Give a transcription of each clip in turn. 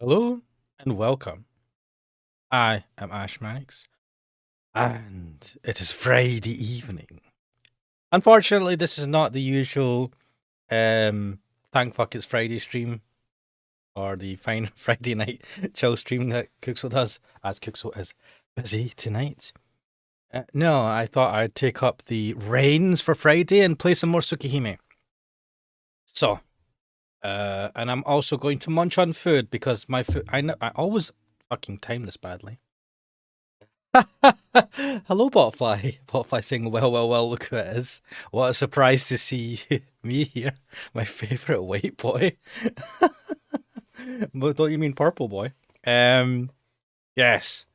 Hello and welcome. I am Ash Mannix, and it is Friday evening. Unfortunately, this is not the usual Thank Fuck It's Friday stream or the fine Friday night chill stream that Kuxel does, as Kuxel is busy tonight. No, I thought I'd take up the reins for Friday and play some more Tsukihime. So, and I'm also going to munch on food because my food. I always fucking time this badly. Hello, Botfly. Botfly saying, well, look who it is. What a surprise to see me here. My favourite white boy. But don't you mean purple boy? Yes.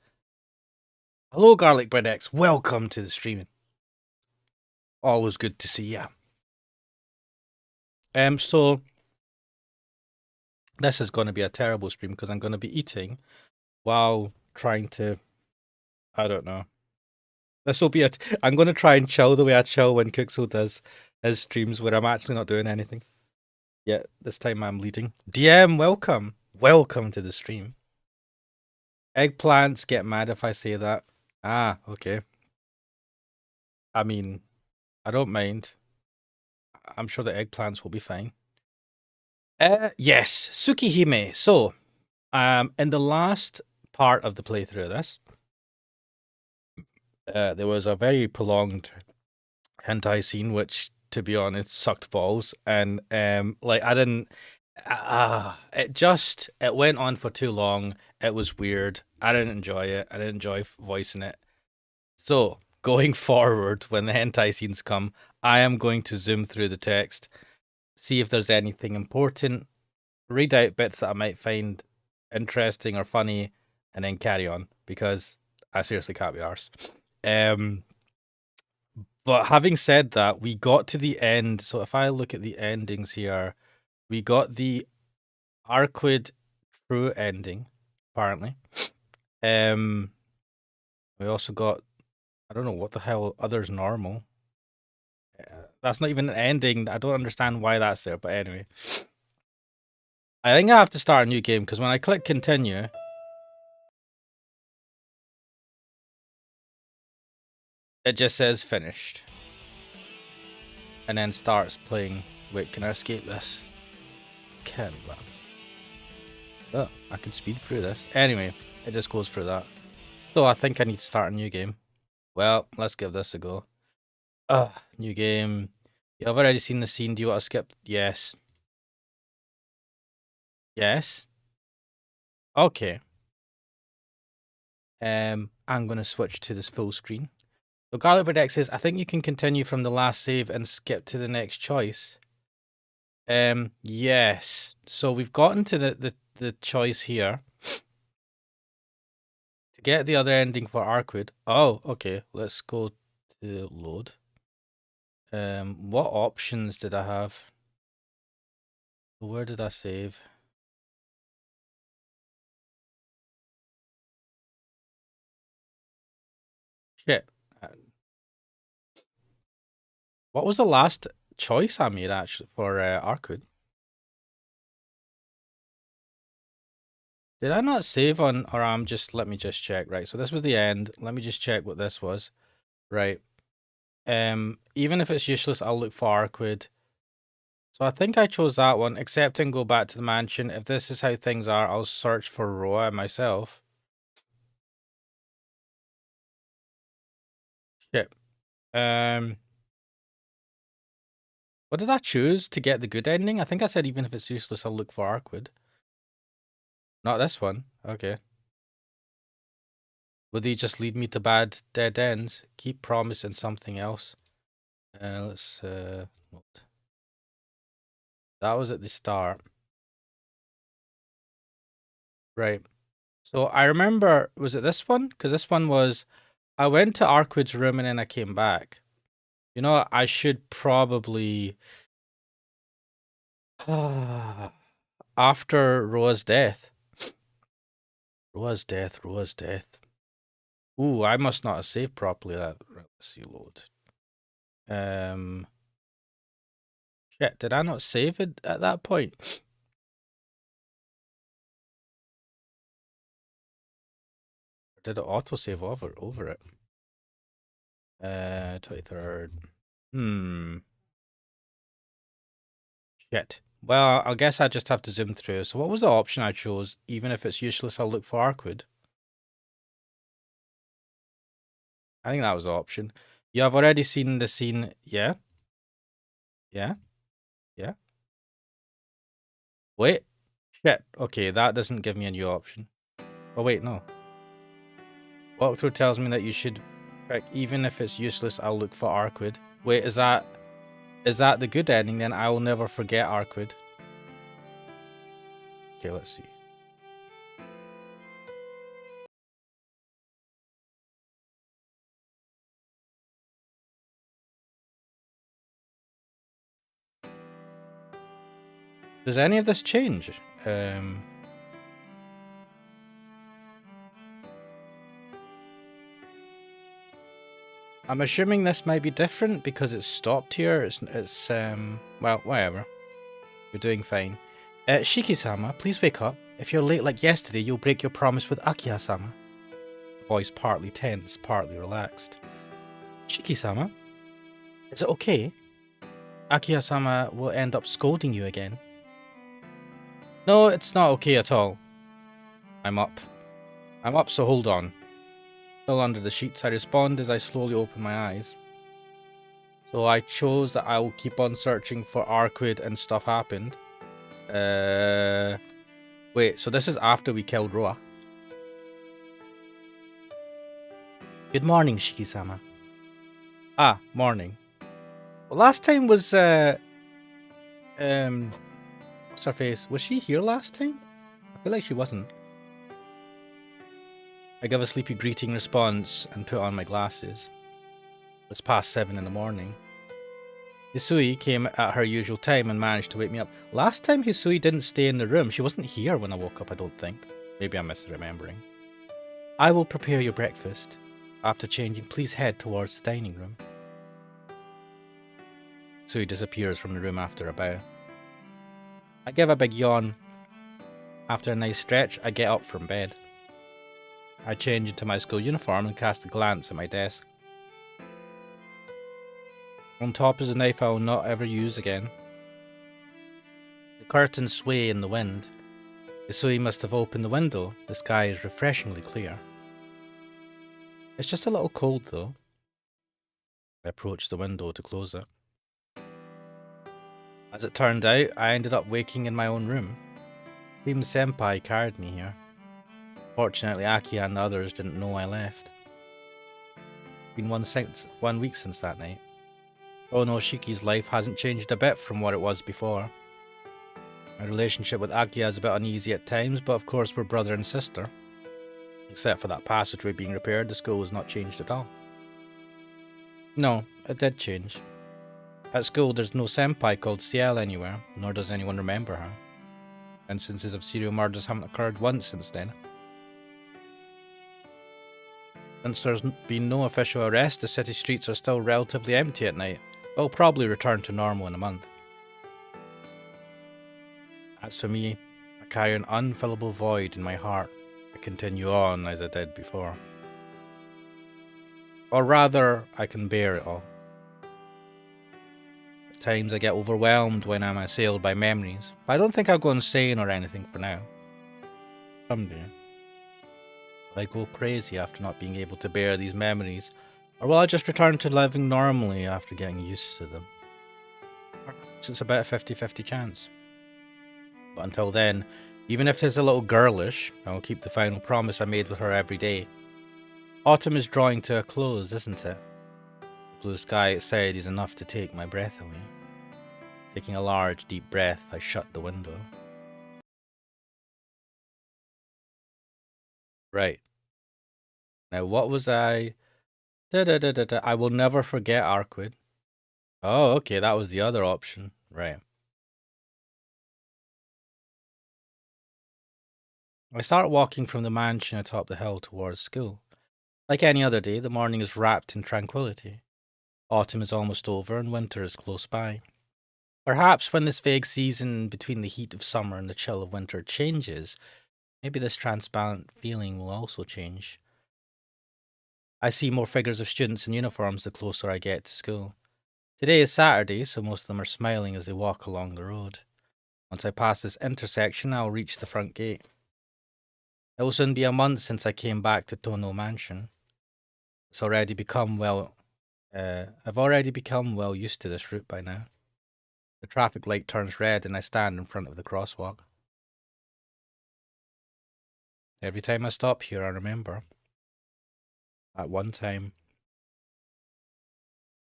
Hello, Garlic Bread X. Welcome to the streaming. Always good to see ya. So this is going to be a terrible stream because I'm going to be eating while trying to, I don't know. This will be I'm going to try and chill the way I chill when Kuxel does his streams where I'm actually not doing anything. Yeah, this time I'm leading. DM, welcome. Welcome to the stream. Eggplants get mad if I say that. Ah, okay. I mean, I don't mind. I'm sure the eggplants will be fine. Yes, Tsukihime. So, in the last part of the playthrough of this, there was a very prolonged hentai scene, which, to be honest, sucked balls. And like I didn't. It went on for too long. It was weird. I didn't enjoy it. I didn't enjoy voicing it. So going forward, when the hentai scenes come, I am going to zoom through the text, see if there's anything important, read out bits that I might find interesting or funny, and then carry on because I seriously can't be arsed. But having said that, we got to the end. So if I look at the endings here, we got the Arquid true ending, apparently. We also got, I don't know what the hell, others normal. That's not even an ending. I don't understand why that's there, but anyway. I think I have to start a new game because when I click continue, it just says finished. And then starts playing. Wait, can I escape this? Can, but. Oh, I can speed through this. Anyway, it just goes through that. So I think I need to start a new game. Well, let's give this a go. New game. Yeah, I've already seen the scene. Do you want to skip? Yes. Yes. Okay. I'm gonna switch to this full screen. So Garlic Bird X says, I think you can continue from the last save and skip to the next choice. Yes. So we've gotten to the choice here. To get the other ending for Arquid. Oh, okay. Let's go to load. What options did I have? Where did I save? Shit. What was the last choice I made actually for Arquid? Did I not save on, or I'm just, let me just check, right? So this was the end. Let me just check what this was. Right. Even if it's useless, I'll look for Arquid. So I think I chose that one, accept and go back to the mansion. If this is how things are, I'll search for Roa myself. Shit. What did I choose to get the good ending? I think I said even if it's useless, I'll look for Arquid. Not this one. Okay. Would they just lead me to bad dead ends? Keep promising something else. Let's note. That was at the start. Right. So I remember, was it this one? Because this one was, I went to Arquid's room and then I came back. You know, I should probably, after Roa's death. Roa's death. Ooh, I must not have saved properly. That, let's see, load. Shit, did I not save it at that point? Did it autosave over it? 23rd. Shit. Well, I guess I just have to zoom through. So what was the option I chose? Even if it's useless, I'll look for Arkwood. I think that was the option. Yeah, I've already seen the scene. Yeah? Yeah? Yeah? Wait. Shit. Okay, that doesn't give me a new option. Oh, wait, no. Walkthrough tells me that you should pick, even if it's useless, I'll look for Arkwood. Wait, is that the good ending then? I will never forget Arkwood. Okay, let's see. Does any of this change? I'm assuming this might be different because it's stopped here. It's well, whatever. You're doing fine. Shiki-sama, please wake up. If you're late like yesterday, you'll break your promise with Akiha-sama. The voice partly tense, partly relaxed. Shiki-sama, is it okay? Akiha-sama will end up scolding you again. No, it's not okay at all. I'm up, so hold on. Still under the sheets, I respond as I slowly open my eyes. So I chose that I will keep on searching for Arkwood and stuff happened. Wait, so this is after we killed Roa. Good morning, Shiki-sama. Ah, morning. Well, last time was, what's her face? Was she here last time? I feel like she wasn't. I give a sleepy greeting response and put on my glasses. It's past 7 in the morning. Hisui came at her usual time and managed to wake me up. Last time Hisui didn't stay in the room. She wasn't here when I woke up, I don't think. Maybe I'm misremembering. I will prepare your breakfast. After changing, please head towards the dining room. Hisui disappears from the room after a bow. I give a big yawn. After a nice stretch, I get up from bed. I change into my school uniform and cast a glance at my desk. On top is a knife I will not ever use again. The curtains sway in the wind. Hisui must have opened the window. The sky is refreshingly clear. It's just a little cold though. I approached the window to close it. As it turned out, I ended up waking in my own room. Seems Sempai carried me here. Fortunately, Aki and the others didn't know I left. It's been 1 week since that night. Oh no, Shiki's life hasn't changed a bit from what it was before. My relationship with Akiya is a bit uneasy at times, but of course we're brother and sister. Except for that passageway being repaired, the school has not changed at all. No, it did change. At school, there's no senpai called Ciel anywhere, nor does anyone remember her. Instances of serial murders haven't occurred once since then. Since there's been no official arrest, the city streets are still relatively empty at night. They'll probably return to normal in a month. As for me, I carry an unfillable void in my heart. I continue on as I did before. Or rather, I can bear it all. At times I get overwhelmed when I'm assailed by memories, but I don't think I'll go insane or anything for now. Someday. Will I go crazy after not being able to bear these memories, or will I just return to living normally after getting used to them? Perhaps it's about a 50-50 chance. But until then, even if it is a little girlish, I will keep the final promise I made with her every day. Autumn is drawing to a close, isn't it? The blue sky outside is enough to take my breath away. Taking a large, deep breath, I shut the window. Right. Now, what was I? I will never forget Arkwood. Oh, okay, that was the other option. Right. I start walking from the mansion atop the hill towards school. Like any other day, the morning is wrapped in tranquility. Autumn is almost over and winter is close by. Perhaps when this vague season between the heat of summer and the chill of winter changes, maybe this transparent feeling will also change. I see more figures of students in uniforms the closer I get to school. Today is Saturday, so most of them are smiling as they walk along the road. Once I pass this intersection, I'll reach the front gate. It will soon be a month since I came back to Tono Mansion. I've already become well used to this route by now. The traffic light turns red and I stand in front of the crosswalk. Every time I stop here, I remember. At one time,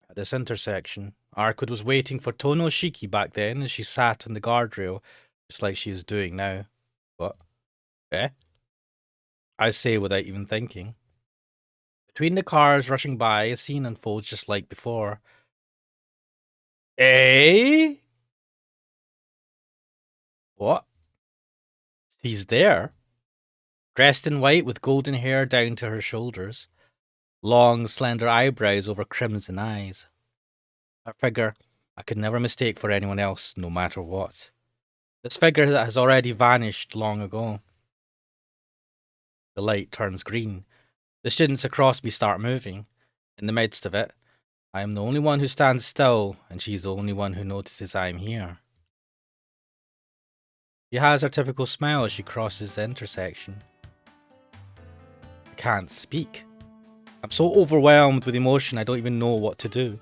at this intersection, Arkwood was waiting for Tono Shiki back then as she sat on the guardrail, just like she is doing now. What? Eh? I say without even thinking. Between the cars rushing by, a scene unfolds just like before. Eh? What? He's there. Dressed in white with golden hair down to her shoulders. Long, slender eyebrows over crimson eyes. A figure I could never mistake for anyone else, no matter what. This figure that has already vanished long ago. The light turns green. The students across me start moving. In the midst of it, I am the only one who stands still, and she's the only one who notices I am here. She has her typical smile as she crosses the intersection. I can't speak. I'm so overwhelmed with emotion I don't even know what to do.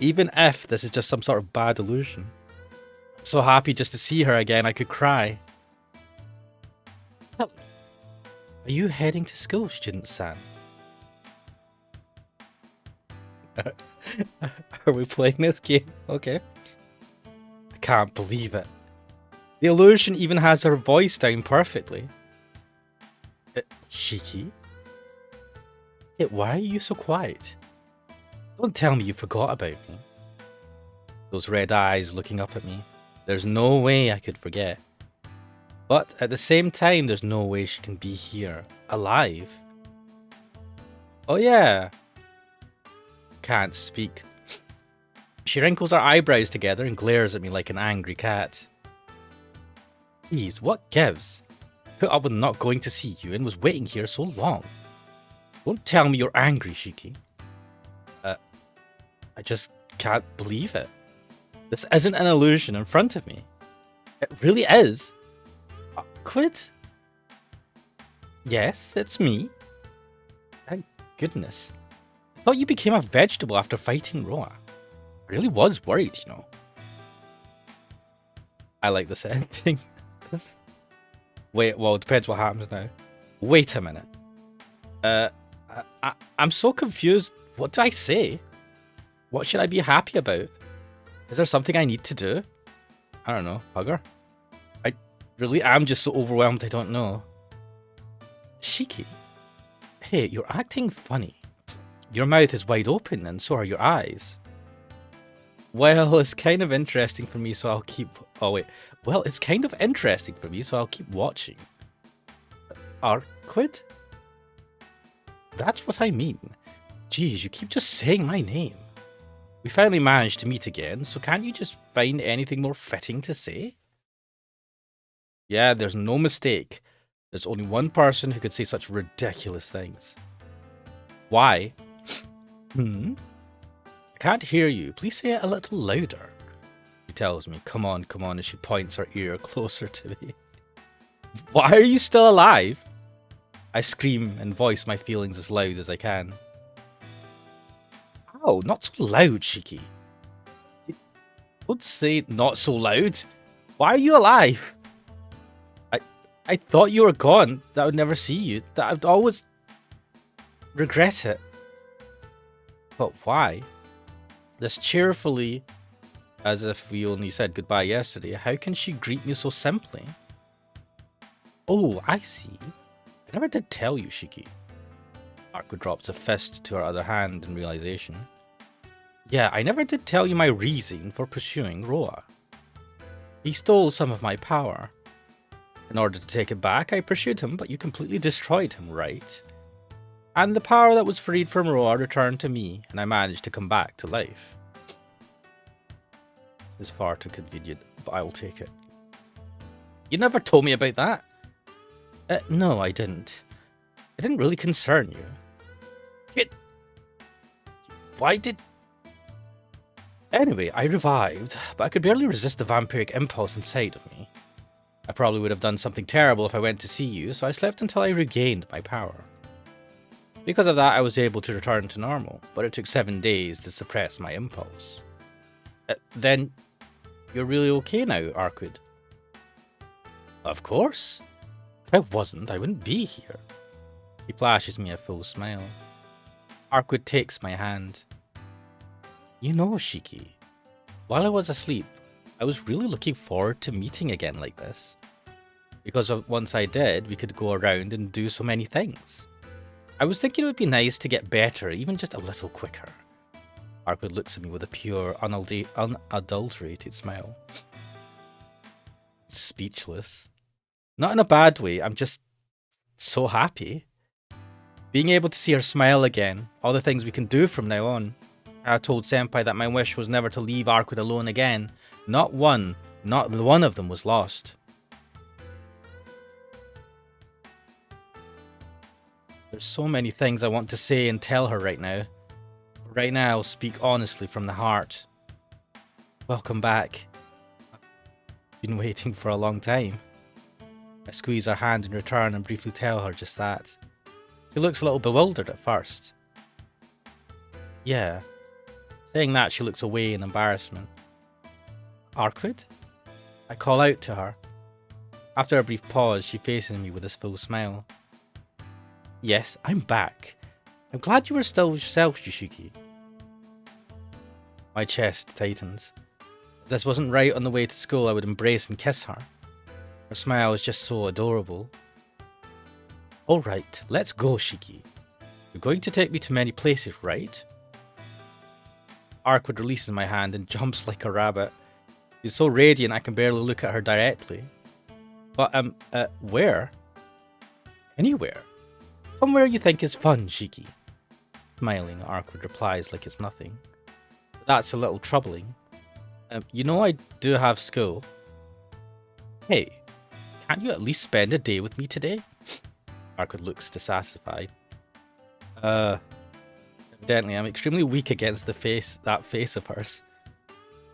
Even if this is just some sort of bad illusion. I'm so happy just to see her again I could cry. Are you heading to school, student-san? Are we playing this game? Okay. I can't believe it. The illusion even has her voice down perfectly. Shiki? Hey, why are you so quiet? Don't tell me you forgot about me. Those red eyes looking up at me. There's no way I could forget. But at the same time, there's no way she can be here, alive. Oh yeah. Can't speak. She wrinkles her eyebrows together and glares at me like an angry cat. Please, what gives? Put up with not going to see you and was waiting here so long. Don't tell me you're angry, Shiki. I just can't believe it. This isn't an illusion in front of me. It really is. Quit? Yes, it's me. Thank goodness. I thought you became a vegetable after fighting Roa. I really was worried, you know. I like this ending. Wait, well, it depends what happens now. Wait a minute. I'm so confused. What do I say? What should I be happy about? Is there something I need to do? I don't know. Hug her? I really am just so overwhelmed I don't know. Shiki? Hey, you're acting funny. Your mouth is wide open and so are your eyes. Well, it's kind of interesting for me, so I'll keep... Oh, wait. Well, it's kind of interesting for me, so I'll keep watching. Arkwood? That's what I mean. Geez, you keep just saying my name. We finally managed to meet again, so can't you just find anything more fitting to say? Yeah, there's no mistake. There's only one person who could say such ridiculous things. Why? I can't hear you. Please say it a little louder. She tells me, come on, as she points her ear closer to me. Why are you still alive? I scream and voice my feelings as loud as I can. Oh, not so loud, Shiki. Don't say not so loud. Why are you alive? I thought you were gone, that I would never see you, that I would always regret it. But why? This cheerfully, as if we only said goodbye yesterday, how can she greet me so simply? Oh, I see. I never did tell you, Shiki. Arkwood drops a fist to her other hand in realization. Yeah, I never did tell you my reason for pursuing Roa. He stole some of my power. In order to take it back, I pursued him, but you completely destroyed him, right? And the power that was freed from Roa returned to me, and I managed to come back to life. This is far too convenient, but I will take it. You never told me about that. No, I didn't. It didn't really concern you. Why did... Anyway, I revived, but I could barely resist the vampiric impulse inside of me. I probably would have done something terrible if I went to see you, so I slept until I regained my power. Because of that, I was able to return to normal, but it took 7 days to suppress my impulse. Then, you're really okay now, Arkwood? Of course. If I wasn't, I wouldn't be here. He flashes me a full smile. Arkwood takes my hand. You know, Shiki, while I was asleep, I was really looking forward to meeting again like this. Because once I did, we could go around and do so many things. I was thinking it would be nice to get better, even just a little quicker. Arkwood looks at me with a pure, unadulterated smile. Speechless. Not in a bad way, I'm just so happy. Being able to see her smile again, all the things we can do from now on. I told Sempai that my wish was never to leave Arkwood alone again. Not one of them was lost. There's so many things I want to say and tell her right now. Right now, I'll speak honestly from the heart. Welcome back. I've been waiting for a long time. I squeeze her hand in return and briefly tell her just that. She looks a little bewildered at first. Yeah. Saying that, she looks away in embarrassment. Arkwood? I call out to her. After a brief pause, she faces me with a full smile. Yes, I'm back. I'm glad you were still yourself, Yushiki. My chest tightens. If this wasn't right on the way to school, I would embrace and kiss her. Her smile is just so adorable. Alright, let's go, Shiki. You're going to take me to many places, right? Arkwood releases my hand and jumps like a rabbit. She's so radiant I can barely look at her directly. But, where? Anywhere. Somewhere you think is fun, Shiki. Smiling, Arkwood replies like it's nothing. That's a little troubling. You know I do have school. Hey, can't you at least spend a day with me today? Arkwood looks dissatisfied. Evidently, I'm extremely weak against that face of hers.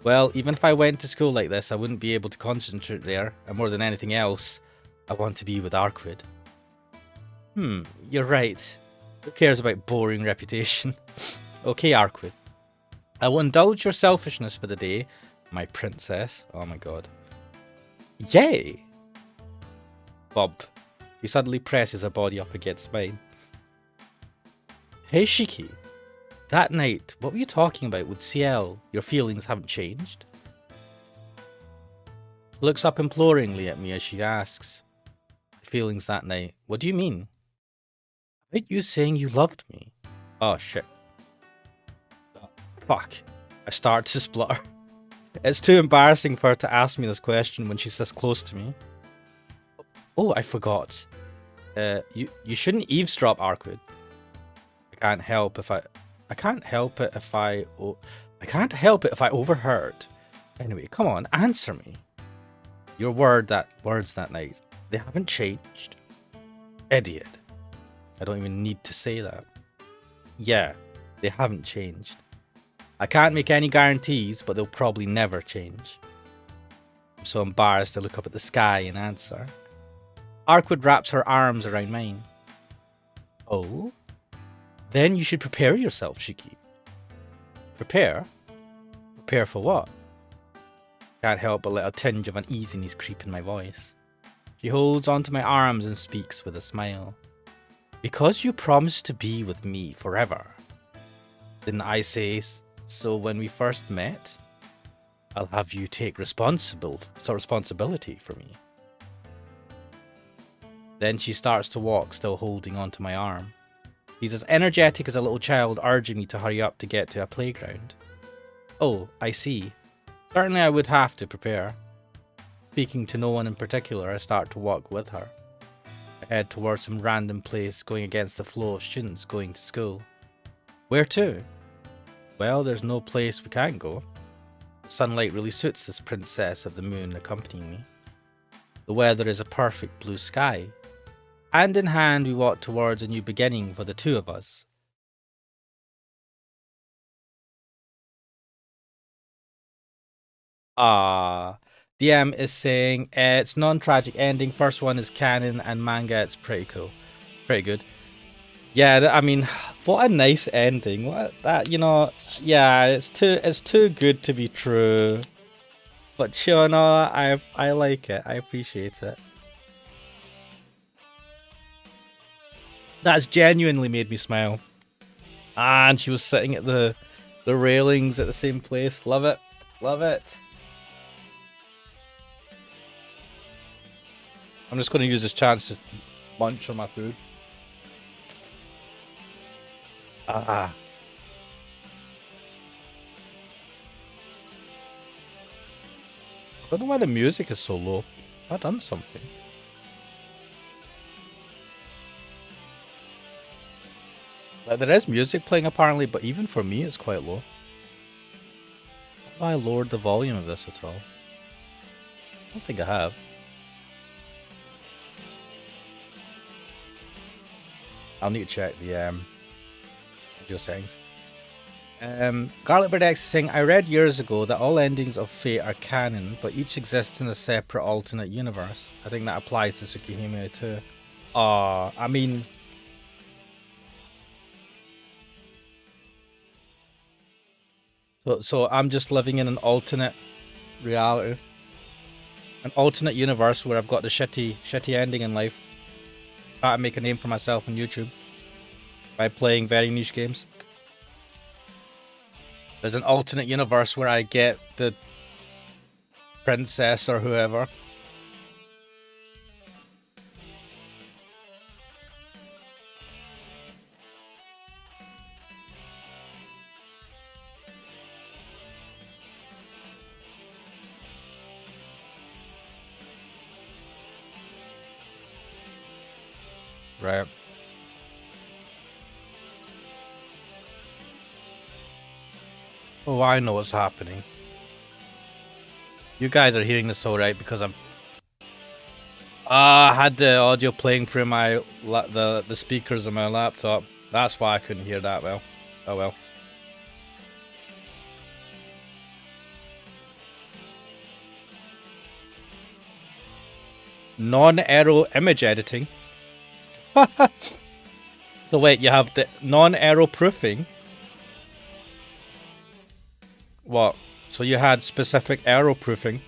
Well, even if I went to school like this, I wouldn't be able to concentrate there, and more than anything else, I want to be with Arkwood. You're right. Who cares about boring reputation? Okay, Arkwood. I will indulge your selfishness for the day, my princess. Oh my god. Yay! Bob. She suddenly presses her body up against mine. Hey, Shiki. That night, what were you talking about with Ciel? Your feelings haven't changed? She looks up imploringly at me as she asks. My feelings that night? What do you mean? About you saying you loved me. Oh, shit. Fuck. I start to splutter. It's too embarrassing for her to ask me this question when she's this close to me. Oh, I forgot. You shouldn't eavesdrop, Arkwood. I can't help it if I overheard. Anyway, come on, answer me. Your words that night, they haven't changed. Idiot. I don't even need to say that. Yeah, they haven't changed. I can't make any guarantees, but they'll probably never change. I'm so embarrassed to look up at the sky and answer. Arkwood wraps her arms around mine. Oh? Then you should prepare yourself, Shiki. Prepare? Prepare for what? Can't help but let a tinge of uneasiness creep in my voice. She holds onto my arms and speaks with a smile. Because you promised to be with me forever. Didn't I say so when we first met? I'll have you take responsibility for me. Then she starts to walk, still holding onto my arm. He's as energetic as a little child, urging me to hurry up to get to a playground. Oh, I see. Certainly I would have to prepare. Speaking to no one in particular, I start to walk with her. I head towards some random place going against the flow of students going to school. Where to? Well, there's no place we can't go. The sunlight really suits this princess of the moon accompanying me. The weather is a perfect blue sky. Hand in hand, we walk towards a new beginning for the two of us. Ah, DM is saying it's non-tragic ending. First one is canon and manga. It's pretty cool, pretty good. Yeah, I mean, what a nice ending. What that yeah, it's too good to be true. But sure, no, I like it. I appreciate it. That's genuinely made me smile. And she was sitting at the railings at the same place. Love it, love it. I'm just going to use this chance to munch on my food. Ah. I don't know why the music is so low. I've done something. Like, there is music playing apparently, but even for me, it's quite low. Have I lowered the volume of this at all? I don't think I have. I'll need to check the video settings. Garlic Bird X is saying, I read years ago that all endings of Fate are canon, but each exists in a separate alternate universe. I think that applies to Tsukihime too. I mean... So I'm just living in an alternate reality. An alternate universe where I've got the shitty ending in life. Try to make a name for myself on YouTube. By playing very niche games. There's an alternate universe where I get the princess or whoever. Right. Oh, I know what's happening. You guys are hearing this all right because I'm... I had the audio playing through my the speakers on my laptop. That's why I couldn't hear that well. Oh well. Non-aero image editing. So wait, you have the non-aero proofing. What? So you had specific aero proofing.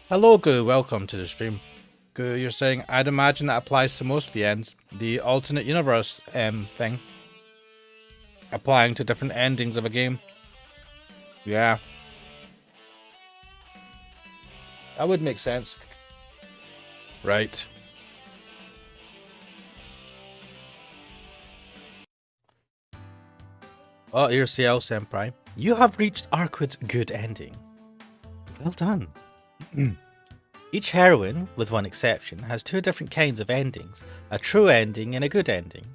Hello, Goo. Welcome to the stream. Goo, you're saying I'd imagine that applies to most VNs. The alternate universe thing. Applying to different endings of a game. Yeah. That would make sense. Right. Oh, here's Ciel Sempai. You have reached Arkwood's good ending. Well done. Each heroine, with one exception, has two different kinds of endings. A true ending and a good ending.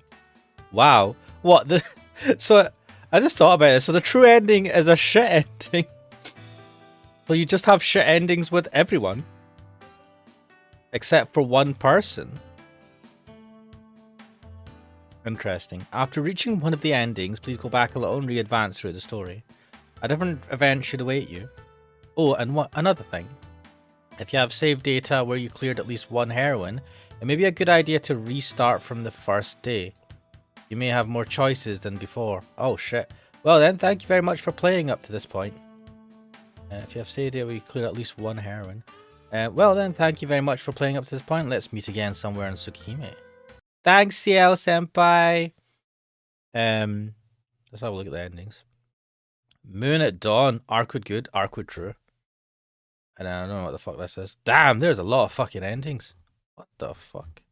Wow. What the... So, I just thought about it. So the true ending is a shit ending. So you just have shit endings with everyone. Except for one person. Interesting. After reaching one of the endings, please go back a little and re-advance through the story. A different event should await you. Oh, and another thing. If you have saved data where you cleared at least one heroine, it may be a good idea to restart from the first day. You may have more choices than before. Oh shit. Well then, thank you very much for playing up to this point. If you have saved data where you cleared at least one heroine. Well then, thank you very much for playing up to this point. Let's meet again somewhere in Tsukihime. Thanks, Ciel Senpai! Let's have a look at the endings. Moon at Dawn. Arkwood good, Arkwood true. And I don't know what the fuck this is. Damn, there's a lot of fucking endings. What the fuck?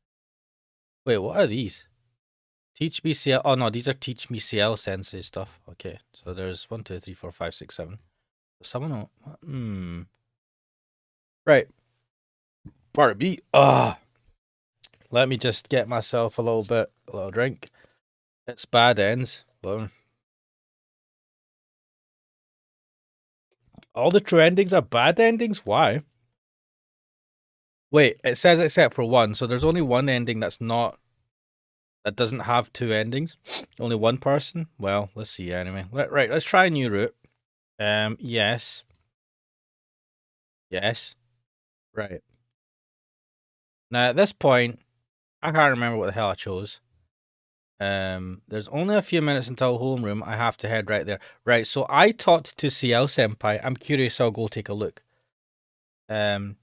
Wait, what are these? Teach me CL. Oh no, these are Teach Me CL Sensei stuff. Okay, so there's 1, 2, 3, 4, 5, 6, 7. Someone. Right. Part B. Let me just get myself a little drink. It's bad ends. Well, All the true endings are bad endings? Why? Wait, it says except for one, so there's only one ending that doesn't have two endings? Only one person? Well, let's see anyway. Right, let's try a new route. Yes. Yes. Right. Now at this point, I can't remember what the hell I chose. There's only a few minutes until homeroom. I have to head right there. Right, so I talked to Ciel Senpai. I'm curious, I'll go take a look. Hello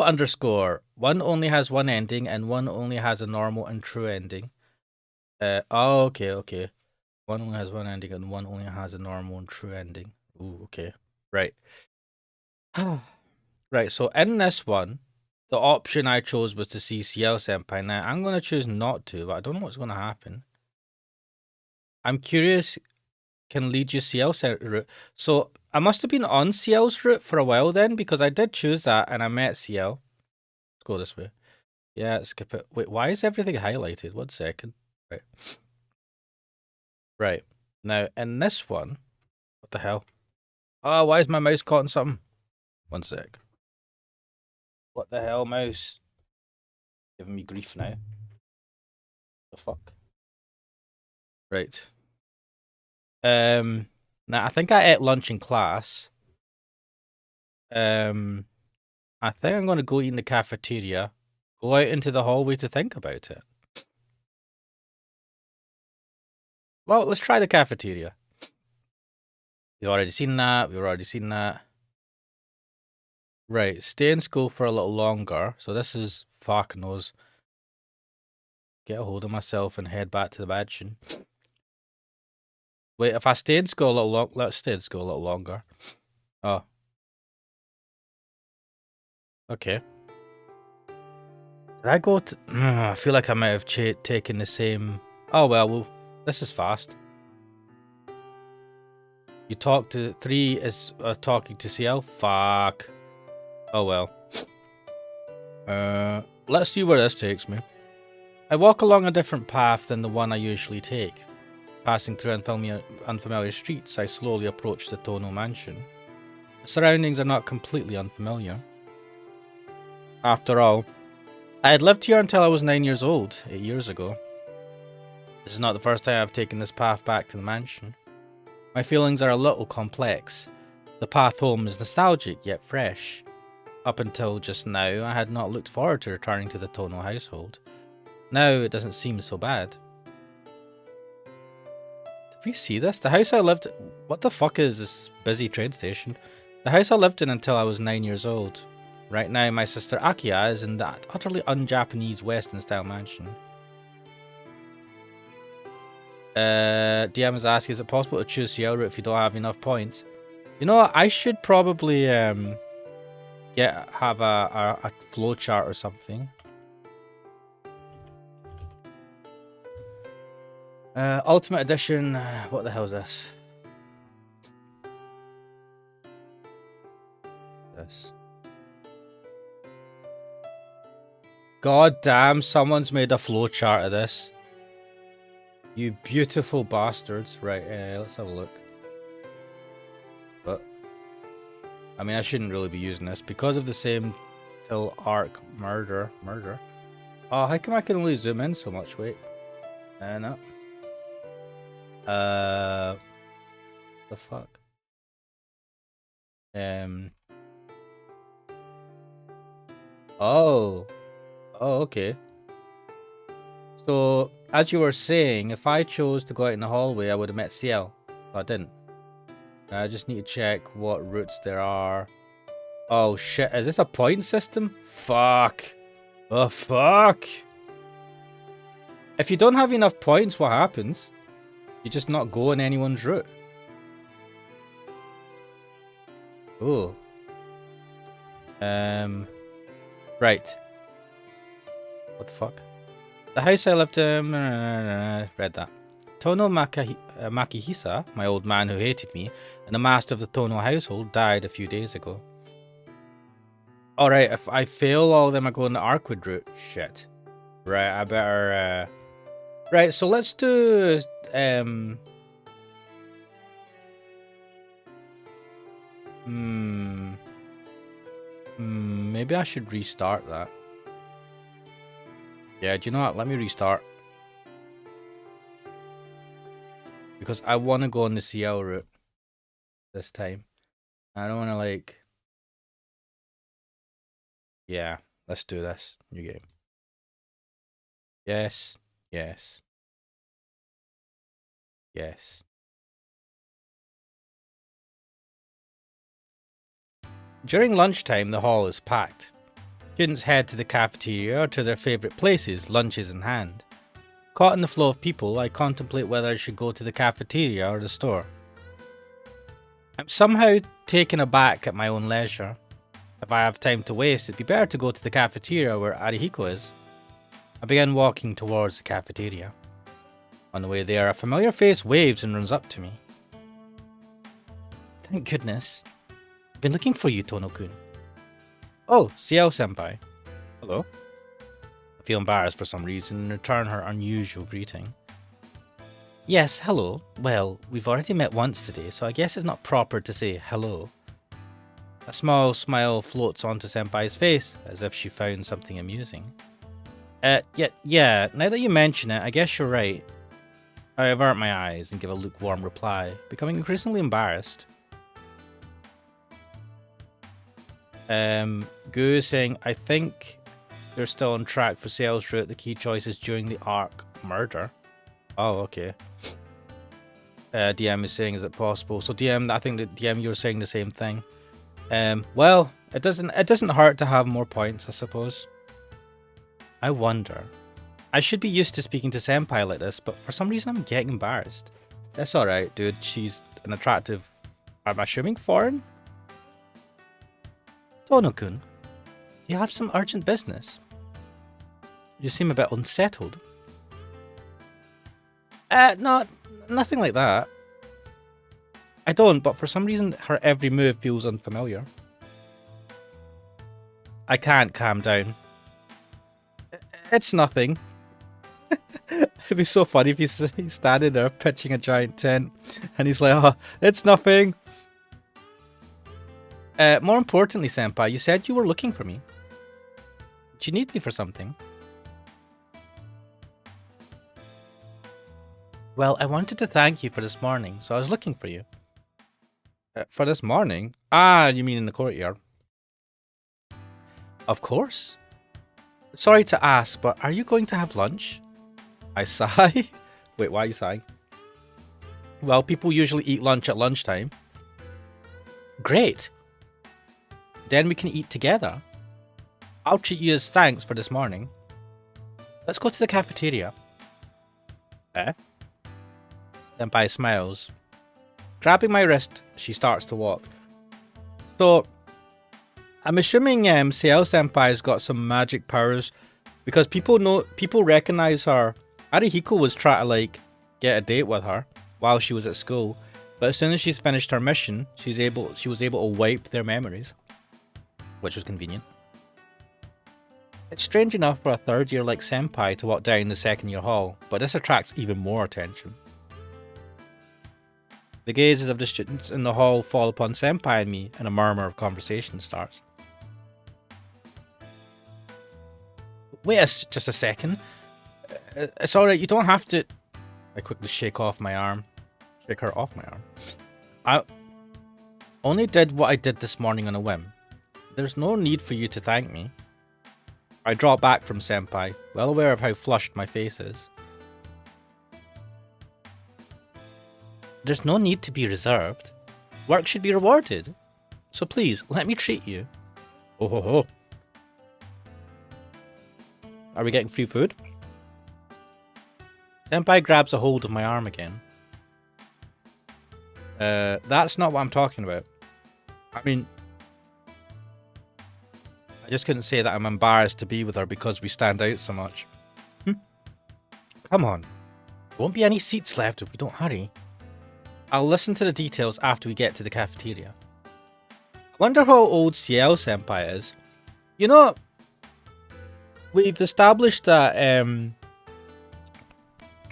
underscore. One only has one ending and one only has a normal and true ending. Oh, okay. One only has one ending and one only has a normal and true ending. Ooh, okay. Right. Right, so in this one, the option I chose was to see Ciel Senpai. Now, I'm going to choose not to, but I don't know what's going to happen. I'm curious, can lead you Ciel's route. So, I must have been on Ciel's route for a while then, because I did choose that and I met Ciel. Let's go this way. Yeah, skip it. Wait, why is everything highlighted? 1 second. Right. Right. Now, in this one, what the hell? Oh, why is my mouse caught in something? 1 sec. What the hell, mouse? Giving me grief now. The fuck? Right. Now I think I ate lunch in class. I think I'm gonna go eat in the cafeteria. Go out into the hallway to think about it. Well, let's try the cafeteria. We've already seen that. Right, stay in school for a little longer. So this is fuck knows. Get a hold of myself and head back to the mansion. Wait, if I stay in school a little long, let's stay in school a little longer. Oh. Okay. Did I go to... I feel like I might have taken the same... Oh, well, this is fast. You talk to... 3 is talking to CL? Fuck. Oh, well. Let's see where this takes me. I walk along a different path than the one I usually take. Passing through unfamiliar streets, I slowly approach the Tono mansion. The surroundings are not completely unfamiliar. After all, I had lived here until I was 9 years old, 8 years ago. This is not the first time I've taken this path back to the mansion. My feelings are a little complex. The path home is nostalgic, yet fresh. Up until just now, I had not looked forward to returning to the Tono household. Now, it doesn't seem so bad. Did we see this? The house I lived... What the fuck is this busy train station? The house I lived in until I was 9 years old. Right now, my sister Akia is in that utterly un-Japanese Western-style mansion. DM is asking, is it possible to choose Ciel route if you don't have enough points? You know what? I should probably have a flowchart or something. Ultimate Edition. What the hell is this? God damn, someone's made a flowchart of this. You beautiful bastards. Right, let's have a look. But I mean, I shouldn't really be using this because of the same till arc murder. Oh, how come I can only zoom in so much? Wait. No. The fuck? Oh, okay. So, as you were saying, if I chose to go out in the hallway, I would have met Ciel. But I didn't. I just need to check what routes there are. Oh shit, is this a point system? Fuck. Oh fuck. If you don't have enough points, what happens? You just not go on anyone's route. Oh. Right. What the fuck? The house I lived in... read that. Tono Makihisa, my old man who hated me, and the master of the Tono household, died a few days ago. Alright, if I fail all of them, I go on the Arkwood route. Shit. Right, I better... Right, so let's do... Maybe I should restart that. Yeah, do you know what? Let me restart. Because I want to go on the Ciel route this time. I don't want to, like... Yeah, let's do this. New game. Yes, yes. Yes. During lunchtime, the hall is packed. Students head to the cafeteria or to their favourite places, lunches in hand. Caught in the flow of people, I contemplate whether I should go to the cafeteria or the store. I'm somehow taken aback at my own leisure. If I have time to waste, it'd be better to go to the cafeteria where Arihiko is. I begin walking towards the cafeteria. On the way there, a familiar face waves and runs up to me. Thank goodness. I've been looking for you, Tono-kun. Oh, Ciel Sempai. Hello. I feel embarrassed for some reason and return her unusual greeting. Yes, hello. Well, we've already met once today, so I guess it's not proper to say hello. A small smile floats onto Senpai's face, as if she found something amusing. Yeah, now that you mention it, I guess you're right. I avert my eyes and give a lukewarm reply, becoming increasingly embarrassed. Gu is saying, I think they're still on track for Ciel's route. The key choices during the arc murder. Oh, okay. DM is saying, is it possible? So DM, I think that DM, you're saying the same thing. Well, it doesn't hurt to have more points, I suppose. I wonder. I should be used to speaking to Senpai like this, but for some reason I'm getting embarrassed. That's alright, dude. She's an attractive, I'm assuming, foreign? Tono-kun, you have some urgent business. You seem a bit unsettled. No, nothing like that. I don't, but for some reason her every move feels unfamiliar. I can't calm down. It's nothing. It'd be so funny if he's standing there pitching a giant tent and he's like, oh, it's nothing. More importantly, Senpai, you said you were looking for me. Do you need me for something? Well, I wanted to thank you for this morning, so I was looking for you. For this morning? Ah, you mean in the courtyard? Of course. Sorry to ask, but are you going to have lunch? I sigh. Wait, why are you sighing? Well, people usually eat lunch at lunchtime. Great. Then we can eat together. I'll treat you as thanks for this morning. Let's go to the cafeteria. Senpai smiles. Grabbing my wrist, she starts to walk. So, I'm assuming Ciel Senpai's got some magic powers because people recognize her. Arihiko was trying to like get a date with her while she was at school, but as soon as she's finished her mission, she was able to wipe their memories, which was convenient. It's strange enough for a third year like Senpai to walk down the second year hall, but this attracts even more attention. The gazes of the students in the hall fall upon Senpai and me, and a murmur of conversation starts. Wait just a second. It's alright, you don't have to... I quickly shake her off my arm. I only did what I did this morning on a whim. There's no need for you to thank me. I draw back from Senpai, well aware of how flushed my face is. There's no need to be reserved. Work should be rewarded. So please, let me treat you. Oh ho ho. Are we getting free food? Senpai grabs a hold of my arm again. That's not what I'm talking about. I mean, I just couldn't say that I'm embarrassed to be with her because we stand out so much. Come on. There won't be any seats left if we don't hurry. I'll listen to the details after we get to the cafeteria. I wonder how old Ciel Senpai is. You know, we've established that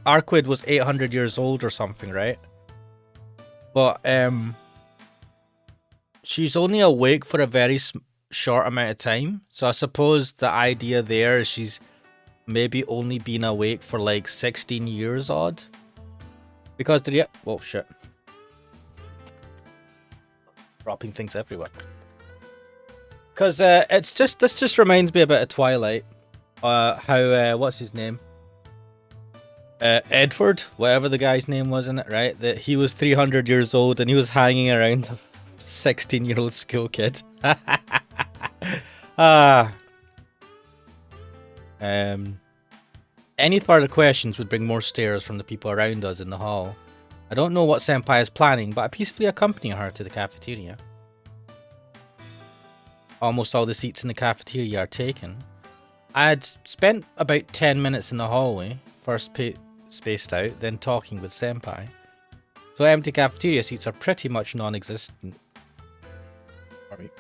Arquid was 800 years old or something, right? But she's only awake for a very short amount of time. So I suppose the idea there is she's maybe only been awake for like 16 years odd. Because oh shit. Dropping things everywhere. Because this just reminds me a bit of Twilight. How what's his name? Edward, whatever the guy's name was in it, right? That he was 300 years old and he was hanging around a 16-year-old school kid. Any further questions would bring more stares from the people around us in the hall. I don't know what Senpai is planning, but I peacefully accompany her to the cafeteria. Almost all the seats in the cafeteria are taken. I had spent about 10 minutes in the hallway, first spaced out, then talking with Senpai. So empty cafeteria seats are pretty much non-existent. Sorry.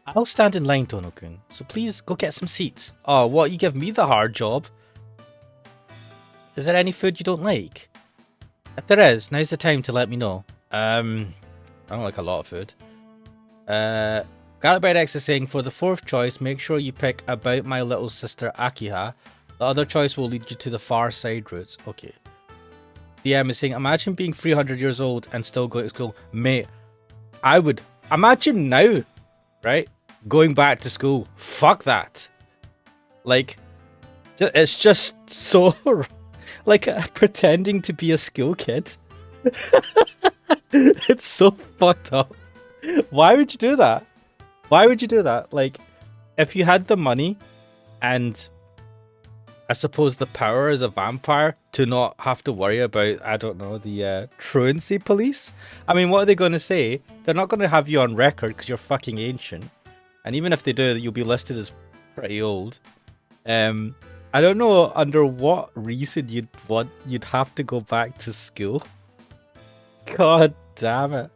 I'll stand in line, Tono-kun, so please go get some seats. Oh, what, you give me the hard job? Is there any food you don't like? If there is, now's the time to let me know. I don't like a lot of food. Garlic Bread X is saying, for the fourth choice, make sure you pick About My Little Sister Akiha. The other choice will lead you to the far side routes. Okay. DM is saying, imagine being 300 years old and still going to school. Mate, I would. Imagine now, right? Going back to school. Fuck that. Like, it's just so... like, pretending to be a school kid. It's so fucked up. Why would you do that? Why would you do that? Like, if you had the money and I suppose the power as a vampire to not have to worry about, I don't know, the truancy police. I mean, what are they going to say? They're not going to have you on record because you're fucking ancient. And even if they do, you'll be listed as pretty old. I don't know under what reason you'd have to go back to school. God damn it.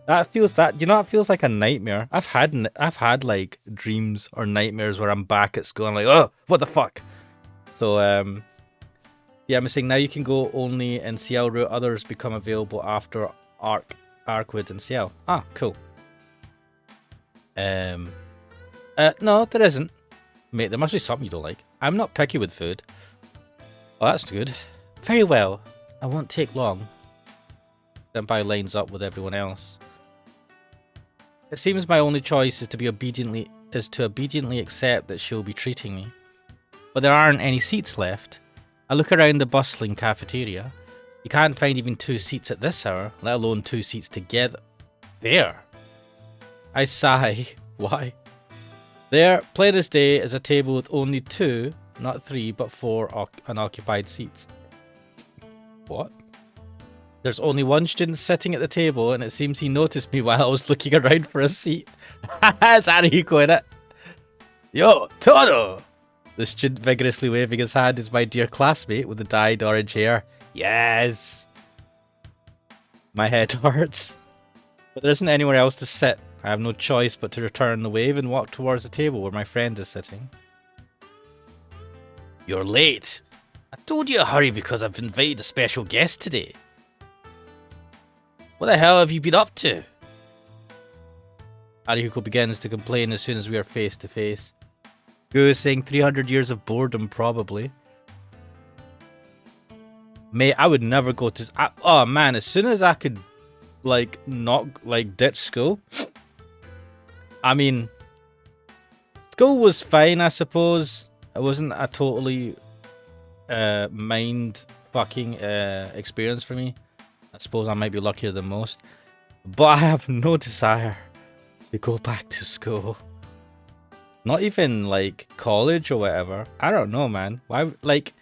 It feels like a nightmare. I've had like dreams or nightmares where I'm back at school and I'm like, oh, what the fuck? So yeah, I'm saying now you can go only in Ciel route. Others become available after Arkwood and Ciel. Ah, cool. No, there isn't. Mate, there must be something you don't like. I'm not picky with food. Oh, that's good. Very well. I won't take long. Senpai lines up with everyone else. It seems my only choice is to obediently accept that she'll be treating me. But there aren't any seats left. I look around the bustling cafeteria. You can't find even 2 seats at this hour, let alone 2 seats together. There. I sigh. Why? There, plain as day, is a table with only 2, not 3, but 4 unoccupied seats. What? There's only one student sitting at the table, and it seems he noticed me while I was looking around for a seat. It's Arihiko, innit? Yo, Toro! The student vigorously waving his hand is my dear classmate with the dyed orange hair. Yes! My head hurts. But there isn't anywhere else to sit. I have no choice but to return the wave and walk towards the table where my friend is sitting. You're late. I told you to hurry because I've invited a special guest today. What the hell have you been up to? Arihiko begins to complain as soon as we are face to face. Gu is saying 300 years of boredom, probably. Mate, I would never go to... oh man, as soon as I could, like, not, like, ditch school. I mean, school was fine, I suppose. It wasn't a totally mind-fucking experience for me. I suppose I might be luckier than most. But I have no desire to go back to school. Not even, like, college or whatever. I don't know, man. Why, like...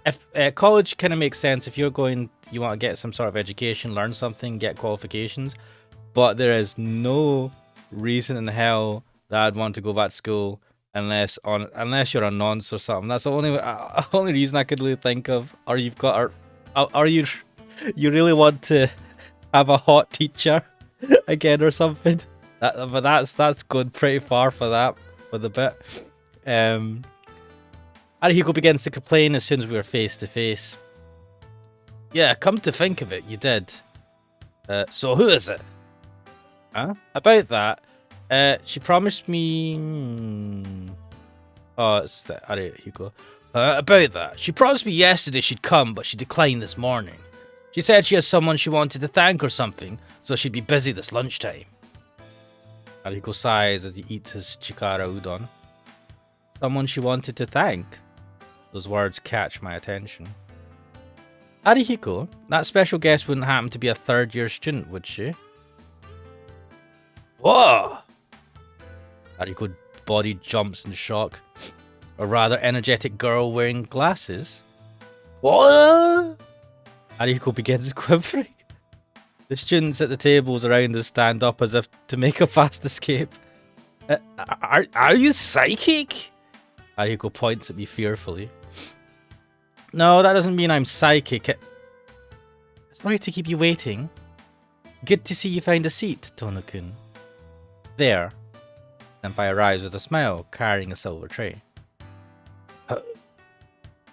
If college kind of makes sense if you want to get some sort of education, learn something, get qualifications. But there is no reason in hell that I'd want to go back to school unless you're a nonce or something. That's the only reason I could really think of. Or you really want to have a hot teacher again or something. But that's going pretty far for the bit. Arihiko begins to complain as soon as we were face to face. Yeah, come to think of it, you did. So who is it? Huh? About that, she promised me... Oh, it's the... Alright, you go. About that, she promised me yesterday she'd come, but she declined this morning. She said she has someone she wanted to thank or something, so she'd be busy this lunchtime. Arihiko sighs as he eats his chikara udon. Someone she wanted to thank? Those words catch my attention. Arihiko, that special guest wouldn't happen to be a third-year student, would she? Whoa! Arihiko's body jumps in shock. A rather energetic girl wearing glasses. What? Arihiko begins quivering. The students at the tables around us stand up as if to make a fast escape. Are you psychic? Arihiko points at me fearfully. No, that doesn't mean I'm psychic. Sorry to keep you waiting. Good to see you found a seat, Tono-kun. There. Senpai arrives with a smile, carrying a silver tray.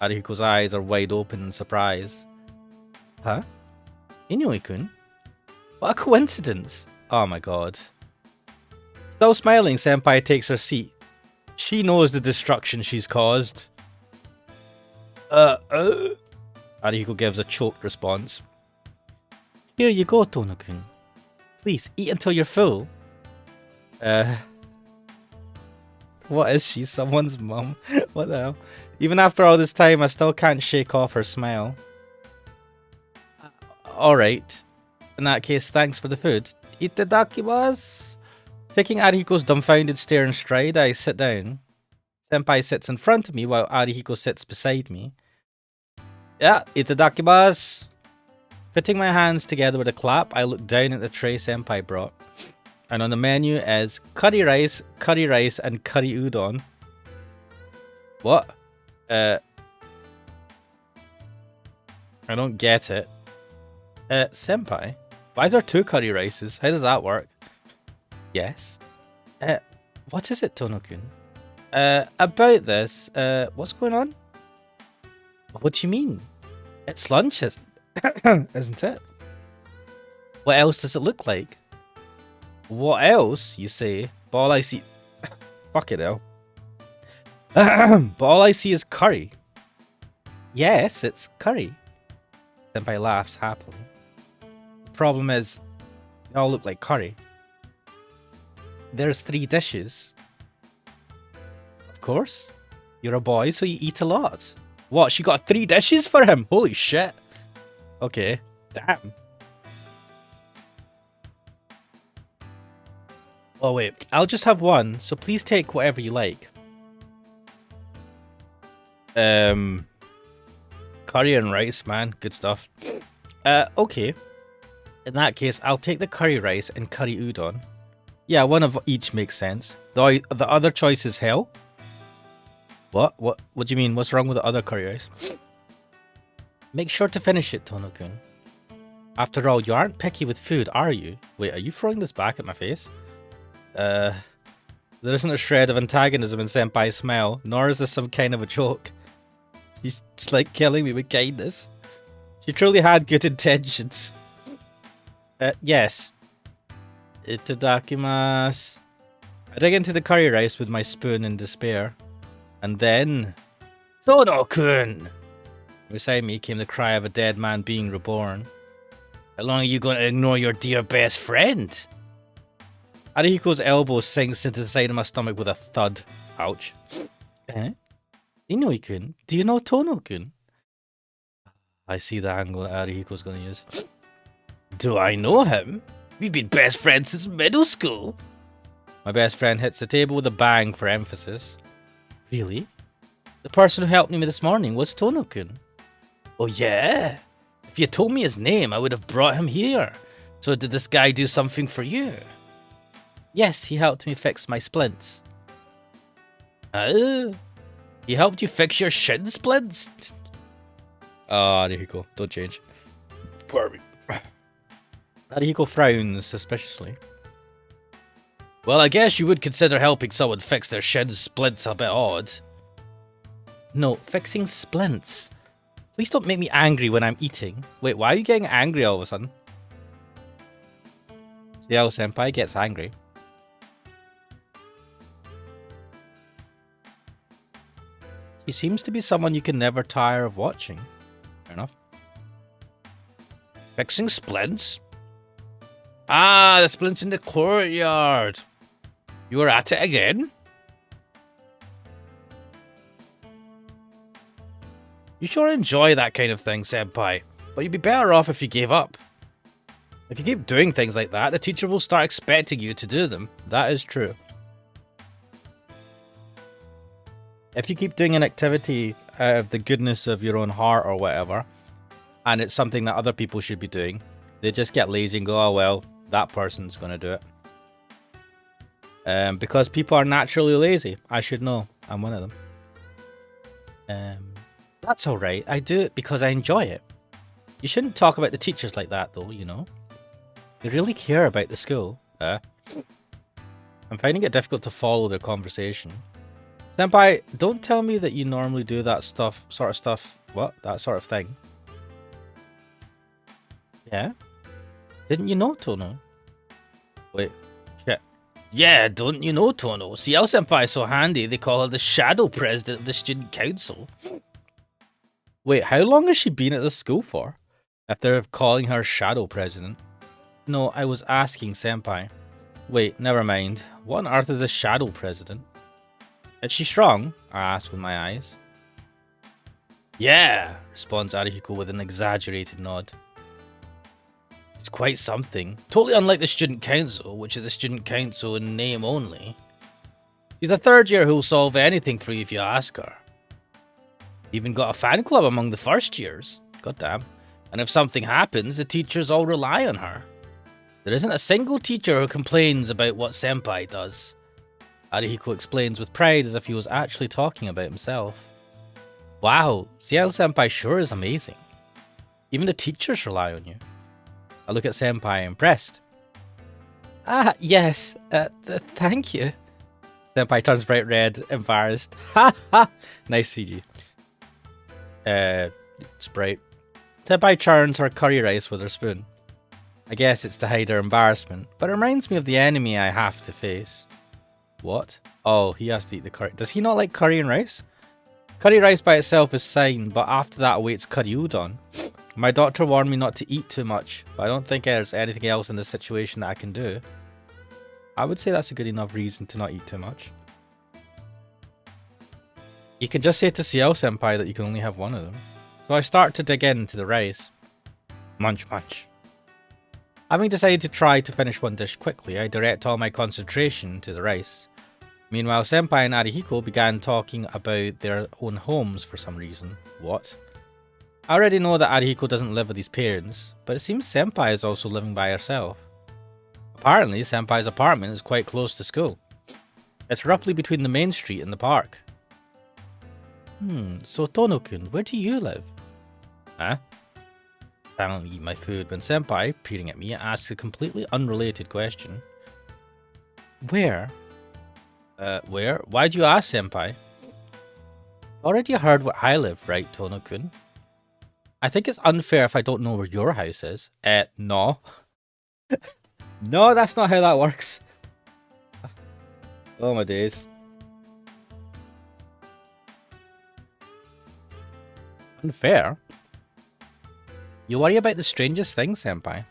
Arihiko's eyes are wide open in surprise. Huh? Inoue-kun? What a coincidence! Oh my god. Still smiling, Senpai takes her seat. She knows the destruction she's caused. Arihiko gives a choked response. Here you go, Tono-kun. Please, eat until you're full. What is she? Someone's mum? What the hell? Even after all this time, I still can't shake off her smile. Alright. In that case, thanks for the food. Itadakimasu! Taking Arihiko's dumbfounded stare in stride, I sit down. Senpai sits in front of me while Arihiko sits beside me. Yeah, itadakimasu! Putting my hands together with a clap, I look down at the tray Senpai brought. And on the menu is curry rice, and curry udon. What? I don't get it. Senpai? Why are there two curry rices? How does that work? Yes? What is it, Tono-kun? About this, what's going on? What do you mean? It's lunch, isn't it? What else does it look like? What else, you say? But all I see... Fuck it hell. But all I see is curry. Yes, it's curry. Senpai laughs happily. The problem is, they all look like curry. There's 3 dishes. Of course. You're a boy, so you eat a lot. What, she got 3 dishes for him? Holy shit. Okay, damn. Oh wait, I'll just have one, so please take whatever you like. Curry and rice, man. Good stuff. Okay. In that case, I'll take the curry rice and curry udon. Yeah, one of each makes sense. The other choice is hell? What do you mean? What's wrong with the other curry rice? Make sure to finish it, Tono-kun. After all, you aren't picky with food, are you? Wait, are you throwing this back at my face? There isn't a shred of antagonism in Senpai's smile, nor is this some kind of a joke. She's just like killing me with kindness. She truly had good intentions. Yes. Itadakimasu. I dig into the curry rice with my spoon in despair. And then... Tono-kun! Beside me came the cry of a dead man being reborn. How long are you going to ignore your dear best friend? Arihiko's elbow sinks into the side of my stomach with a thud. Ouch. Inoue-kun, do you know Tono-kun? I see the angle that Arihiko's going to use. Do I know him? We've been best friends since middle school. My best friend hits the table with a bang for emphasis. Really? The person who helped me this morning was Tono-kun. Oh yeah? If you told me his name, I would have brought him here. So did this guy do something for you? Yes, he helped me fix my splints. He helped you fix your shin splints? Arihiko, don't change. Arihiko frowns suspiciously. Well, I guess you would consider helping someone fix their shin splints a bit odd. No, fixing splints. Please don't make me angry when I'm eating. Wait, why are you getting angry all of a sudden? Ciel Senpai gets angry. He seems to be someone you can never tire of watching. Fair enough. Fixing splints? Ah, the splints in the courtyard. You were at it again? You sure enjoy that kind of thing, Senpai, but you'd be better off if you gave up. If you keep doing things like that, the teacher will start expecting you to do them. That is true. If you keep doing an activity out of the goodness of your own heart or whatever, and it's something that other people should be doing, they just get lazy and go, oh well, that person's going to do it. Because people are naturally lazy. I should know. I'm one of them. That's alright. I do it because I enjoy it. You shouldn't talk about the teachers like that though, you know. They really care about the school. I'm finding it difficult to follow their conversation. Senpai, don't tell me that you normally do that sort of stuff. What? That sort of thing. Yeah? Didn't you know, Tono? Wait. Shit. Yeah, don't you know, Tono? Ciel Senpai is so handy, they call her the shadow president of the student council. Wait, how long has she been at the school for? If they're calling her shadow president. No, I was asking Senpai. Wait, never mind. What on earth is the shadow president? Is she strong? I asked with my eyes. Yeah, responds Arihiko with an exaggerated nod. It's quite something. Totally unlike the student council, which is the student council in name only. She's a third year who'll solve anything for you if you ask her. Even got a fan club among the first years. Goddamn. And if something happens, the teachers all rely on her. There isn't a single teacher who complains about what Senpai does. Arihiko explains with pride as if he was actually talking about himself. Wow, Ciel Senpai sure is amazing. Even the teachers rely on you. I look at Senpai impressed. Ah, yes, thank you. Senpai turns bright red, embarrassed. Ha ha! Nice CG. Sprite. Senpai churns her curry rice with her spoon. I guess it's to hide her embarrassment, but it reminds me of the enemy I have to face. What? Oh, he has to eat the curry. Does he not like curry and rice? Curry rice by itself is fine, but after that awaits curry udon. My doctor warned me not to eat too much, but I don't think there's anything else in this situation that I can do. I would say that's a good enough reason to not eat too much. You can just say to Ciel Senpai that you can only have one of them. So I start to dig into the rice. Munch munch. Having decided to try to finish one dish quickly, I direct all my concentration to the rice. Meanwhile, Senpai and Arihiko began talking about their own homes for some reason. What? I already know that Arihiko doesn't live with his parents, but it seems Senpai is also living by herself. Apparently, Senpai's apartment is quite close to school. It's roughly between the main street and the park. So Tono-kun, where do you live? Huh? Silently eat my food when Senpai, peering at me, asks a completely unrelated question. Where? Where? Why do you ask, Senpai? Already heard where I live, right, Tono-kun? I think it's unfair if I don't know where your house is. No. No, that's not how that works. Oh my days. Unfair? You worry about the strangest things, Senpai.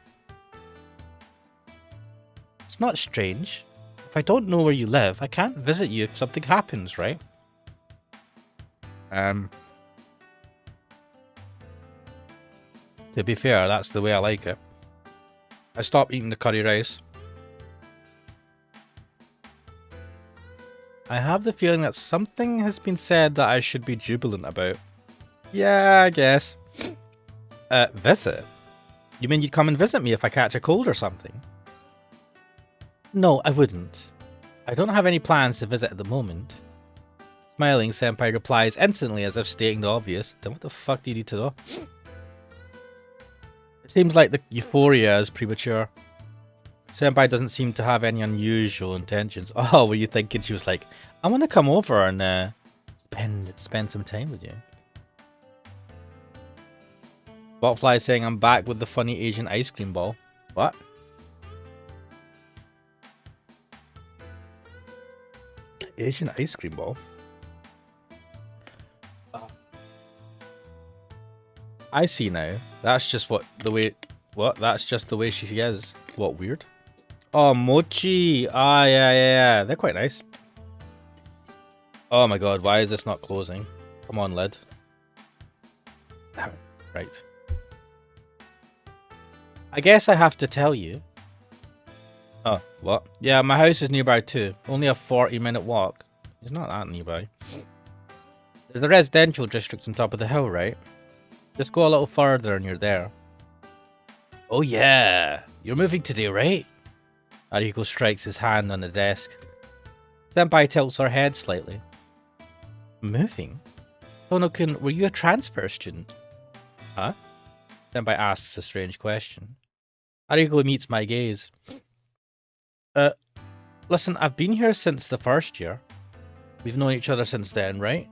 It's not strange. If I don't know where you live, I can't visit you if something happens, right? To be fair, that's the way I like it. I stopped eating the curry rice. I have the feeling that something has been said that I should be jubilant about. Yeah, I guess. Visit? You mean you'd come and visit me if I catch a cold or something? No, I wouldn't. I don't have any plans to visit at the moment. Smiling, Senpai replies instantly as if stating the obvious. Then what the fuck do you need to know? It seems like the euphoria is premature. Senpai doesn't seem to have any unusual intentions. Oh, were you thinking she was like, I want to come over and spend some time with you? Botfly saying I'm back with the funny Asian ice cream ball. What? Asian ice cream ball. I see now. That's just the way she is. What, weird? Oh, mochi. Ah, yeah. They're quite nice. Oh my god, why is this not closing? Come on, lid. Right. I guess I have to tell you. Oh, what? Yeah, my house is nearby too. Only a 40-minute walk. It's not that nearby. There's a residential district on top of the hill, right? Just go a little further and you're there. Oh yeah, you're moving today, right? Arihiko strikes his hand on the desk. Senpai tilts her head slightly. Moving? Tono-kun, were you a transfer student? Huh? Senpai asks a strange question. Arihiko meets my gaze. Listen, I've been here since the first year. We've known each other since then, right?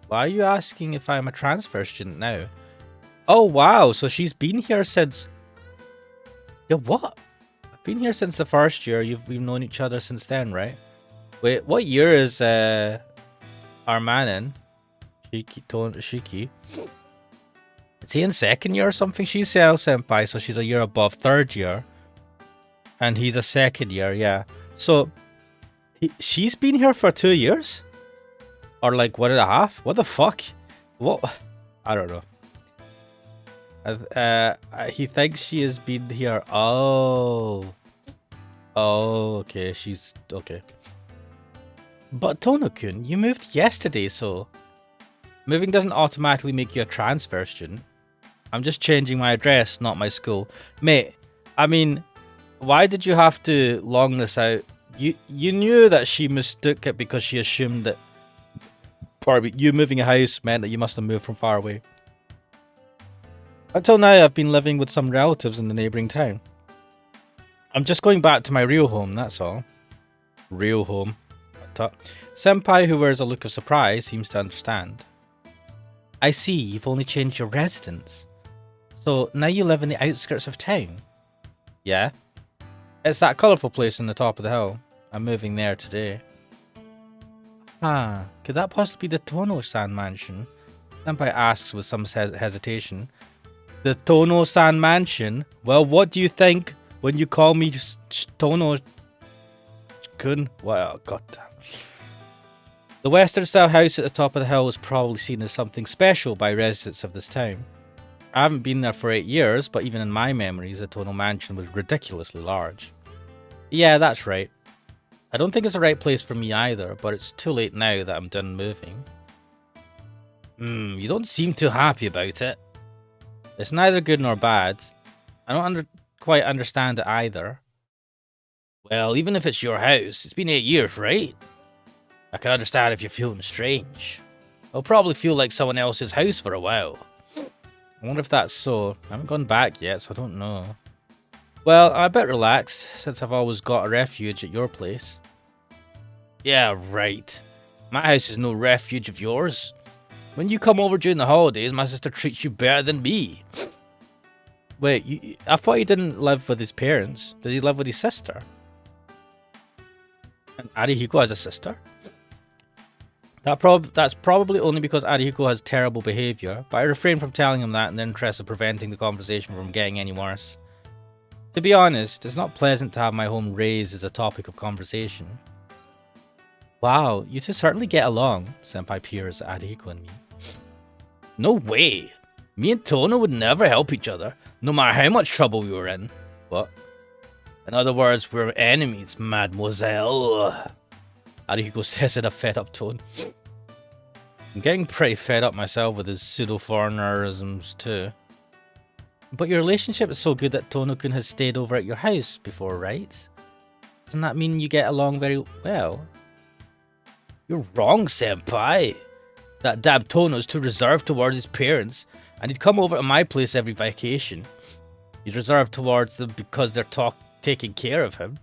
Why are you asking if I'm a transfer student now? Oh, wow, so she's been here since... Yeah, what? I've been here since the first year. We've known each other since then, right? Wait, what year is our man in? Shiki. Is he in second year or something? She's Ciel Senpai, so she's a year above third year. And he's a second year, yeah. So, she's been here for 2 years? Or like 1.5? What the fuck? What? I don't know. He thinks she has been here. Oh, okay. She's okay. But Tono-kun, you moved yesterday, so moving doesn't automatically make you a transfer student. I'm just changing my address, not my school. Mate, I mean, why did you have to long this out? You knew that she mistook it because she assumed that you moving a house meant that you must have moved from far away. Until now, I've been living with some relatives in the neighbouring town. I'm just going back to my real home, that's all. Real home. Senpai, who wears a look of surprise, seems to understand. I see, you've only changed your residence. So, now you live in the outskirts of town? Yeah. It's that colourful place on the top of the hill. I'm moving there today. Ah, could that possibly be the Tono-san mansion? Senpai asks with some hesitation. The Tono-san mansion? Well, what do you think when you call me Tono-kun? Well, goddamn. The western-style house at the top of the hill is probably seen as something special by residents of this town. I haven't been there for 8 years, but even in my memories, the Tono mansion was ridiculously large. Yeah, that's right. I don't think it's the right place for me either, but it's too late now that I'm done moving. You don't seem too happy about it. It's neither good nor bad. I don't quite understand it either. Well, even if it's your house, it's been 8 years, right? I can understand if you're feeling strange. It'll probably feel like someone else's house for a while. I wonder if that's so. I haven't gone back yet, so I don't know. Well, I'm a bit relaxed, since I've always got a refuge at your place. Yeah, right. My house is no refuge of yours. When you come over during the holidays, my sister treats you better than me. Wait, I thought he didn't live with his parents. Does he live with his sister? And Arihiko has a sister? That's probably only because Arihiko has terrible behaviour, but I refrain from telling him that in the interest of preventing the conversation from getting any worse. To be honest, it's not pleasant to have my home raised as a topic of conversation. Wow, you two certainly get along, Senpai peers at Arihiko and me. No way! Me and Tono would never help each other, no matter how much trouble we were in. What? In other words, we're enemies, mademoiselle. Arihiko says in a fed-up tone. I'm getting pretty fed up myself with his pseudo-foreignerisms too. But your relationship is so good that Tono-kun has stayed over at your house before, right? Doesn't that mean you get along very well? You're wrong, Senpai. That damn Tono's too reserved towards his parents, and he'd come over to my place every vacation. He's reserved towards them because they're taking care of him.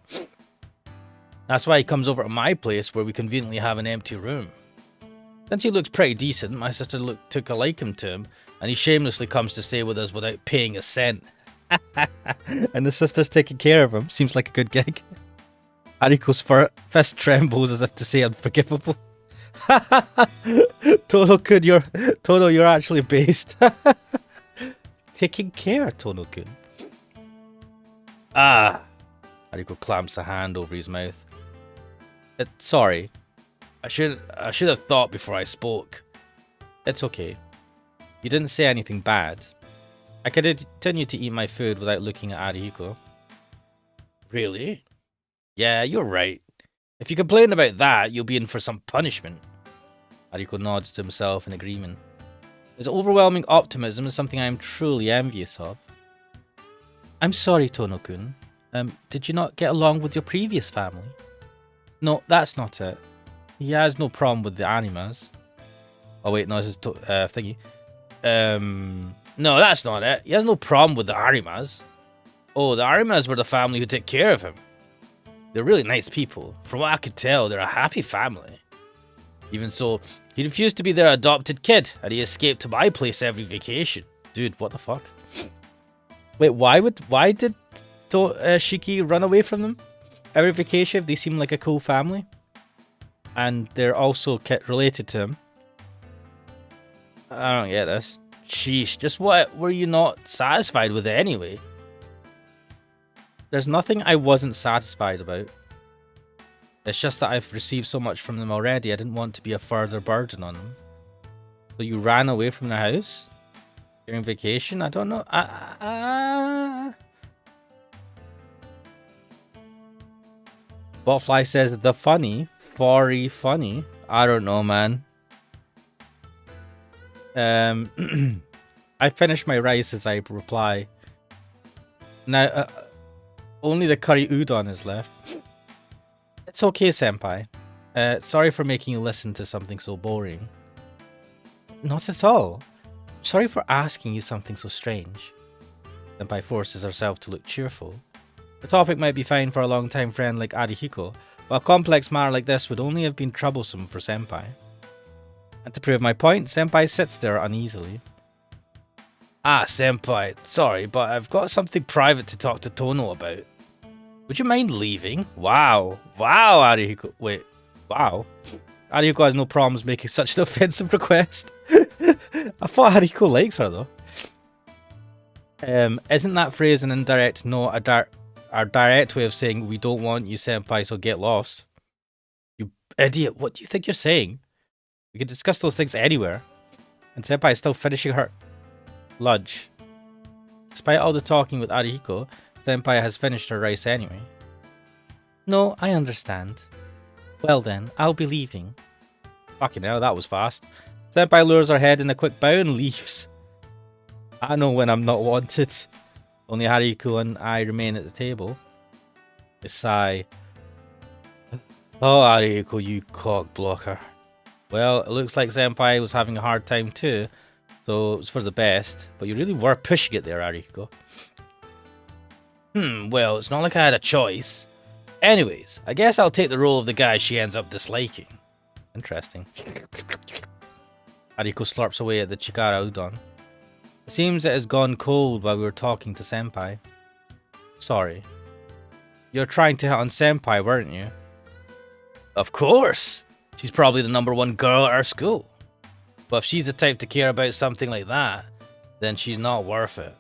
That's why he comes over to my place where we conveniently have an empty room. Since he looks pretty decent, my sister took a liking to him, and he shamelessly comes to stay with us without paying a cent. And the sister's taking care of him. Seems like a good gig. Ariko's fist trembles as if to say unforgivable. Tono-kun, you're actually based. Taking care, Tono-kun. Ah! Ariko clamps a hand over his mouth. Sorry. I should have thought before I spoke. It's okay. You didn't say anything bad. I could continue to eat my food without looking at Ariko. Really? Yeah, you're right. If you complain about that, you'll be in for some punishment. Ariko nods to himself in agreement. His overwhelming optimism is something I am truly envious of. I'm sorry, Tono-kun. Did you not get along with your previous family? No, that's not it. He has no problem with the animas. Oh wait, no, this is thingy. No, that's not it. He has no problem with the Arimas. Oh, the Arimas were the family who took care of him. They're really nice people. From what I could tell, they're a happy family. Even so, he refused to be their adopted kid, and he escaped to my place every vacation. Dude, what the fuck? Wait, why did Shiki run away from them every vacation if they seem like a cool family? And they're also related to him. I don't get this. Sheesh, just what were you not satisfied with it anyway? There's nothing I wasn't satisfied about. It's just that I've received so much from them already, I didn't want to be a further burden on them. So you ran away from the house? During vacation? I don't know. Botfly says, the funny, furry funny. I don't know, man. I finished my rice as I reply. Now, only the curry udon is left. It's okay, Senpai. Sorry for making you listen to something so boring. Not at all. Sorry for asking you something so strange. Senpai forces herself to look cheerful. The topic might be fine for a long-time friend like Arihiko, but a complex matter like this would only have been troublesome for Senpai. And to prove my point, Senpai sits there uneasily. Ah, Senpai, sorry, but I've got something private to talk to Tono about. Would you mind leaving? Wow, Arihiko. Wait, wow. Arihiko has no problems making such an offensive request. I thought Arihiko likes her though. Isn't that phrase an indirect no, a direct way of saying we don't want you, Senpai, so get lost? You idiot, what do you think you're saying? We can discuss those things anywhere. And Senpai is still finishing her lunch. Despite all the talking with Arihiko, Senpai has finished her rice anyway. No, I understand. Well then, I'll be leaving. Fucking hell, that was fast. Senpai lowers her head in a quick bow and leaves. I know when I'm not wanted. Only Arihiko and I remain at the table. I sigh. Oh, Arihiko, you cock blocker. Well, it looks like Senpai was having a hard time too, so it was for the best. But you really were pushing it there, Arihiko. Well, it's not like I had a choice. Anyways, I guess I'll take the role of the guy she ends up disliking. Interesting. Arihiko slurps away at the chikara udon. It seems it has gone cold while we were talking to Senpai. Sorry. You're trying to hit on Senpai, weren't you? Of course! She's probably the #1 girl at our school. But if she's the type to care about something like that, then she's not worth it.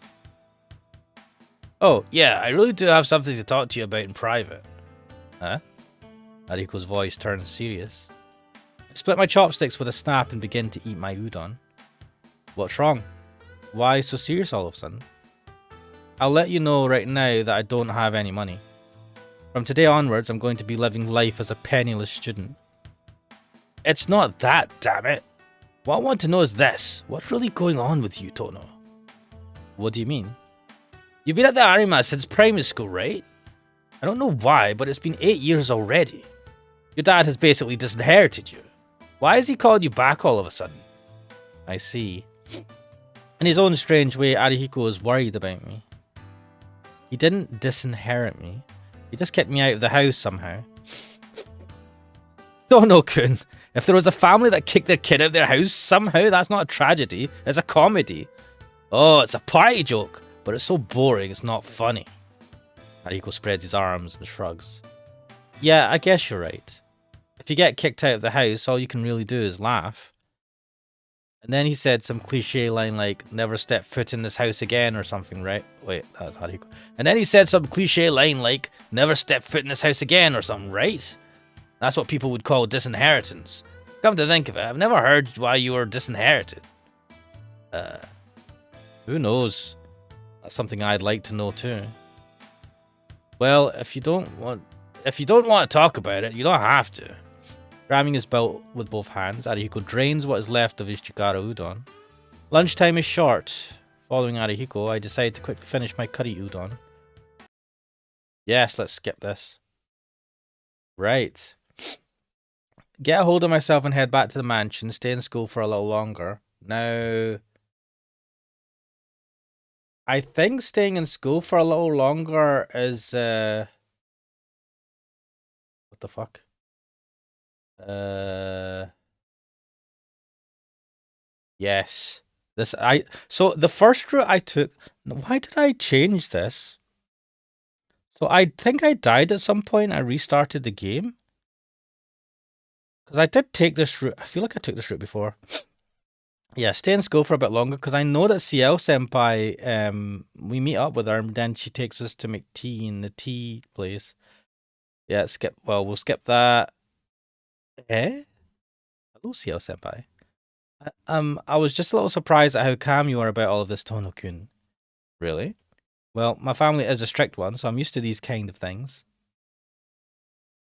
Oh, yeah, I really do have something to talk to you about in private. Huh? Ariko's voice turns serious. I split my chopsticks with a snap and begin to eat my udon. What's wrong? Why so serious all of a sudden? I'll let you know right now that I don't have any money. From today onwards, I'm going to be living life as a penniless student. It's not that, damn it. What I want to know is this. What's really going on with you, Tono? What do you mean? You've been at the Arima since primary school, right? I don't know why, but it's been 8 years already. Your dad has basically disinherited you. Why has he called you back all of a sudden? I see. In his own strange way, Arihiko is worried about me. He didn't disinherit me. He just kicked me out of the house somehow. Tono-kun, if there was a family that kicked their kid out of their house somehow, that's not a tragedy, it's a comedy. Oh, it's a party joke, but it's so boring it's not funny. Arihiko spreads his arms and shrugs. Yeah, I guess you're right. If you get kicked out of the house, all you can really do is laugh. And then he said some cliche line like, never step foot in this house again or something, right? Wait, that's Hariko. And then he said some cliche line like, never step foot in this house again or something, right? That's what people would call disinheritance. Come to think of it, I've never heard why you were disinherited. Who knows? That's something I'd like to know too. Well, if you don't want to talk about it, you don't have to. Grabbing his belt with both hands, Arihiko drains what is left of his chikara udon. Lunchtime is short. Following Arihiko, I decide to quickly finish my curry udon. Yes, let's skip this. Right. Get a hold of myself and head back to the mansion. Stay in school for a little longer. Now, I think staying in school for a little longer is what the fuck? Yes. So the first route I took, why did I change this? So I think I died at some point. I restarted the game. Because I did take this route. I feel like I took this route before. Yeah, stay in school for a bit longer because I know that Ciel Sempai, we meet up with her and then she takes us to make tea in the tea place. Yeah, we'll skip that. Eh? Hello, Ciel Senpai. I was just a little surprised at how calm you are about all of this, Tono-kun. Really? Well, my family is a strict one, so I'm used to these kind of things.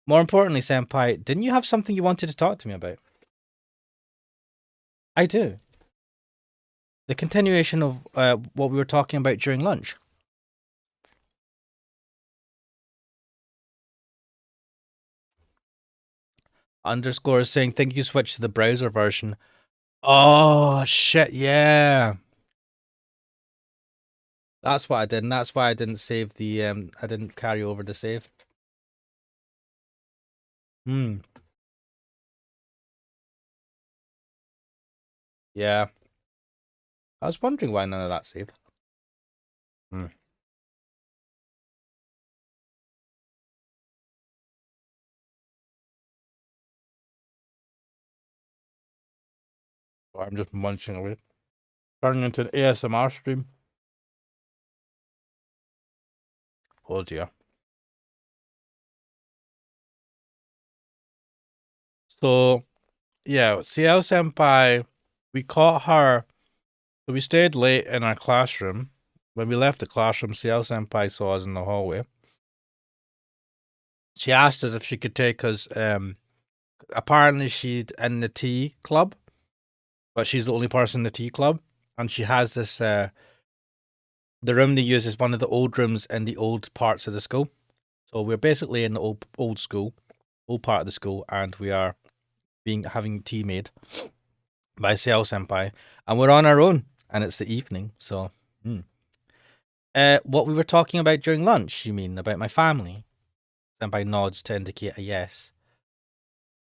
More importantly, Senpai, didn't you have something you wanted to talk to me about? I do. The continuation of what we were talking about during lunch. Underscore is saying, think you switched to the browser version. Oh, shit, yeah. That's what I did, and that's why I didn't save the, I didn't carry over the save. Yeah. I was wondering why none of that saved. Oh, I'm just munching away. Turning into an ASMR stream. Oh dear. So, yeah, Ciel Senpai, we caught her. So we stayed late in our classroom. When we left the classroom, Ciel Senpai saw us in the hallway. She asked us if she could take us. Apparently, she's in the tea club, but she's the only person in the tea club. And she has this. The room they use is one of the old rooms in the old parts of the school. So we're basically in the old school, old part of the school, and we are having tea made by Ciel Senpai, and we're on our own, and it's the evening. So, what we were talking about during lunch? You mean about my family? Senpai nods to indicate a yes.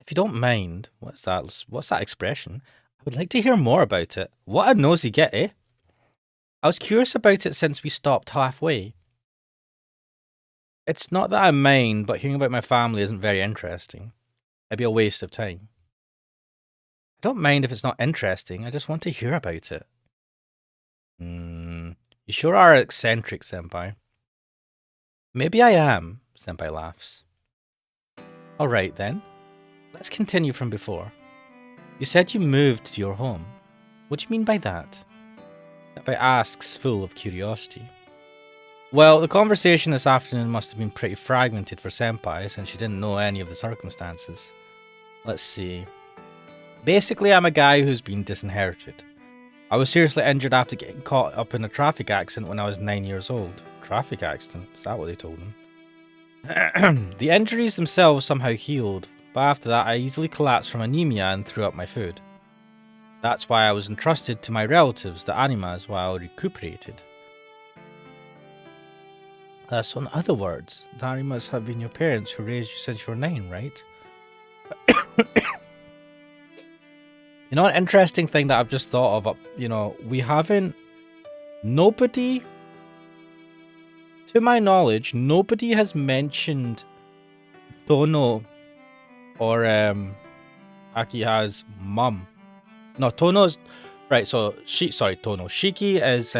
If you don't mind, what's that expression? I would like to hear more about it. What a nosy git, eh? I was curious about it since we stopped halfway. It's not that I mind, but hearing about my family isn't very interesting. It'd be a waste of time. I don't mind if it's not interesting, I just want to hear about it. You sure are eccentric, Senpai. Maybe I am, Senpai laughs. Alright then, let's continue from before. You said you moved to your home. What do you mean by that? Senpai asks, full of curiosity. Well, the conversation this afternoon must have been pretty fragmented for Senpai since she didn't know any of the circumstances. Let's see. Basically, I'm a guy who's been disinherited. I was seriously injured after getting caught up in a traffic accident when I was 9 years old. Traffic accident? Is that what they told him? The injuries themselves somehow healed, but after that I easily collapsed from anemia and threw up my food. That's why I was entrusted to my relatives, the animas, while I recuperated. So in other words, the animas have been your parents who raised you since you were 9, right? You know, an interesting thing that I've just thought of, nobody, to my knowledge, nobody has mentioned Tono or Akiha's mum. No, Tono's right. So Tono. Shiki is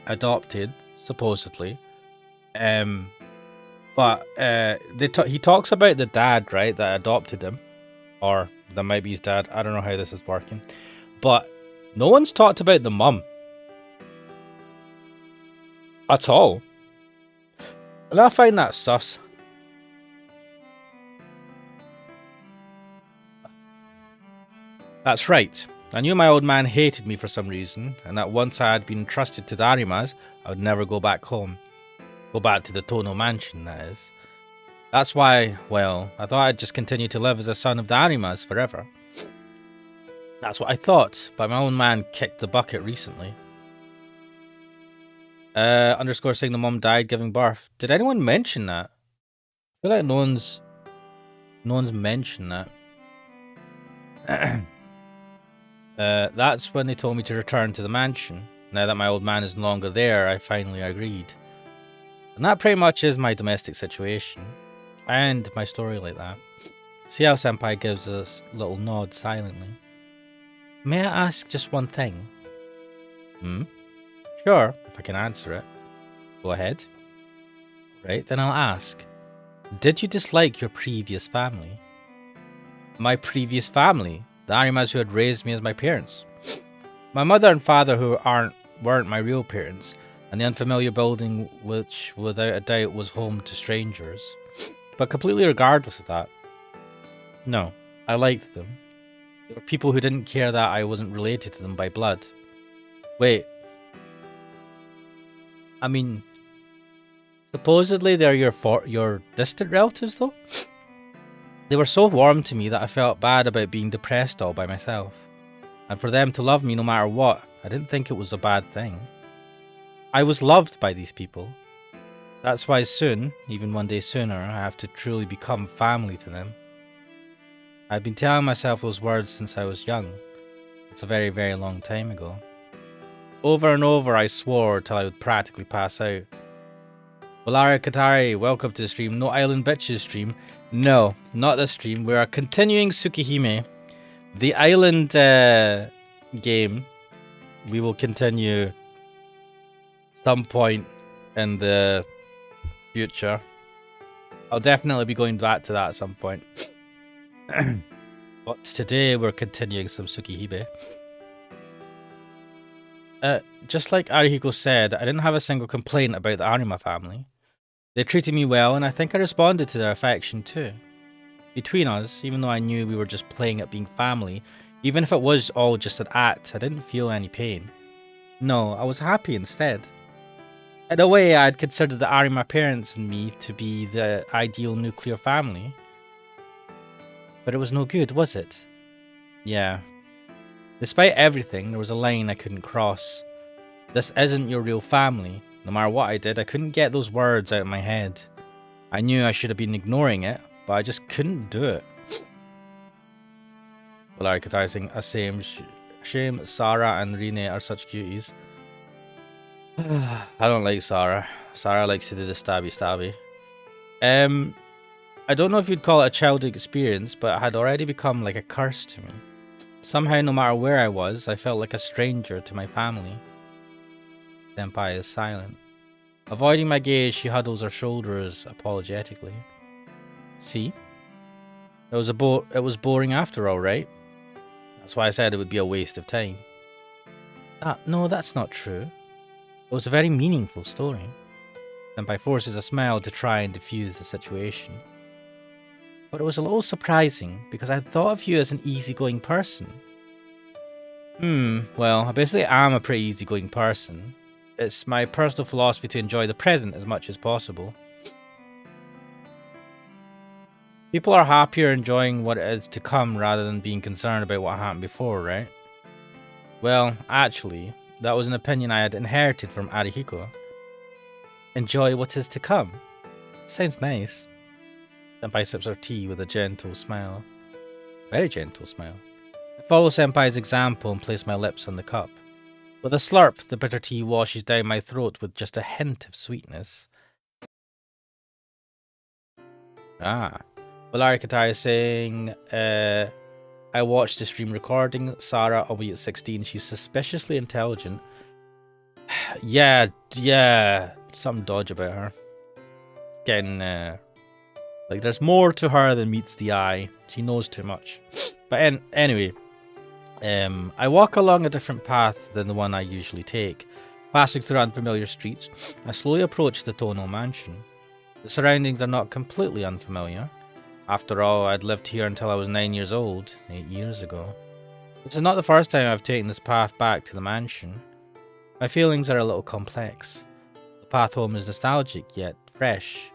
adopted supposedly. But he talks about the dad, right, that adopted him, or that might be his dad. I don't know how this is working, but no one's talked about the mum at all, and I find that sus. That's right. I knew my old man hated me for some reason, and that once I had been entrusted to the Arimas, I would never go back home. Go back to the Tono mansion, that is. That's why, well, I thought I'd just continue to live as a son of the Arimas forever. That's what I thought, but my own man kicked the bucket recently. Underscore saying the mom died giving birth. Did anyone mention that? I feel like no one's mentioned that. That's when they told me to return to the mansion. Now that my old man is no longer there, I finally agreed. And that pretty much is my domestic situation. And my story like that. See how Senpai gives us a little nod silently. May I ask just one thing? Sure, if I can answer it. Go ahead. Right, then I'll ask. Did you dislike your previous family? My previous family? The Arimas who had raised me as my parents. My mother and father who weren't my real parents, and the unfamiliar building which without a doubt was home to strangers. But completely regardless of that. No, I liked them. There were people who didn't care that I wasn't related to them by blood. Wait. I mean, supposedly they're your distant relatives though? They were so warm to me that I felt bad about being depressed all by myself. And for them to love me no matter what, I didn't think it was a bad thing. I was loved by these people. That's why soon, even one day sooner, I have to truly become family to them. I've been telling myself those words since I was young. It's a very, very long time ago. Over and over I swore till I would practically pass out. Valara Katari, welcome to the stream. No Island Bitches stream. No, not this stream. We are continuing Tsukihime. The island game we will continue some point in the future. I'll definitely be going back to that at some point. But today we're continuing some Tsukihime. Just like Arihiko said, I didn't have a single complaint about the Arima family. They treated me well, and I think I responded to their affection too. Between us, even though I knew we were just playing at being family, even if it was all just an act, I didn't feel any pain. No, I was happy instead. In a way, I'd considered the Arima parents and me to be the ideal nuclear family. But it was no good, was it? Yeah. Despite everything, there was a line I couldn't cross. This isn't your real family. No matter what I did, I couldn't get those words out of my head. I knew I should have been ignoring it, but I just couldn't do it. Well, archetyping a shame Sarah and Rine are such cuties. I don't like Sarah. Sarah likes to do the stabby. I don't know if you'd call it a childhood experience, but it had already become like a curse to me. Somehow, no matter where I was, I felt like a stranger to my family. Senpai is silent. Avoiding my gaze, she huddles her shoulders apologetically. See? It was boring after all, right? That's why I said it would be a waste of time. No, that's not true. It was a very meaningful story. Senpai forces a smile to try and diffuse the situation. But it was a little surprising, because I thought of you as an easygoing person. Well, I basically am a pretty easygoing person. It's my personal philosophy to enjoy the present as much as possible. People are happier enjoying what is to come rather than being concerned about what happened before, right? Well, actually, that was an opinion I had inherited from Arihiko. Enjoy what is to come. Sounds nice. Senpai sips her tea with a gentle smile. Very gentle smile. I follow Senpai's example and place my lips on the cup. With a slurp, the bitter tea washes down my throat with just a hint of sweetness. But Valarikatai is saying, I watched the stream recording. Sarah, albeit 16, she's suspiciously intelligent. Yeah, some dodge about her. Getting, like, there's more to her than meets the eye. She knows too much. But anyway, I walk along a different path than the one I usually take. Passing through unfamiliar streets, I slowly approach the Tono mansion. The surroundings are not completely unfamiliar. After all, I'd lived here until I was 9 years old, 8 years ago. This is not the first time I've taken this path back to the mansion. My feelings are a little complex. The path home is nostalgic, yet fresh.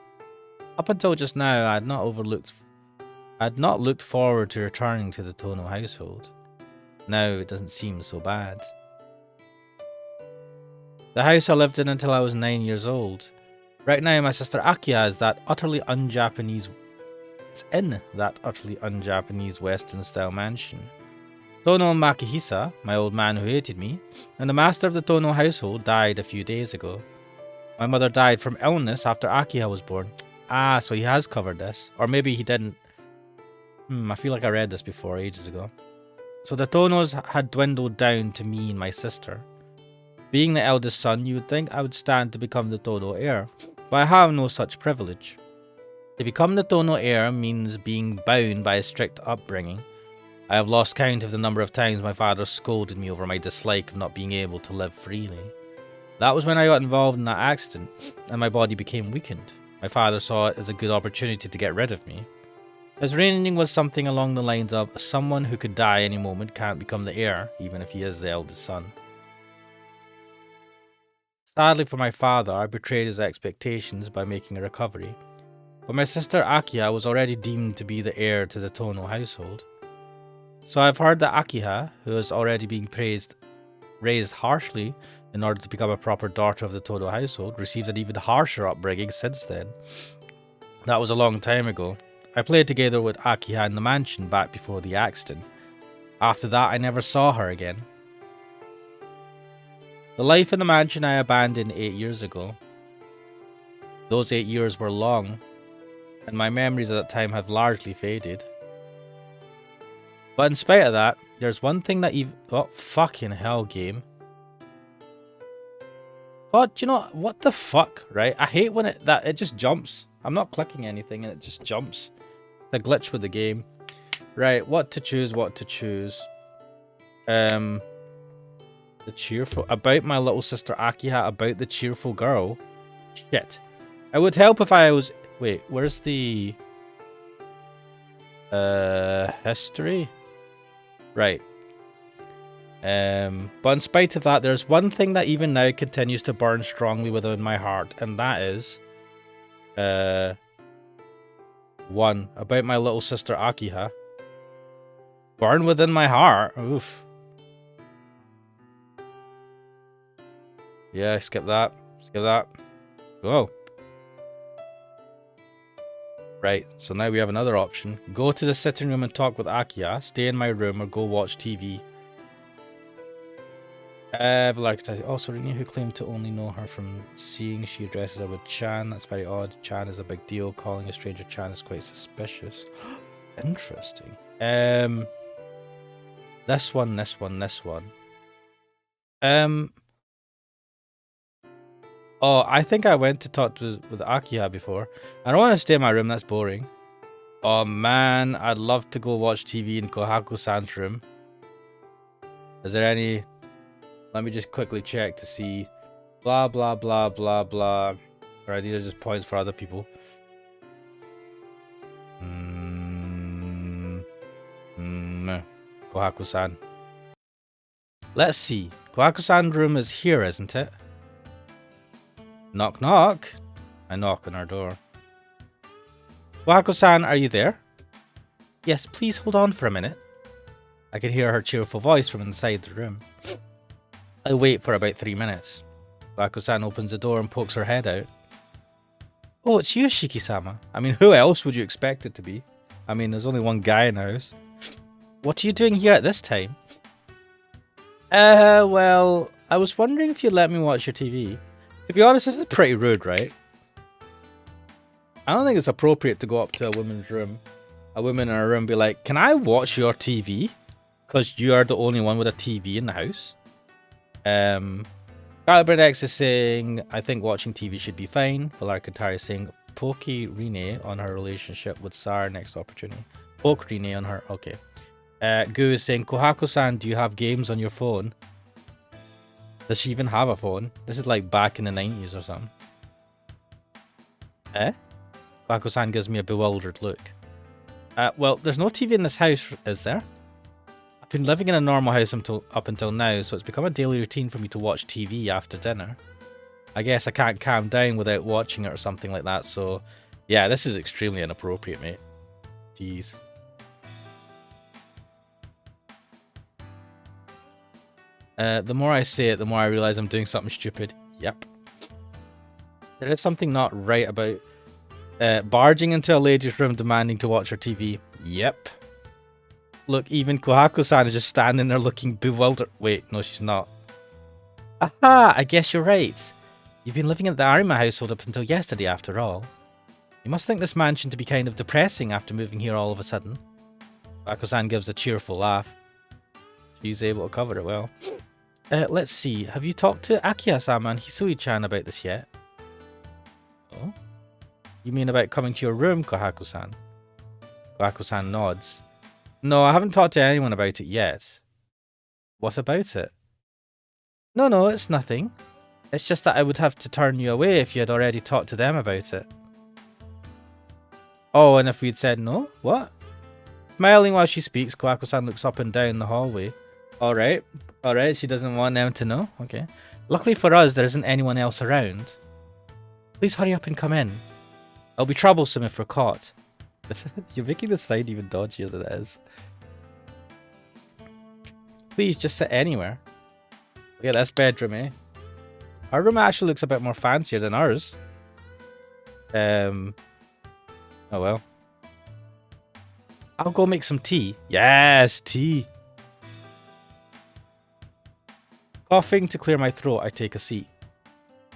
Up until just now, I had not looked forward to returning to the Tono household. Now it doesn't seem so bad. The house I lived in until I was 9 years old. Right now, my sister Akia is that utterly un-Japanese. It's in that utterly un-Japanese Western-style mansion. Tono Makihisa, my old man who hated me, and the master of the Tono household died a few days ago. My mother died from illness after Akiha was born. Ah, so he has covered this. Or maybe he didn't. I feel like I read this before, ages ago. So the Tonos had dwindled down to me and my sister. Being the eldest son, you would think I would stand to become the Tono heir, but I have no such privilege. To become the Tono heir means being bound by a strict upbringing. I have lost count of the number of times my father scolded me over my dislike of not being able to live freely. That was when I got involved in that accident, and my body became weakened. My father saw it as a good opportunity to get rid of me. His reasoning was something along the lines of, someone who could die any moment can't become the heir, even if he is the eldest son. Sadly for my father, I betrayed his expectations by making a recovery. But my sister Akiha was already deemed to be the heir to the Tono household. So I've heard that Akiha, who is already being raised harshly in order to become a proper daughter of the Tono household, received an even harsher upbringing since then. That was a long time ago. I played together with Akiha in the mansion back before the accident. After that, I never saw her again. The life in the mansion I abandoned 8 years ago. Those 8 years were long, and my memories at that time have largely faded. But in spite of that, there's one thing that oh, fucking hell, game. God, you know, what the fuck, right? I hate when it just jumps. I'm not clicking anything and it just jumps. It's a glitch with the game. Right, what to choose. The cheerful... About my little sister Akiha, about the cheerful girl. Shit. It would help if I was... Wait, where's the... history? Right. But in spite of that, there's one thing that even now continues to burn strongly within my heart, and that is... one, about my little sister Akiha. Burn within my heart? Oof. Yeah, skip that. Go. Right, so now we have another option. Go to the sitting room and talk with Akiha, stay in my room, or go watch TV. Also, Rini, who claimed to only know her from seeing she addresses her with Chan. That's very odd. Chan is a big deal. Calling a stranger Chan is quite suspicious. Interesting. This one. Oh, I think I went to talk with Akiha before. I don't want to stay in my room, that's boring. Oh man, I'd love to go watch TV in Kohaku-san's room. Is there any... Let me just quickly check to see. Blah, blah, blah, blah, blah. Alright, these are just points for other people. Kohaku-san. Let's see. Kohaku-san's room is here, isn't it? Knock, knock. I knock on our door. Kohaku-san, are you there? Yes, please hold on for a minute. I can hear her cheerful voice from inside the room. I wait for about 3 minutes. Kohaku-san opens the door and pokes her head out. Oh, it's you, Shiki-sama. I mean, who else would you expect it to be? I mean, there's only one guy in the house. What are you doing here at this time? Well, I was wondering if you'd let me watch your TV. To be honest, this is pretty rude, right? I don't think it's appropriate to go up to a woman's room a woman in her room be like, "Can I watch your TV? Because you are the only one with a TV in the house." Garlic X is saying, "I think watching TV should be fine." Valarkatari is saying, "Poke Rine on her relationship with Sar next opportunity." Poke Rine on her, okay. Goo is saying, "Kohako-san, do you have games on your phone?" Does she even have a phone? This is like back in the 90s or something. Kohako-san gives me a bewildered look. Well, there's no TV in this house, is there? I've been living in a normal house up until now, so it's become a daily routine for me to watch TV after dinner. I guess I can't calm down without watching it or something like that, so... Yeah, this is extremely inappropriate, mate. Jeez. The more I say it, the more I realise I'm doing something stupid. Yep. There is something not right about barging into a lady's room demanding to watch her TV. Yep. Look, even Kohako-san is just standing there looking bewildered. Wait, no, she's not. Aha! I guess you're right. You've been living at the Arima household up until yesterday, after all. You must think this mansion to be kind of depressing after moving here all of a sudden. Kohako-san gives a cheerful laugh. She's able to cover it well. Let's see. Have you talked to Akiha-sama and Hisui-chan about this yet? Oh? You mean about coming to your room, Kohako-san? Kohako-san nods. No, I haven't talked to anyone about it yet. What about it? No, it's nothing. It's just that I would have to turn you away if you had already talked to them about it. Oh, and if we'd said no? What? Smiling while she speaks, Kohako-san looks up and down the hallway. Alright, she doesn't want them to know. Okay. Luckily for us, there isn't anyone else around. Please hurry up and come in. It'll be troublesome if we're caught. You're making this sound even dodgier than it is. Please, just sit anywhere. Look at this bedroom, eh? Our room actually looks a bit more fancier than ours. Oh well. I'll go make some tea. Yes, tea. Coughing to clear my throat, I take a seat.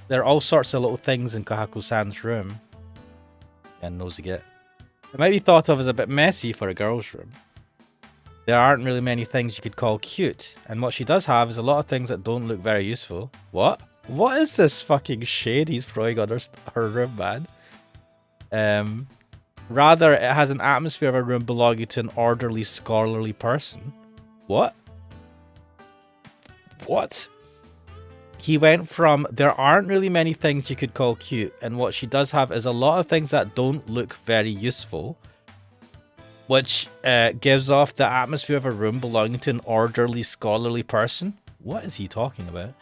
There are all sorts of little things in Kohako-san's room. Yeah, nosy it. It might be thought of as a bit messy for a girl's room. There aren't really many things you could call cute, and what she does have is a lot of things that don't look very useful. What? What is this fucking shade he's throwing on her room, man? Rather, it has an atmosphere of a room belonging to an orderly, scholarly person. What? What? He went from, there aren't really many things you could call cute, and what she does have is a lot of things that don't look very useful, which gives off the atmosphere of a room belonging to an orderly, scholarly person. What is he talking about?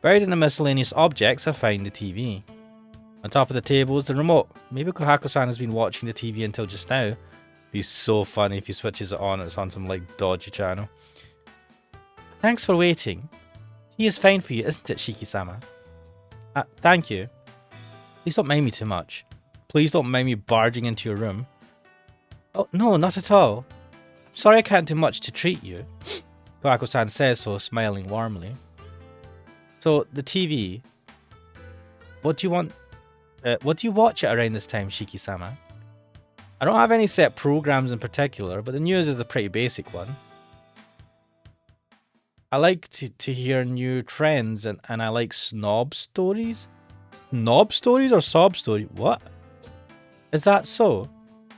Buried in the miscellaneous objects, I find the TV. On top of the table is the remote. Maybe Kohako-san has been watching the TV until just now. It'd be so funny if he switches it on and it's on some like dodgy channel. Thanks for waiting. Tea is fine for you, isn't it, Shiki-sama? Thank you. Please don't mind me too much. Please don't mind me barging into your room. Oh, no, not at all. I'm sorry I can't do much to treat you. Kohako-san says so, smiling warmly. So, the TV. What do you want? What do you watch at around this time, Shiki-sama? I don't have any set programs in particular, but the news is a pretty basic one. I like to hear new trends, and I like snob stories. Snob stories or sob stories? What? Is that so?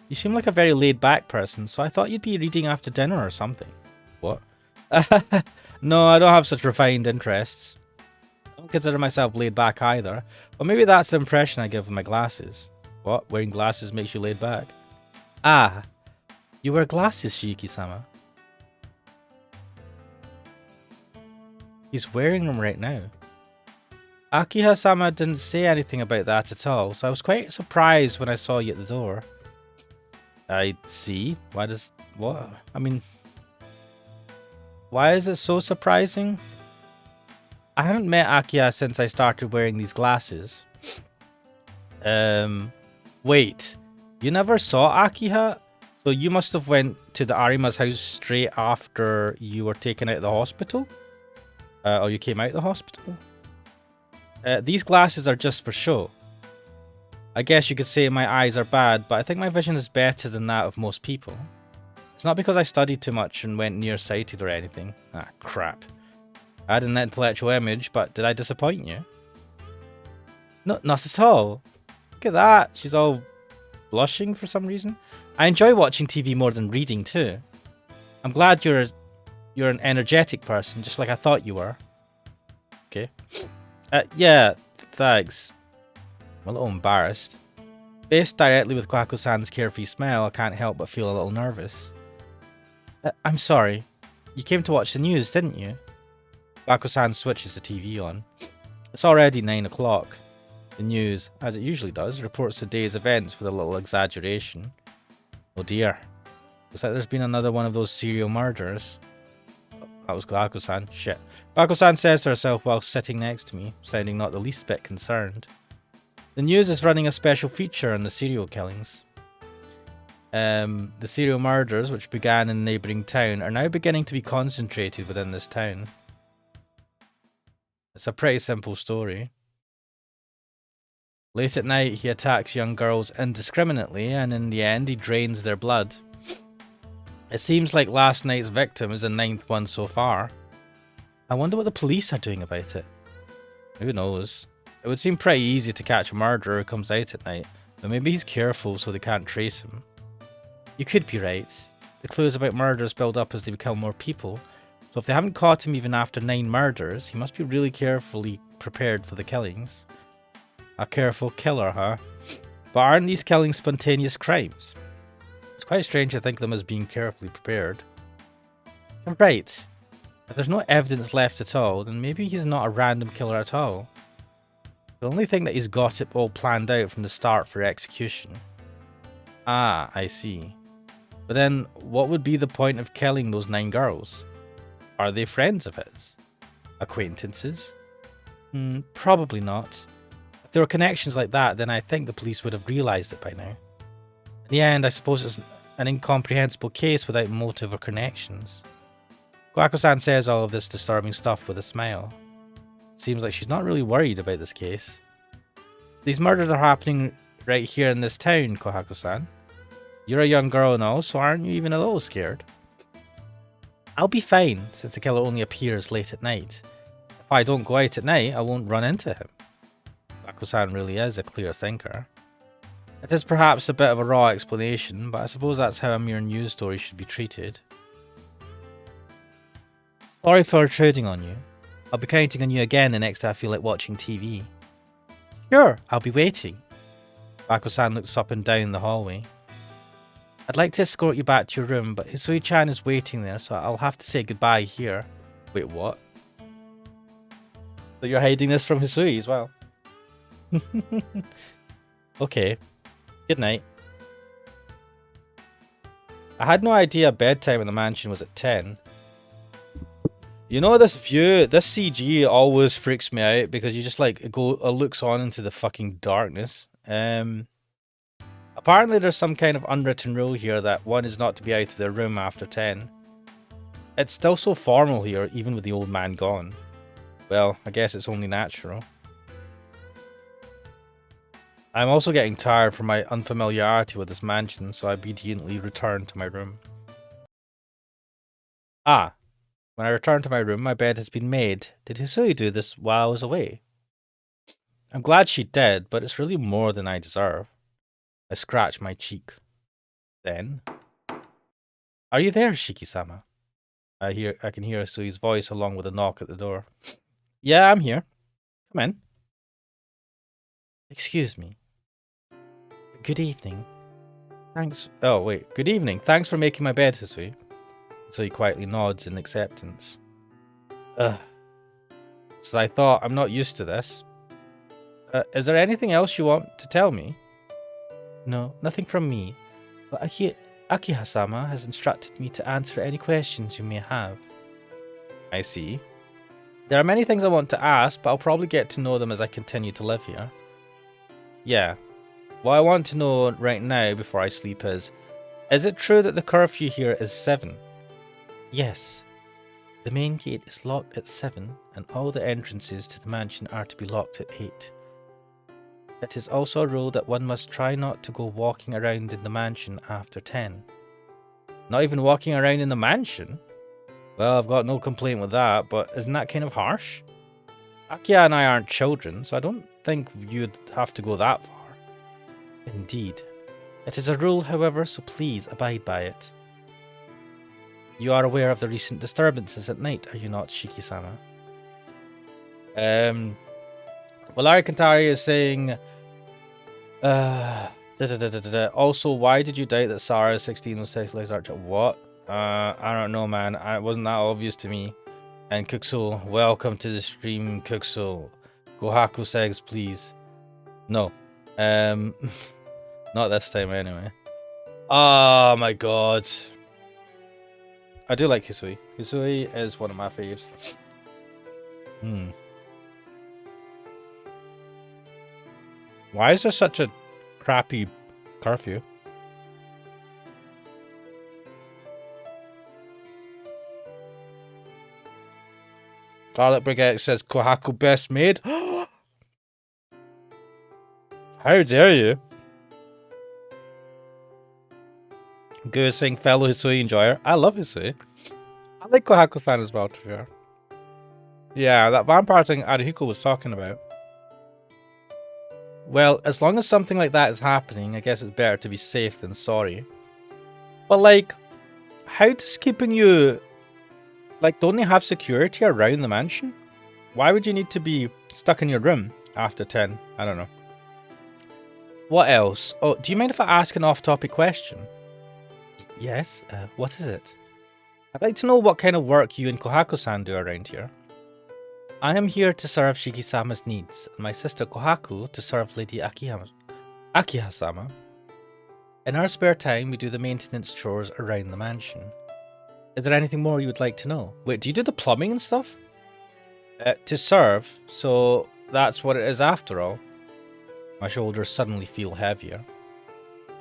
You seem like a very laid-back person, so I thought you'd be reading after dinner or something. What? No, I don't have such refined interests. I don't consider myself laid-back either, but maybe that's the impression I give with my glasses. What? Wearing glasses makes you laid-back? Ah, you wear glasses, Shiki-sama. He's wearing them right now. Akiha-sama didn't say anything about that at all, so I was quite surprised when I saw you at the door. I see. Why does... what? I mean... why is it so surprising? I haven't met Akiha since I started wearing these glasses. Wait. You never saw Akiha? So you must have went to the Arima's house straight after you were taken out of the hospital? Or you came out of the hospital? These glasses are just for show. I guess you could say my eyes are bad, but I think my vision is better than that of most people. It's not because I studied too much and went nearsighted or anything. Ah, crap. I had an intellectual image, but did I disappoint you? No, not at all. Look at that. She's all blushing for some reason. I enjoy watching TV more than reading too. I'm glad you're an energetic person, just like I thought you were. Okay. Yeah, thanks. I'm a little embarrassed. Faced directly with Kwako-san's carefree smile, I can't help but feel a little nervous. I'm sorry. You came to watch the news, didn't you? Kwako-san switches the TV on. It's already 9 o'clock. The news, as it usually does, reports the day's events with a little exaggeration. Oh dear. Looks like there's been another one of those serial murders. Oh, that was Kwako-san. Shit. Kwako-san says to herself while sitting next to me, sounding not the least bit concerned. The news is running a special feature on the serial killings. The serial murders, which began in the neighbouring town, are now beginning to be concentrated within this town. It's a pretty simple story. Late at night, he attacks young girls indiscriminately, and in the end, he drains their blood. It seems like last night's victim is the 9th one so far. I wonder what the police are doing about it. Who knows? It would seem pretty easy to catch a murderer who comes out at night, but maybe he's careful so they can't trace him. You could be right. The clues about murders build up as they become more people, so if they haven't caught him even after 9 murders, he must be really carefully prepared for the killings. A careful killer, huh? But aren't these killings spontaneous crimes? It's quite strange to think of them as being carefully prepared. You're right. If there's no evidence left at all, then maybe he's not a random killer at all. The only thing that he's got it all planned out from the start for execution. Ah, I see. But then, what would be the point of killing those 9 girls? Are they friends of his? Acquaintances? Probably not. If there were connections like that, then I think the police would have realised it by now. In the end, I suppose it's an incomprehensible case without motive or connections. Kwako-san says all of this disturbing stuff with a smile. It seems like she's not really worried about this case. These murders are happening right here in this town, Kwako-san. You're a young girl and all, so aren't you even a little scared? I'll be fine, since the killer only appears late at night. If I don't go out at night, I won't run into him. Kwako-san really is a clear thinker. It is perhaps a bit of a raw explanation, but I suppose that's how a mere news story should be treated. Sorry for intruding on you. I'll be counting on you again the next time I feel like watching TV. Sure, I'll be waiting. Kwako-san looks up and down the hallway. I'd like to escort you back to your room, but Hisui-chan is waiting there, so I'll have to say goodbye here. Wait, what? So you're hiding this from Hisui as well? Okay. Good night. I had no idea bedtime in the mansion was at 10. You know, this view, this CG always freaks me out because you just like looks on into the fucking darkness. Apparently there's some kind of unwritten rule here that one is not to be out of their room after 10. It's still so formal here, even with the old man gone. Well, I guess it's only natural. I'm also getting tired from my unfamiliarity with this mansion, so I obediently return to my room. Ah, when I return to my room, my bed has been made. Did Hisui do this while I was away? I'm glad she did, but it's really more than I deserve. I scratch my cheek. Then, are you there, Shiki-sama? I can hear Hisui's voice along with a knock at the door. Yeah, I'm here. Come in. Excuse me. Good evening. Thanks. Oh, wait. Good evening. Thanks for making my bed, Hisui. So he quietly nods in acceptance. Ugh. So I thought, I'm not used to this. Is there anything else you want to tell me? No, nothing from me. But Akiha-sama has instructed me to answer any questions you may have. I see. There are many things I want to ask, but I'll probably get to know them as I continue to live here. Yeah. What I want to know right now before I sleep is it true that the curfew here is 7? Yes. The main gate is locked at 7, and all the entrances to the mansion are to be locked at 8. It is also a rule that one must try not to go walking around in the mansion after 10. Not even walking around in the mansion? Well, I've got no complaint with that, but isn't that kind of harsh? Akia and I aren't children, so I don't think you'd have to go that far. Indeed. It is a rule, however, so please abide by it. You are aware of the recent disturbances at night, are you not, Shiki-sama? Well, Larry Kantari is saying, also, why did you doubt that Sarah 16 was sexualized archer? What? I don't know, man. It wasn't that obvious to me. And Kuxo, welcome to the stream, Kuxo. Gohaku segs, please. No. Not this time, anyway. Oh my god. I do like Hisui. Hisui is one of my faves. Why is there such a crappy curfew? Garlic Brigade says Kohaku best made. How dare you? Goo saying fellow Hisui enjoyer. I love Hisui. I like Kohaku-san as well, to be fair. Yeah, that vampire thing Arihiko was talking about. Well, as long as something like that is happening, I guess it's better to be safe than sorry. But like, how does keeping you... Like, don't they have security around the mansion? Why would you need to be stuck in your room after 10? I don't know. What else? Oh, do you mind if I ask an off-topic question? Yes, what is it? I'd like to know what kind of work you and Kohaku-san do around here. I am here to serve Shiki-sama's needs, and my sister Kohaku to serve Lady Akiha-sama. In our spare time, we do the maintenance chores around the mansion. Is there anything more you would like to know? Wait, do you do the plumbing and stuff? To serve, so that's what it is after all. My shoulders suddenly feel heavier.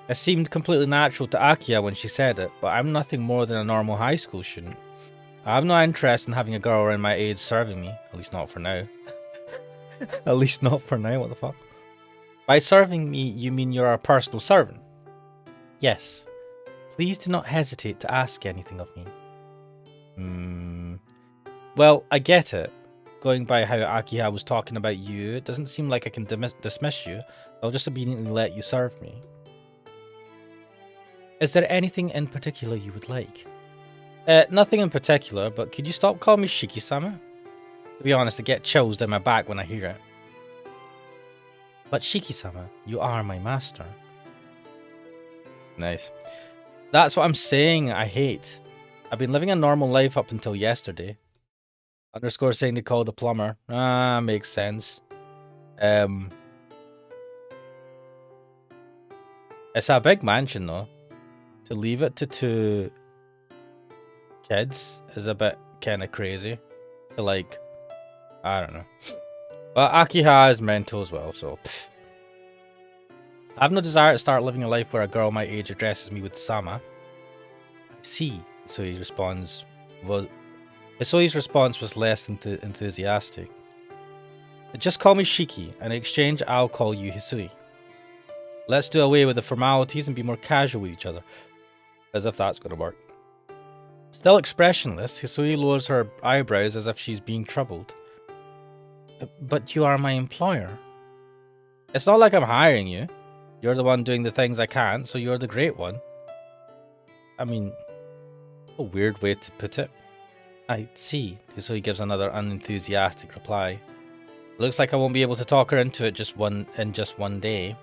It seemed completely natural to Akiya when she said it, but I'm nothing more than a normal high school student. I have no interest in having a girl around my age serving me, at least not for now. At least not for now, what the fuck? By serving me, you mean you're a personal servant? Yes. Please do not hesitate to ask anything of me. Well, I get it. Going by how Akiha was talking about you, it doesn't seem like I can dismiss you. I'll just immediately let you serve me. Is there anything in particular you would like? Nothing in particular, but could you stop calling me Shiki-sama? To be honest, I get chills down my back when I hear it. But Shiki-sama, you are my master. Nice. That's what I'm saying I hate. I've been living a normal life up until yesterday. Underscore saying to call the plumber. Ah, makes sense. It's a big mansion though. To leave it to 2 kids is a bit kind of crazy. To like, I don't know. But Akiha is mental as well, so pff. I have no desire to start living a life where a girl my age addresses me with Sama. I see. Isui's response was less enthusiastic. Just call me Shiki, and in exchange I'll call you Hisui. Let's do away with the formalities and be more casual with each other. As if that's going to work. Still expressionless, Hisui lowers her eyebrows as if she's being troubled. But you are my employer. It's not like I'm hiring you. You're the one doing the things I can't, so you're the great one. I mean, a weird way to put it. I see. Hisui gives another unenthusiastic reply. Looks like I won't be able to talk her into it in just one day.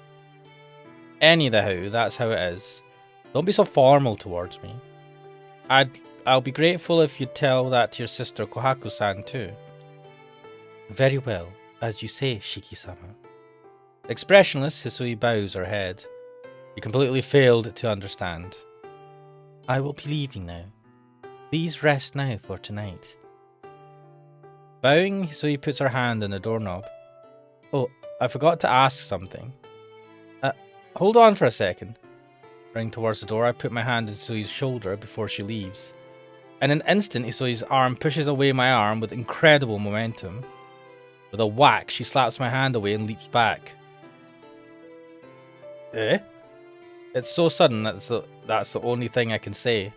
Anyhow, that's how it is. Don't be so formal towards me. I'll be grateful if you'd tell that to your sister Kohaku-san too. Very well, as you say, Shiki-sama. Expressionless, Hisui bows her head. You completely failed to understand. I will be leaving now. Please rest now for tonight. Bowing, Hisui puts her hand on the doorknob. Oh, I forgot to ask something. Hold on for a second. Running towards the door, I put my hand on Hisui's shoulder before she leaves. In an instant, Hisui's arm pushes away my arm with incredible momentum. With a whack, she slaps my hand away and leaps back. Eh? It's so sudden that's the only thing I can say.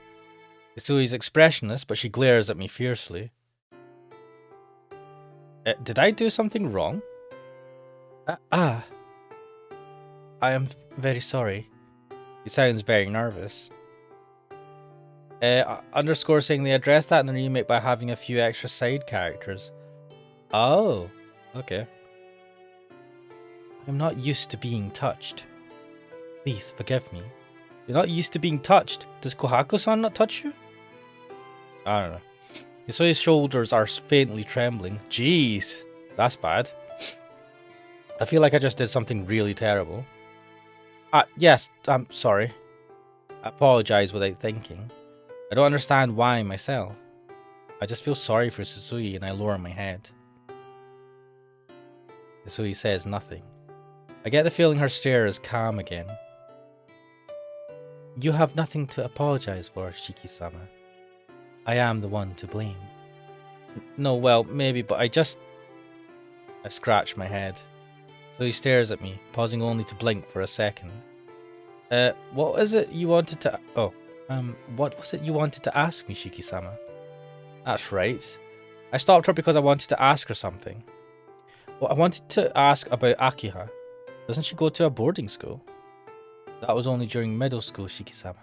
Isui's expressionless, but she glares at me fiercely. Did I do something wrong? I am very sorry. He sounds very nervous. Underscore saying they addressed that in the remake by having a few extra side characters. Oh, okay. I'm not used to being touched. Please forgive me. You're not used to being touched. Does Kohaku-san not touch you? I don't know. You saw his shoulders are faintly trembling. Jeez, that's bad. I feel like I just did something really terrible. Yes, I'm sorry. I apologize without thinking. I don't understand why myself. I just feel sorry for Susui and I lower my head. Susui says nothing. I get the feeling her stare is calm again. You have nothing to apologize for, Shiki-sama. I am the one to blame. No, well, maybe, but I scratch my head. So he stares at me, pausing only to blink for a second. What was it you wanted to... what was it you wanted to ask me, Shiki-sama? That's right. I stopped her because I wanted to ask her something. Well, I wanted to ask about Akiha. Doesn't she go to a boarding school? That was only during middle school, Shiki-sama.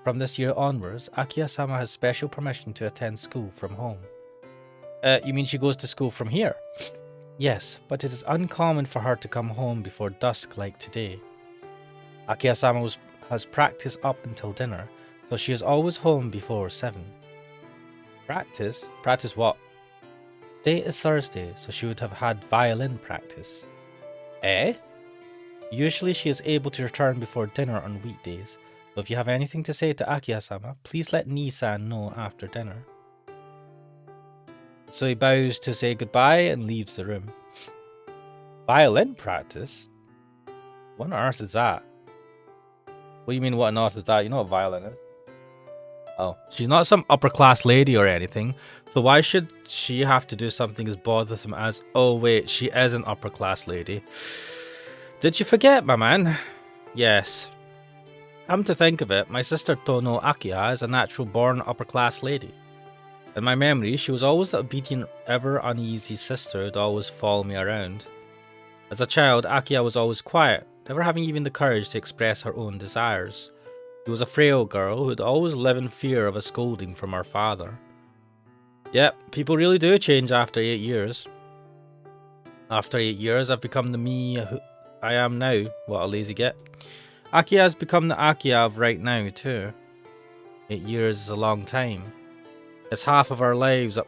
From this year onwards, Akiha-sama has special permission to attend school from home. You mean she goes to school from here? Yes, but it is uncommon for her to come home before dusk like today. Akiha-sama has practice up until dinner, so she is always home before 7. Practice? Practice what? Today is Thursday, so she would have had violin practice. Eh? Usually she is able to return before dinner on weekdays, so if you have anything to say to Akiha-sama, please let Nii-san know after dinner. So he bows to say goodbye and leaves the room. Violin practice? What on earth is that? What do you mean, what on earth is that? You know what violin is? Oh, she's not some upper class lady or anything, so why should she have to do something as bothersome as, oh wait, she is an upper class lady? Did you forget, my man? Yes. Come to think of it, my sister Tono Akiha is a natural born upper class lady. In my memory, she was always the obedient, ever uneasy sister who'd always follow me around. As a child, Akiha was always quiet, never having even the courage to express her own desires. She was a frail girl who'd always live in fear of a scolding from her father. Yep, people really do change after 8 years. After 8 years, I've become the me who I am now. What a lazy git. Akiha has become the Akiha of right now, too. 8 years is a long time. It's half of our lives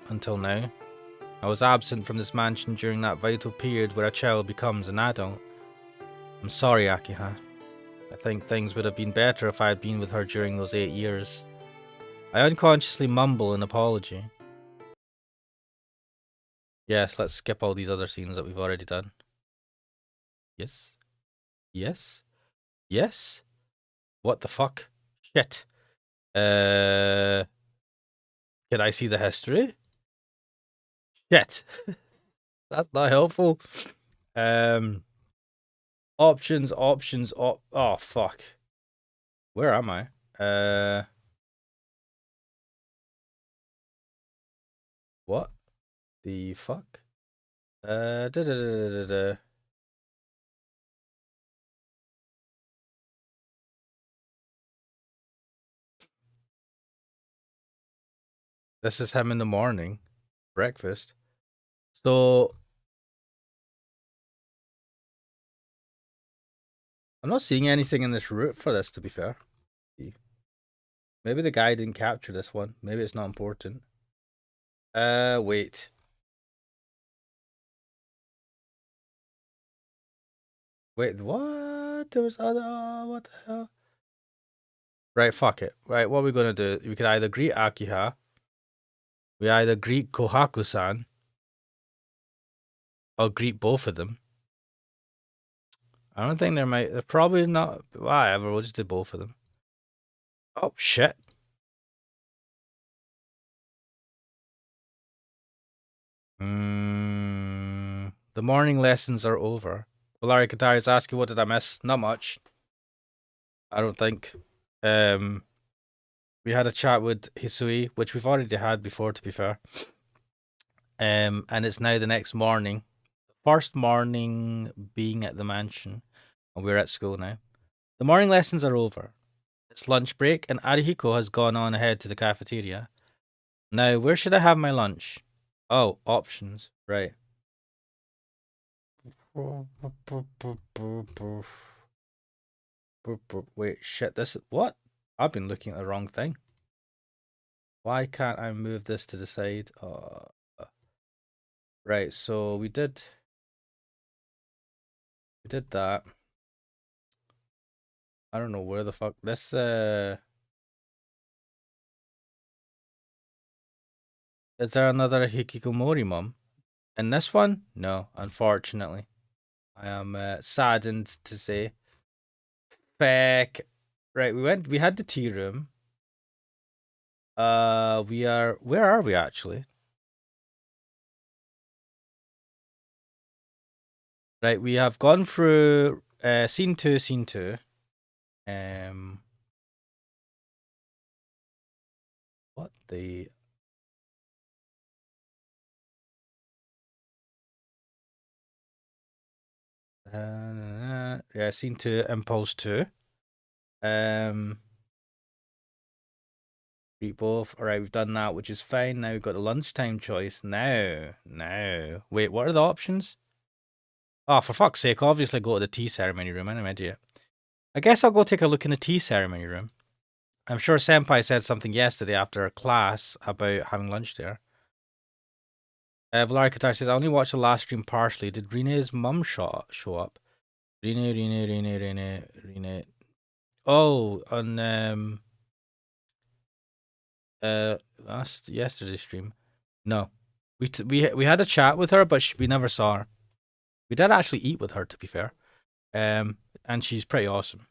until now. I was absent from this mansion during that vital period where a child becomes an adult. I'm sorry, Akiha. I think things would have been better if I had been with her during those 8 years. I unconsciously mumble an apology. Yes, let's skip all these other scenes that we've already done. Yes. Yes. Yes. What the fuck? Shit. Can I see the history? Shit. That's not helpful. Options. Oh, fuck. Where am I? What the fuck? Da da da da da. This is him in the morning. Breakfast. So I'm not seeing anything in this route for this, to be fair. Maybe the guy didn't capture this one. Maybe it's not important. Wait. Wait, what? There was other... what the hell? Right, fuck it. Right, what are we gonna do? We could either greet Akiha. We either greet Kohaku-san. Or greet both of them. I don't think they're probably not... Whatever, we'll just do both of them. Oh, shit. The morning lessons are over. Larry Katari is asking, what did I miss? Not much. I don't think. We had a chat with Hisui, which we've already had before, to be fair. And it's now the next morning. First morning being at the mansion, and we're at school now. The morning lessons are over. It's lunch break, and Arihiko has gone on ahead to the cafeteria. Now, where should I have my lunch? Oh, options. Right. Wait, shit, this is what? I've been looking at the wrong thing. Why can't I move this to the side? Right, so we did that. I don't know where the fuck this is there another Hikikomori mom? In this one? No, unfortunately. I am saddened to say. Feck. Right, we had the tea room. Where are we actually? Right, we have gone through scene 2. What the yeah, scene 2, impulse 2. Read both. Alright, we've done that, which is fine. Now we've got the lunchtime choice. Now. Wait, what are the options? Oh, for fuck's sake, obviously go to the tea ceremony room. I'm an idiot. I guess I'll go take a look in the tea ceremony room. I'm sure Senpai said something yesterday after class about having lunch there. Valari Qatar says, I only watched the last stream partially. Did Rene's mum show up? Rene. Oh, on last yesterday's stream. No, we had a chat with her, but we never saw her. We did actually eat with her, to be fair. And she's pretty awesome.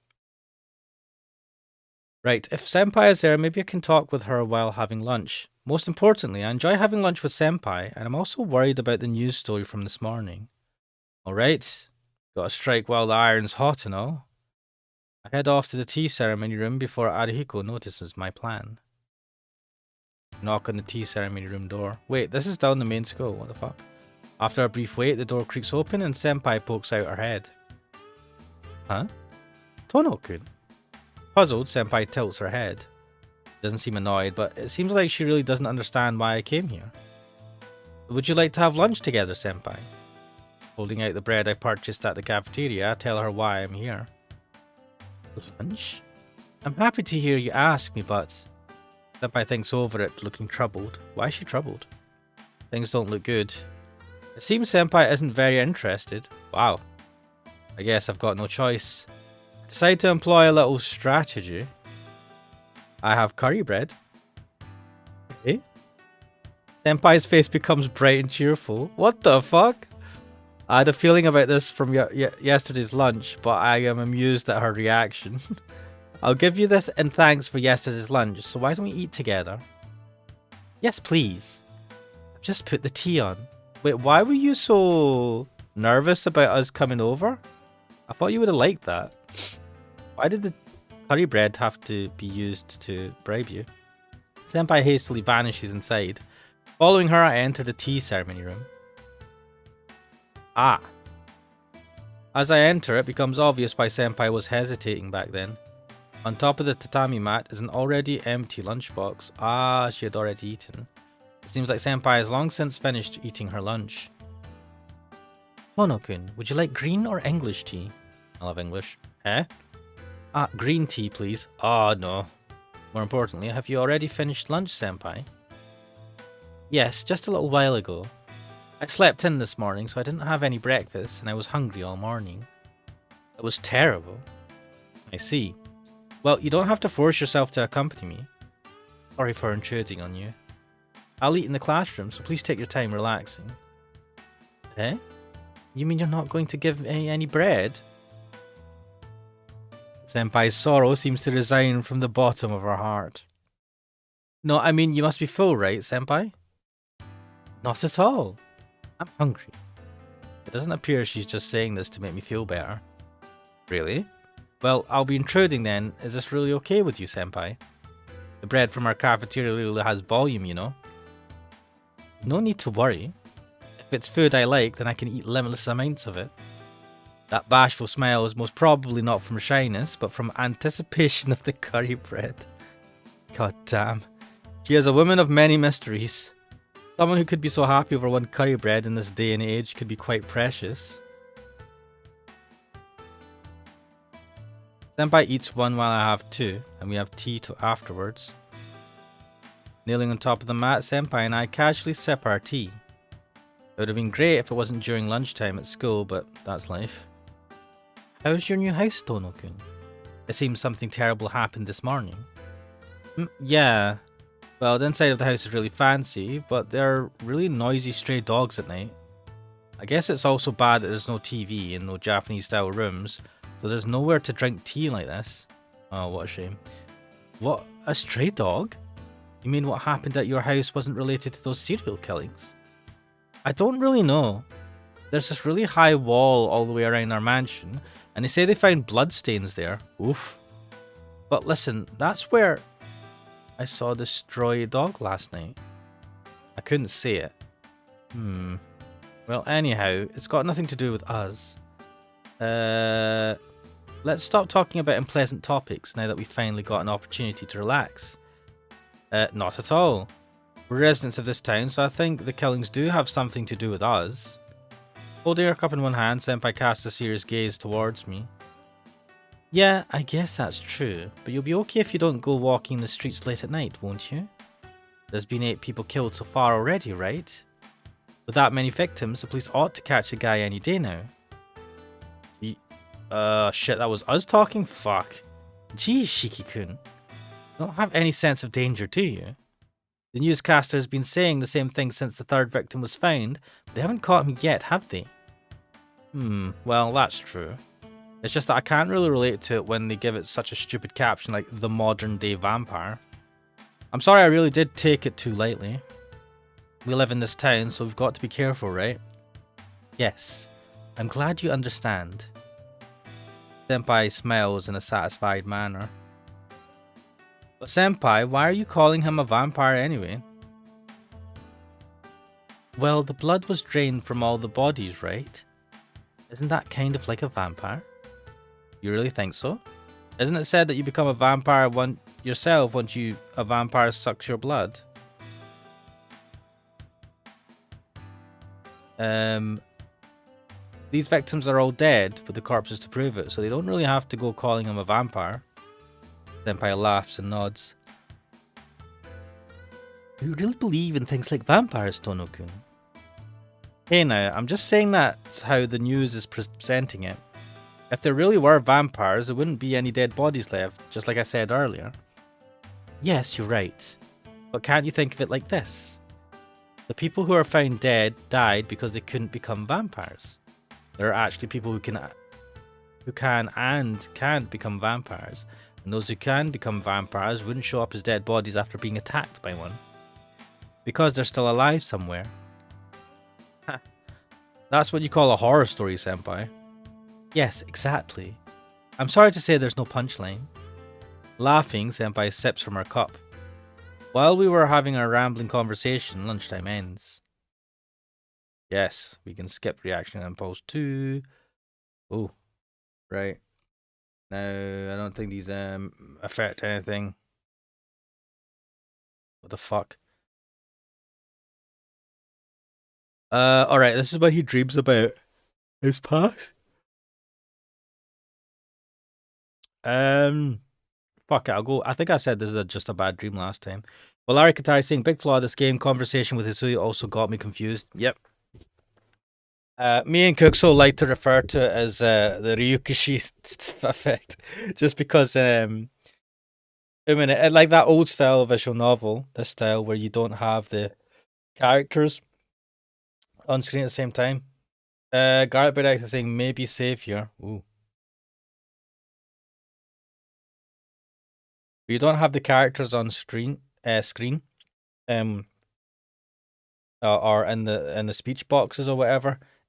Right, if Senpai is there, maybe I can talk with her while having lunch. Most importantly, I enjoy having lunch with Senpai, and I'm also worried about the news story from this morning. Alright, gotta strike while the iron's hot and all. I head off to the tea ceremony room before Arihiko notices my plan. Knock on the tea ceremony room door. Wait, this is down the main school, what the fuck? After a brief wait, the door creaks open and Senpai pokes out her head. Huh? Tono-kun? Puzzled, Senpai tilts her head. Doesn't seem annoyed, but it seems like she really doesn't understand why I came here. Would you like to have lunch together, Senpai? Holding out the bread I purchased at the cafeteria, I tell her why I'm here. Lunch? I'm happy to hear you ask me, but... Senpai thinks over it, looking troubled. Why is she troubled? Things don't look good. It seems Senpai isn't very interested. Wow. I guess I've got no choice. I decide to employ a little strategy. I have curry bread. Okay. Senpai's face becomes bright and cheerful. What the fuck? I had a feeling about this from yesterday's lunch, but I am amused at her reaction. I'll give you this in thanks for yesterday's lunch, so why don't we eat together? Yes, please. I've just put the tea on. Wait, why were you so nervous about us coming over? I thought you would have liked that. Why did the curry bread have to be used to bribe you? Senpai hastily vanishes inside. Following her, I enter the tea ceremony room. Ah. As I enter, it becomes obvious why Senpai was hesitating back then. On top of the tatami mat is an already empty lunchbox. Ah, she had already eaten. It seems like Senpai has long since finished eating her lunch. Tono-kun, would you like green or English tea? I love English. Eh? Ah, green tea, please. Oh, no. More importantly, have you already finished lunch, Senpai? Yes, just a little while ago. I slept in this morning, so I didn't have any breakfast, and I was hungry all morning. It was terrible. I see. Well, you don't have to force yourself to accompany me. Sorry for intruding on you. I'll eat in the classroom, so please take your time relaxing. Eh? You mean you're not going to give me any bread? Senpai's sorrow seems to resound from the bottom of her heart. No, I mean, you must be full, right, Senpai? Not at all. I'm hungry. It doesn't appear she's just saying this to make me feel better. Really? Well, I'll be intruding then. Is this really okay with you, Senpai? The bread from our cafeteria really has volume, you know. No need to worry. If it's food I like, then I can eat limitless amounts of it. That bashful smile is most probably not from shyness, but from anticipation of the curry bread. God damn. She is a woman of many mysteries. Someone who could be so happy over one curry bread in this day and age could be quite precious. Senpai eats one while I have two, and we have tea afterwards. Kneeling on top of the mat, Senpai and I casually sip our tea. It would have been great if it wasn't during lunchtime at school, but that's life. How's your new house, Tono-kun? It seems something terrible happened this morning. Yeah. Well, the inside of the house is really fancy, but there are really noisy stray dogs at night. I guess it's also bad that there's no TV and no Japanese-style rooms, so there's nowhere to drink tea like this. Oh, what a shame. What? A stray dog? You mean what happened at your house wasn't related to those serial killings? I don't really know. There's this really high wall all the way around our mansion, and they say they found bloodstains there. Oof. But listen, that's where I saw the stray dog last night. I couldn't see it. Well, anyhow, it's got nothing to do with us. Let's stop talking about unpleasant topics now that we've finally got an opportunity to relax. Not at all. We're residents of this town, so I think the killings do have something to do with us. Holding her cup in one hand, Senpai casts a serious gaze towards me. Yeah, I guess that's true, but you'll be okay if you don't go walking the streets late at night, won't you? There's been 8 people killed so far already, right? With that many victims, the police ought to catch the guy any day now. Shit, that was us talking? Fuck. Geez, Shiki-kun. You don't have any sense of danger, do you? The newscaster has been saying the same thing since the 3rd victim was found, but they haven't caught him yet, have they? Well, that's true. It's just that I can't really relate to it when they give it such a stupid caption like the modern day vampire. I'm sorry, I really did take it too lightly. We live in this town, so we've got to be careful, right? Yes, I'm glad you understand. Senpai smiles in a satisfied manner. But Senpai, why are you calling him a vampire anyway? Well, the blood was drained from all the bodies, right? Isn't that kind of like a vampire? You really think so? Isn't it said that you become a vampire yourself once a vampire sucks your blood? These victims are all dead with the corpses to prove it, so they don't really have to go calling him a vampire. Senpai laughs and nods. Do you really believe in things like vampires, Tono-kun? Hey now, I'm just saying that's how the news is presenting it. If there really were vampires, there wouldn't be any dead bodies left, just like I said earlier. Yes, you're right. But can't you think of it like this? The people who are found dead died because they couldn't become vampires. There are actually people who can and can't become vampires, and those who can become vampires wouldn't show up as dead bodies after being attacked by one. Because they're still alive somewhere. That's what you call a horror story, Senpai. Yes, exactly. I'm sorry to say there's no punchline. Laughing, Senpai sips from her cup. While we were having our rambling conversation, lunchtime ends. Yes, we can skip reaction and impulse 2. Oh, right. No, I don't think these affect anything. What the fuck? Alright, this is what he dreams about. His past? Fuck it, I'll go. I think I said this is just a bad dream last time. Well, Larry Katai saying, big flaw of this game, conversation with Hisui also got me confused. Yep. Me and Kuxo like to refer to it as the Ryukishi effect, just because I mean, like that old style visual novel, this style where you don't have the characters on screen at the same time. Garrett Bedex is saying maybe save here. Ooh. You don't have the characters on screen, or in the speech boxes or whatever.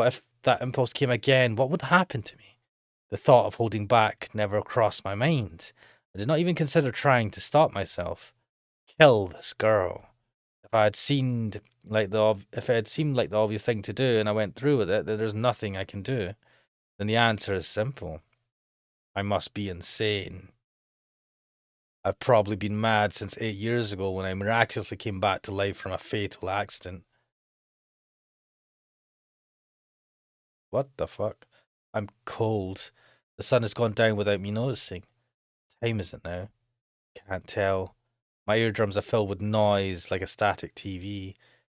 But if that impulse came again, what would happen to me? The thought of holding back never crossed my mind. I did not even consider trying to stop myself. Kill this girl. If I had seemed like if it had seemed like the obvious thing to do and I went through with it, then there's nothing I can do. Then the answer is simple. I must be insane. I've probably been mad since 8 years ago when I miraculously came back to life from a fatal accident. What the fuck? I'm cold. The sun has gone down without me noticing. What time is it now? Can't tell. My eardrums are filled with noise like a static TV.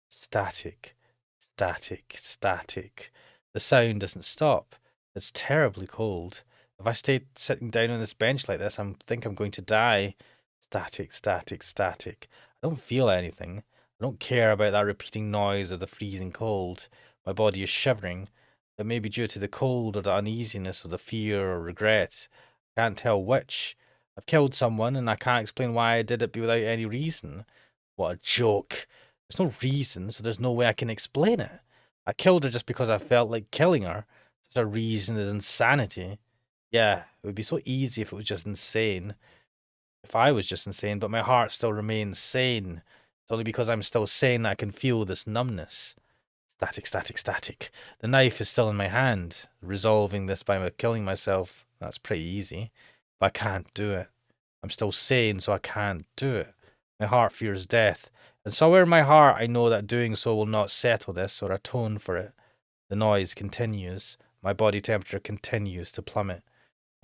Static, static, static. The sound doesn't stop. It's terribly cold. If I stay sitting down on this bench like this, I think I'm going to die. Static, static, static. I don't feel anything. I don't care about that repeating noise of the freezing cold. My body is shivering. It may be due to the cold or the uneasiness or the fear or regret. I can't tell which. I've killed someone and I can't explain why I did it without any reason. What a joke. There's no reason, so there's no way I can explain it. I killed her just because I felt like killing her. Such a reason is insanity. Yeah, it would be so easy if it was just insane. If I was just insane, but my heart still remains sane. It's only because I'm still sane that I can feel this numbness. Static, static, static. The knife is still in my hand. Resolving this by killing myself, that's pretty easy. But I can't do it. I'm still sane, so I can't do it. My heart fears death. And somewhere in my heart, I know that doing so will not settle this or atone for it. The noise continues. My body temperature continues to plummet.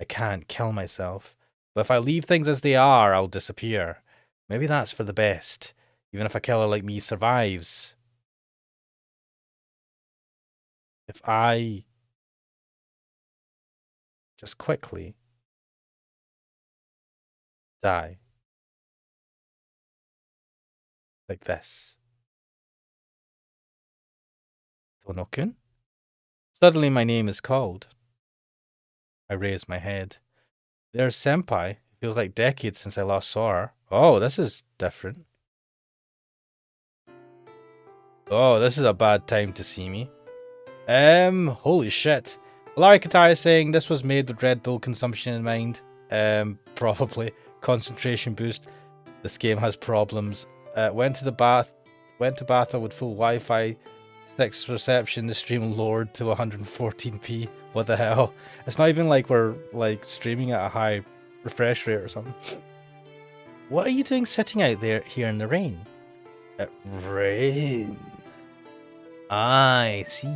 I can't kill myself. But if I leave things as they are, I'll disappear. Maybe that's for the best. Even if a killer like me survives. If I just quickly die. Like this. Tono-kun? Suddenly my name is called. I raise my head. There's Sempai. It feels like decades since I last saw her. Oh, this is different. Oh, this is a bad time to see me. Holy shit. Larry Katai is saying this was made with Red Bull consumption in mind. Probably. Concentration boost. This game has problems. Went to battle with full Wi-Fi. 6 reception, the stream lowered to 114p. What the hell? It's not even like we're like streaming at a high refresh rate or something. What are you doing sitting out there here in the rain? Rain. I see.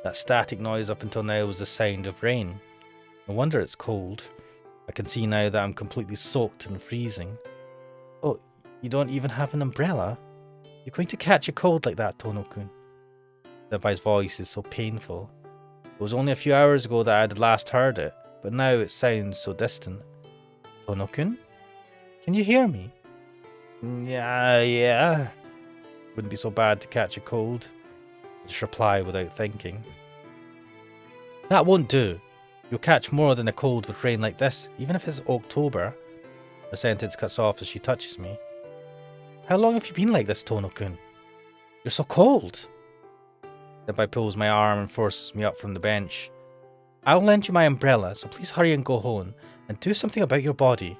That static noise up until now was the sound of rain. No wonder it's cold. I can see now that I'm completely soaked and freezing. Oh, you don't even have an umbrella? You're going to catch a cold like that, Tono-kun. Senpai's voice is so painful. It was only a few hours ago that I had last heard it, but now it sounds so distant. Tono-kun? Can you hear me? Yeah. Wouldn't be so bad to catch a cold. Just reply without thinking. That won't do. You'll catch more than a cold with rain like this, even if it's October. The sentence cuts off as she touches me. How long have you been like this, Tono-kun? You're so cold. Senpai pulls my arm and forces me up from the bench. I'll lend you my umbrella, so please hurry and go home, and do something about your body.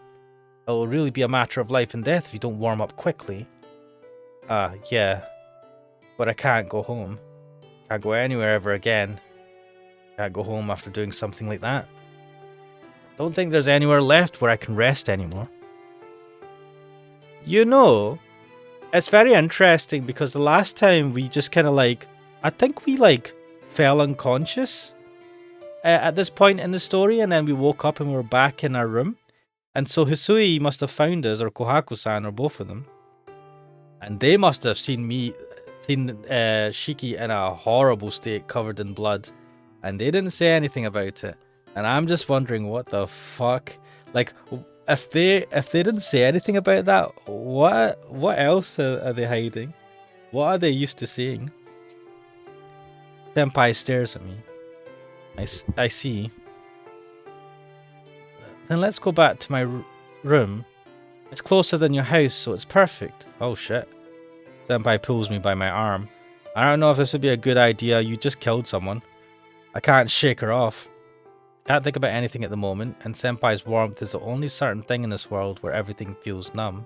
It will really be a matter of life and death if you don't warm up quickly. Yeah. But I can't go home. Can't go anywhere ever again. Can't go home after doing something like that. Don't think there's anywhere left where I can rest anymore. You know, it's very interesting because the last time we just kind of I think we fell unconscious at this point in the story, and then we woke up and we were back in our room. And so Hisui must have found us, or Kohaku-san, or both of them. And they must have seen Shiki in a horrible state covered in blood. And they didn't say anything about it. And I'm just wondering what the fuck. If they didn't say anything about that, what else are they hiding? What are they used to seeing? Senpai stares at me. I see. Then let's go back to my room. It's closer than your house, so it's perfect. Oh shit. Senpai pulls me by my arm. I don't know if this would be a good idea. You just killed someone. I can't shake her off. Can't think about anything at the moment, and Senpai's warmth is the only certain thing in this world where everything feels numb.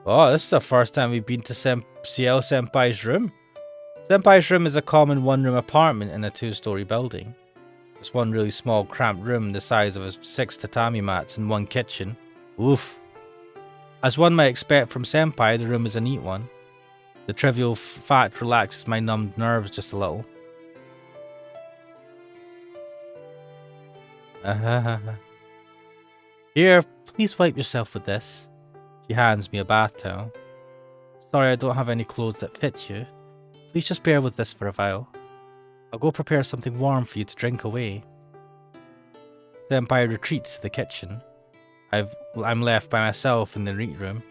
Oh, this is the first time we've been to Ciel Senpai's room. Senpai's room is a common one-room apartment in a two-story building. It's one really small, cramped room the size of 6 tatami mats and one kitchen. Oof. As one might expect from Senpai, the room is a neat one. The trivial fact relaxes my numbed nerves just a little. Here, please wipe yourself with this. She hands me a bath towel. Sorry I don't have any clothes that fit you. Please just bear with this for a while. I'll go prepare something warm for you to drink away. Senpai retreats to the kitchen. I'm left by myself in the neat room.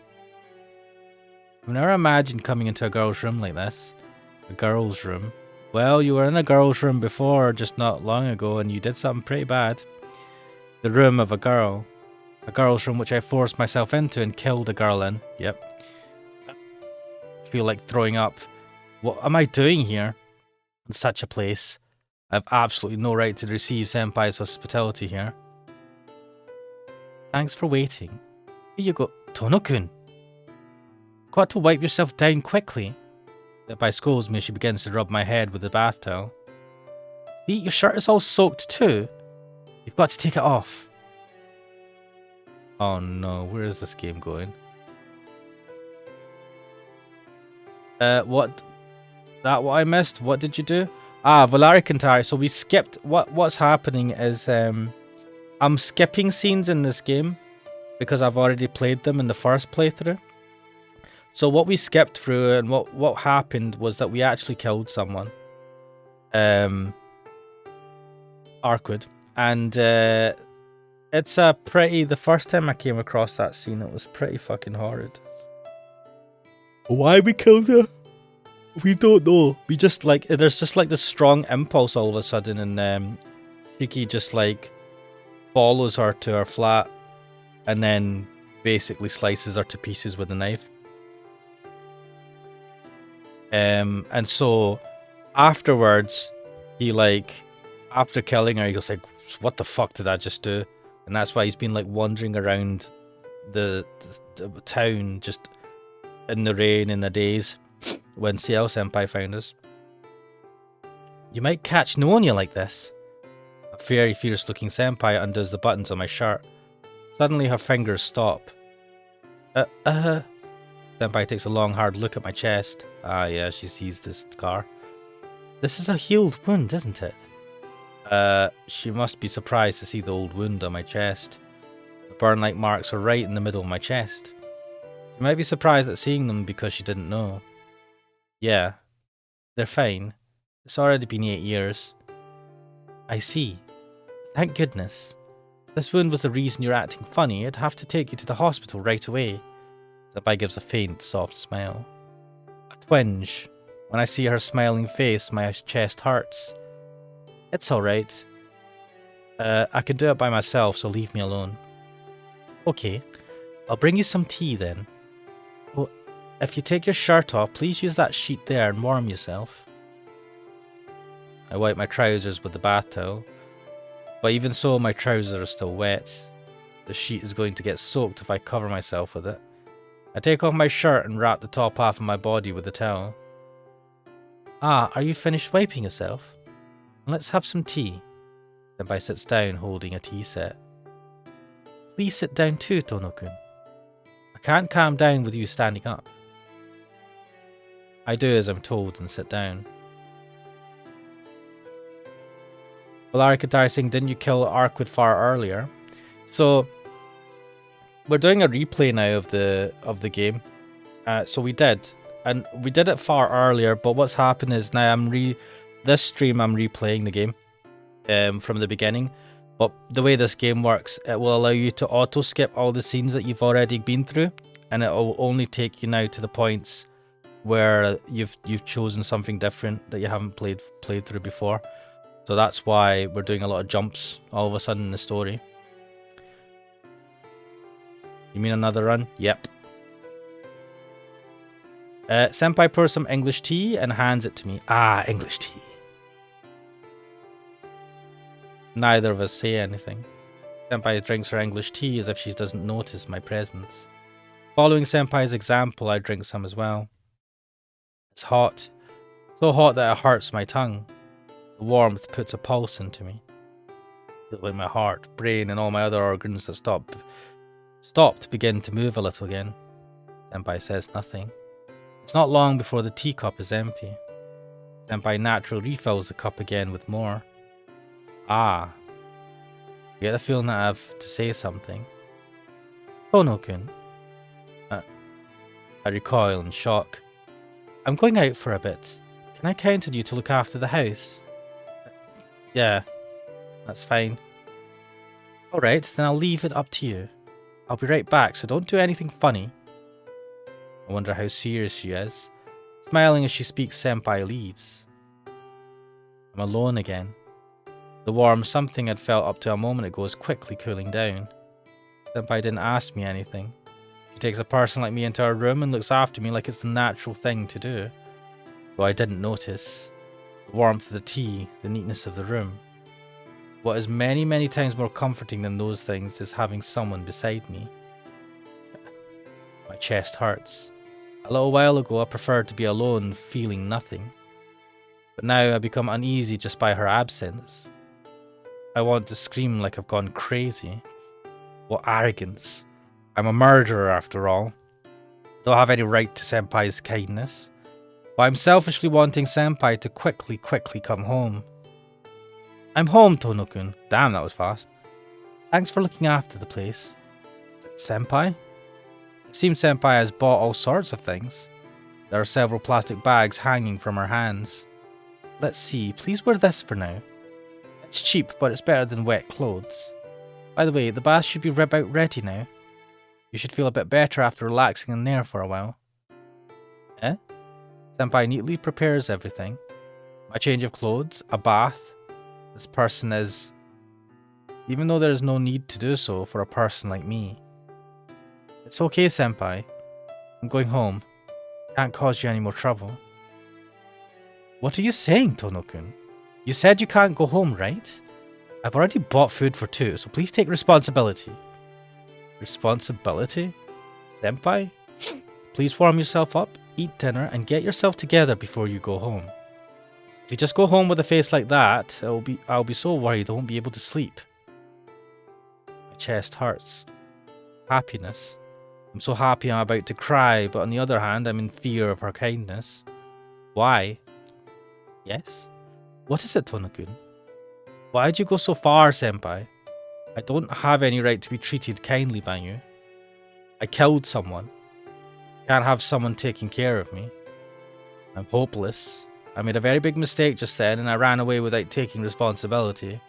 I've never imagined coming into a girl's room like this. A girl's room. Well, you were in a girl's room before, just not long ago, and you did something pretty bad. The room of a girl. A girl's room which I forced myself into and killed a girl in. Yep. I feel like throwing up. What am I doing here? In such a place. I have absolutely no right to receive Senpai's hospitality here. Thanks for waiting. Here you go. Tono-kun. Got to wipe yourself down quickly. Senpai scolds me as she begins to rub my head with the bath towel. See, your shirt is all soaked too. You've got to take it off. Oh no, where is this game going? What? That what I missed? What did you do? Ah, Volare Kantari. So we skipped. What's happening is I'm skipping scenes in this game because I've already played them in the first playthrough. So what we skipped through and what happened was that we actually killed someone. Arkwood. And it's a pretty... The first time I came across that scene, it was pretty fucking horrid. Why we killed her? We don't know. We just like... There's just like this strong impulse all of a sudden, and Shiki just like follows her to her flat and then basically slices her to pieces with a knife. And so afterwards, he like, after killing her, he goes like, what the fuck did I just do? And that's why he's been like wandering around the town just in the rain in the days when Ciel Senpai found us. You might catch pneumonia like this. A very fierce looking Senpai undoes the buttons on my shirt. Suddenly her fingers stop. Senpai takes a long hard look at my chest. Ah yeah, she sees this scar. This is a healed wound, isn't it? She must be surprised to see the old wound on my chest. The burn-like marks are right in the middle of my chest. She might be surprised at seeing them because she didn't know. Yeah, they're fine. It's already been 8 years. I see. Thank goodness. If this wound was the reason you're acting funny, I'd have to take you to the hospital right away. Senpai gives a faint, soft smile. A twinge. When I see her smiling face, my chest hurts. It's alright. I can do it by myself, so leave me alone. Okay, I'll bring you some tea then. Well, if you take your shirt off, please use that sheet there and warm yourself. I wipe my trousers with the bath towel, but even so, my trousers are still wet. The sheet is going to get soaked if I cover myself with it. I take off my shirt and wrap the top half of my body with the towel. Ah, are you finished wiping yourself? Let's have some tea. Senpai sits down holding a tea set. Please sit down too, Tono-kun. I can't calm down with you standing up. I do as I'm told and sit down. Valarikatai saying, didn't you kill Arkwood far earlier? So we're doing a replay now of the game. So we did. And we did it far earlier, but what's happened is now this stream I'm replaying the game from the beginning. But the way this game works, it will allow you to auto skip all the scenes that you've already been through, and it will only take you now to the points where you've chosen something different that you haven't played through before. So that's why we're doing a lot of jumps all of a sudden in the story. You mean another run? Yep. Senpai pours some English tea and hands it to me. Ah, English tea. Neither of us say anything. Senpai drinks her English tea as if she doesn't notice my presence. Following Senpai's example, I drink some as well. It's hot. So hot that it hurts my tongue. The warmth puts a pulse into me. I feel like my heart, brain, and all my other organs that stopped begin to move a little again. Senpai says nothing. It's not long before the teacup is empty. Senpai naturally refills the cup again with more. Ah. I get the feeling that I have to say something. Tono-kun. I recoil in shock. I'm going out for a bit. Can I count on you to look after the house? Yeah, that's fine. Alright, then I'll leave it up to you. I'll be right back, so don't do anything funny. I wonder how serious she is. Smiling as she speaks, Senpai leaves. I'm alone again. The warm something I'd felt up to a moment ago is quickly cooling down. Senpai didn't ask me anything. She takes a person like me into her room and looks after me like it's the natural thing to do. Though I didn't notice. The warmth of the tea, the neatness of the room. What is many, many times more comforting than those things is having someone beside me. My chest hurts. A little while ago I preferred to be alone, feeling nothing. But now I become uneasy just by her absence. I want to scream like I've gone crazy. What arrogance. I'm a murderer after all. Don't have any right to Senpai's kindness. But I'm selfishly wanting Senpai to quickly come home. I'm home, Tono-kun. Damn, that was fast. Thanks for looking after the place. Is it Senpai? It seems Senpai has bought all sorts of things. There are several plastic bags hanging from her hands. Let's see, please wear this for now. It's cheap, but it's better than wet clothes. By the way, the bath should be about ready now. You should feel a bit better after relaxing in there for a while. Eh? Senpai neatly prepares everything. My change of clothes, a bath. This person is... Even though there is no need to do so for a person like me. It's okay, Senpai. I'm going home. Can't cause you any more trouble. What are you saying, Tono-kun? You said you can't go home, right? I've already bought food for two, so please take responsibility. Responsibility? Senpai? Please warm yourself up, eat dinner, and get yourself together before you go home. If you just go home with a face like that, I'll be so worried I won't be able to sleep. My chest hurts. Happiness. I'm so happy I'm about to cry, but on the other hand, I'm in fear of her kindness. Why? Yes? What is it, Tono-kun? Why'd you go so far, Senpai? I don't have any right to be treated kindly by you. I killed someone. Can't have someone taking care of me. I'm hopeless. I made a very big mistake just then and I ran away without taking responsibility.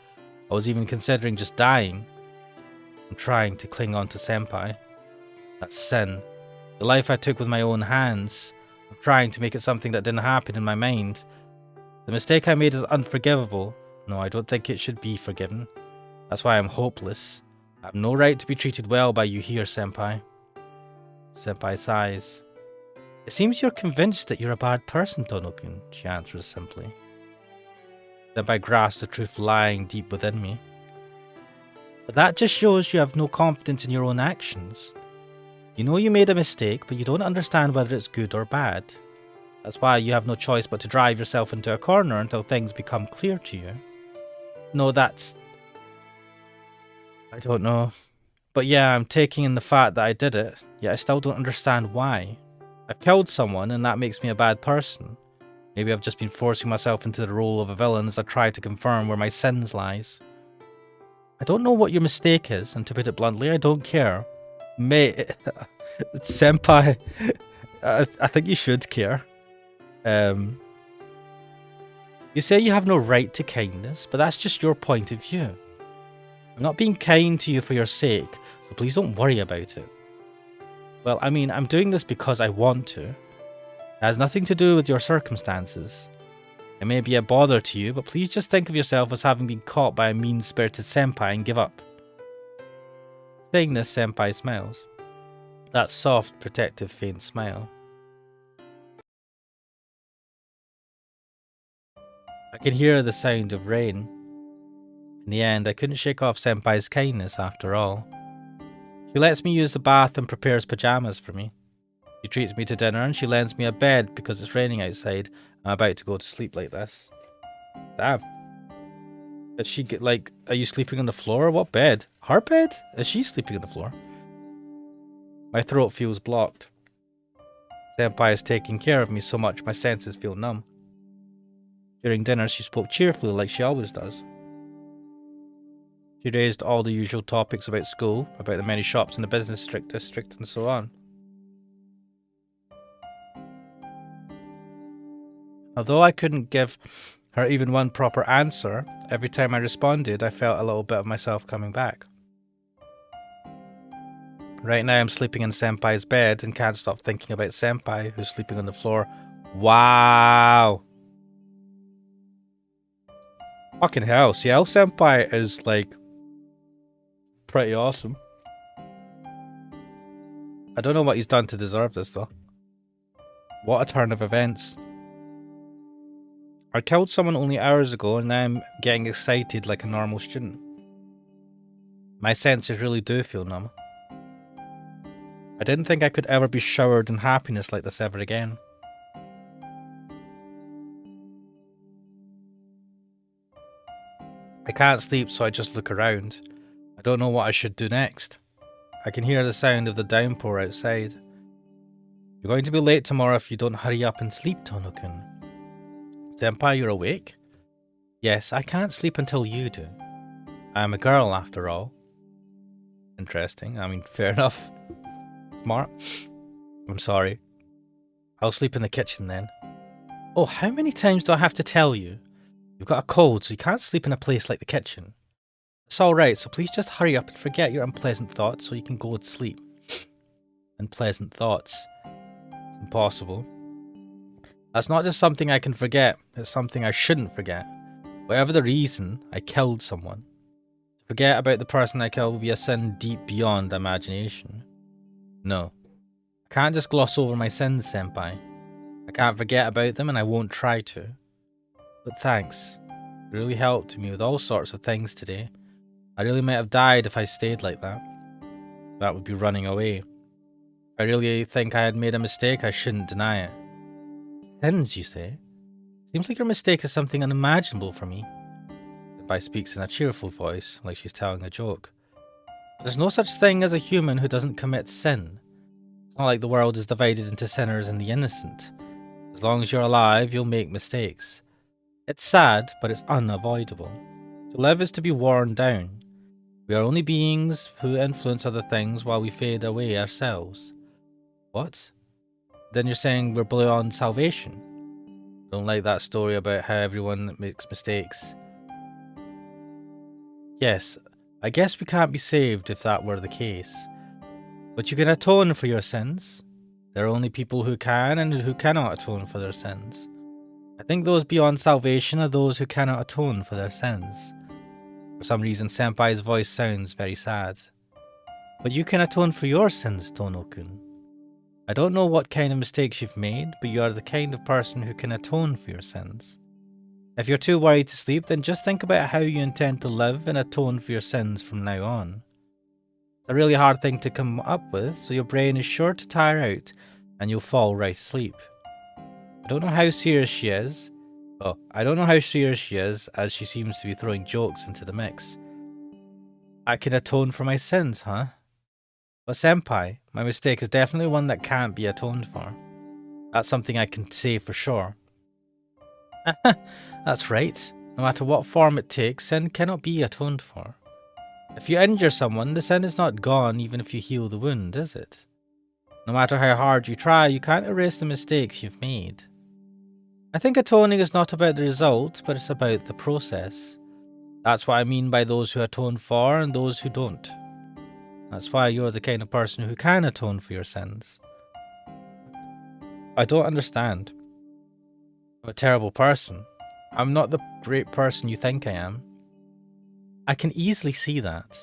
I was even considering just dying. I'm trying to cling on to Senpai. That's sin. The life I took with my own hands. I'm trying to make it something that didn't happen in my mind. The mistake I made is unforgivable. No, I don't think it should be forgiven. That's why I'm hopeless. I have no right to be treated well by you here, Senpai. Senpai sighs. It seems you're convinced that you're a bad person, Tono-kun, she answers simply. Senpai grasps the truth lying deep within me. But that just shows you have no confidence in your own actions. You know you made a mistake, but you don't understand whether it's good or bad. That's why you have no choice but to drive yourself into a corner until things become clear to you. No, that's... I don't know. But yeah, I'm taking in the fact that I did it, yet I still don't understand why. I've killed someone and that makes me a bad person. Maybe I've just been forcing myself into the role of a villain as I try to confirm where my sins lies. I don't know what your mistake is, and to put it bluntly, I don't care. Mate, Senpai, I think you should care. You say you have no right to kindness, but that's just your point of view. I'm not being kind to you for your sake, so please don't worry about it. Well, I mean, I'm doing this because I want to. It has nothing to do with your circumstances. It may be a bother to you, but please just think of yourself as having been caught by a mean-spirited senpai and give up. Saying this, Senpai smiles. That soft, protective, faint smile. I could hear the sound of rain. In the end, I couldn't shake off Senpai's kindness after all. She lets me use the bath and prepares pajamas for me. She treats me to dinner and she lends me a bed because it's raining outside. I'm about to go to sleep like this. Damn. Did she get are you sleeping on the floor? What bed? Her bed? Is she sleeping on the floor? My throat feels blocked. Senpai is taking care of me so much my senses feel numb. During dinner, she spoke cheerfully like she always does. She raised all the usual topics about school, about the many shops in the business district, and so on. Although I couldn't give her even one proper answer, every time I responded, I felt a little bit of myself coming back. Right now I'm sleeping in Senpai's bed and can't stop thinking about Senpai, who's sleeping on the floor. Wow! Fucking hell, Ciel Senpai is, pretty awesome. I don't know what he's done to deserve this, though. What a turn of events. I killed someone only hours ago and now I'm getting excited like a normal student. My senses really do feel numb. I didn't think I could ever be showered in happiness like this ever again. I can't sleep, so I just look around. I don't know what I should do next. I can hear the sound of the downpour outside. You're going to be late tomorrow if you don't hurry up and sleep, Tono-kun. Senpai, you're awake? Yes, I can't sleep until you do. I am a girl, after all. Interesting. I mean, fair enough. Smart. I'm sorry. I'll sleep in the kitchen then. Oh, how many times do I have to tell you? You've got a cold, so you can't sleep in a place like the kitchen. It's alright, so please just hurry up and forget your unpleasant thoughts so you can go to sleep. Unpleasant thoughts. It's impossible. That's not just something I can forget, it's something I shouldn't forget. Whatever the reason, I killed someone. To forget about the person I killed would be a sin deep beyond imagination. No. I can't just gloss over my sins, Senpai. I can't forget about them and I won't try to. But thanks. You really helped me with all sorts of things today. I really might have died if I stayed like that. That would be running away. If I really think I had made a mistake, I shouldn't deny it. Sins, you say? Seems like your mistake is something unimaginable for me. Senpai speaks in a cheerful voice, like she's telling a joke. There's no such thing as a human who doesn't commit sin. It's not like the world is divided into sinners and the innocent. As long as you're alive, you'll make mistakes. It's sad, but it's unavoidable. To live is to be worn down. We are only beings who influence other things while we fade away ourselves. What? Then you're saying we're beyond salvation? Don't like that story about how everyone makes mistakes. Yes, I guess we can't be saved if that were the case. But you can atone for your sins. There are only people who can and who cannot atone for their sins. I think those beyond salvation are those who cannot atone for their sins. For some reason, Senpai's voice sounds very sad. But you can atone for your sins, Tono-kun. I don't know what kind of mistakes you've made, but you are the kind of person who can atone for your sins. If you're too worried to sleep, then just think about how you intend to live and atone for your sins from now on. It's a really hard thing to come up with, so your brain is sure to tire out and you'll fall right asleep. I don't know how serious she is. I don't know how serious she is, as she seems to be throwing jokes into the mix. I can atone for my sins, huh? But Senpai, my mistake is definitely one that can't be atoned for. That's something I can say for sure. That's right. No matter what form it takes, sin cannot be atoned for. If you injure someone, the sin is not gone even if you heal the wound, is it? No matter how hard you try, you can't erase the mistakes you've made. I think atoning is not about the result, but it's about the process. That's what I mean by those who atone for and those who don't. That's why you're the kind of person who can atone for your sins. I don't understand. I'm a terrible person. I'm not the great person you think I am. I can easily see that.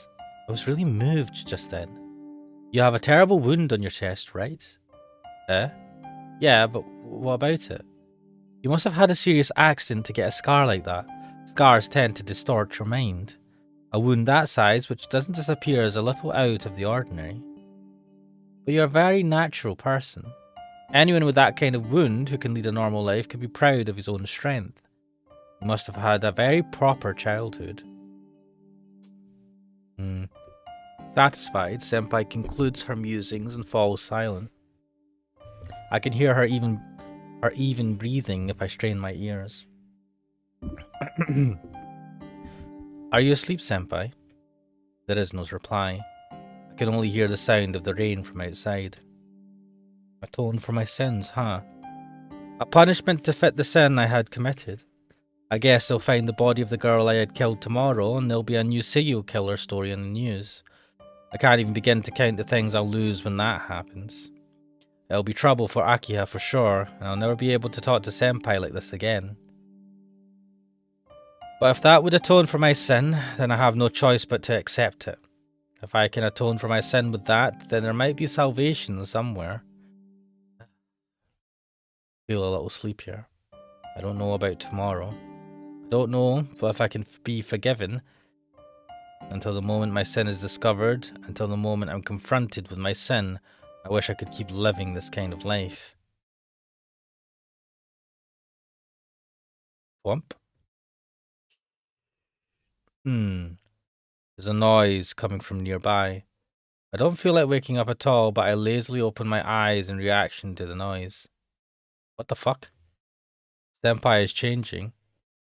I was really moved just then. You have a terrible wound on your chest, right? Yeah, but what about it? You must have had a serious accident to get a scar like that. Scars tend to distort your mind. A wound that size, which doesn't disappear, is a little out of the ordinary. But you're a very natural person. Anyone with that kind of wound who can lead a normal life can be proud of his own strength. You must have had a very proper childhood. Satisfied, Senpai concludes her musings and falls silent. I can hear her even breathing if I strain my ears. Are you asleep, Senpai? There is no reply. I can only hear the sound of the rain from outside. Atone for my sins, huh? A punishment to fit the sin I had committed. I guess they'll find the body of the girl I had killed tomorrow, and there'll be a new serial killer story in the news. I can't even begin to count the things I'll lose when that happens. It'll be trouble for Akiha for sure, and I'll never be able to talk to Senpai like this again. But if that would atone for my sin, then I have no choice but to accept it. If I can atone for my sin with that, then there might be salvation somewhere. Feel a little sleepier. I don't know about tomorrow. I don't know if I can be forgiven until the moment my sin is discovered, until the moment I'm confronted with my sin. I wish I could keep living this kind of life. Whomp. There's a noise coming from nearby. I don't feel like waking up at all, but I lazily open my eyes in reaction to the noise. What the fuck? Senpai is changing.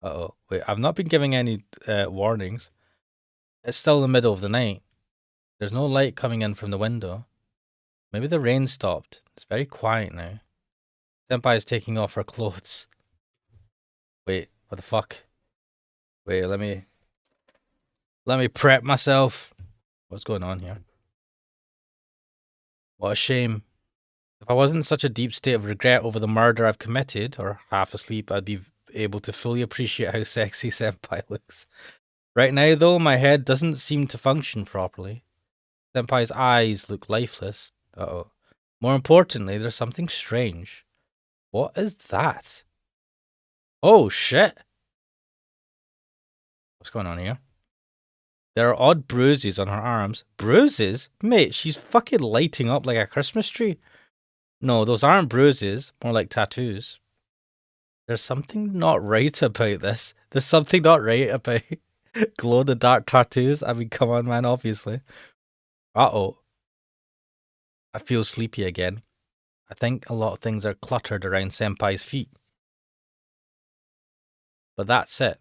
Uh-oh. Wait, I've not been giving any warnings. It's still the middle of the night. There's no light coming in from the window. Maybe the rain stopped. It's very quiet now. Senpai is taking off her clothes. Wait, what the fuck? Wait, let me prep myself. What's going on here? What a shame. If I wasn't in such a deep state of regret over the murder I've committed, or half asleep, I'd be able to fully appreciate how sexy Senpai looks. Right now, though, my head doesn't seem to function properly. Senpai's eyes look lifeless. Uh-oh. More importantly, there's something strange. What is that? Oh, shit. What's going on here? There are odd bruises on her arms. Bruises? Mate, she's fucking lighting up like a Christmas tree. No, those aren't bruises. More like tattoos. There's something not right about this. There's something not right about glow-in-the-dark tattoos. I mean, come on, man, obviously. Uh-oh. I feel sleepy again. I think a lot of things are cluttered around Senpai's feet. But that's it.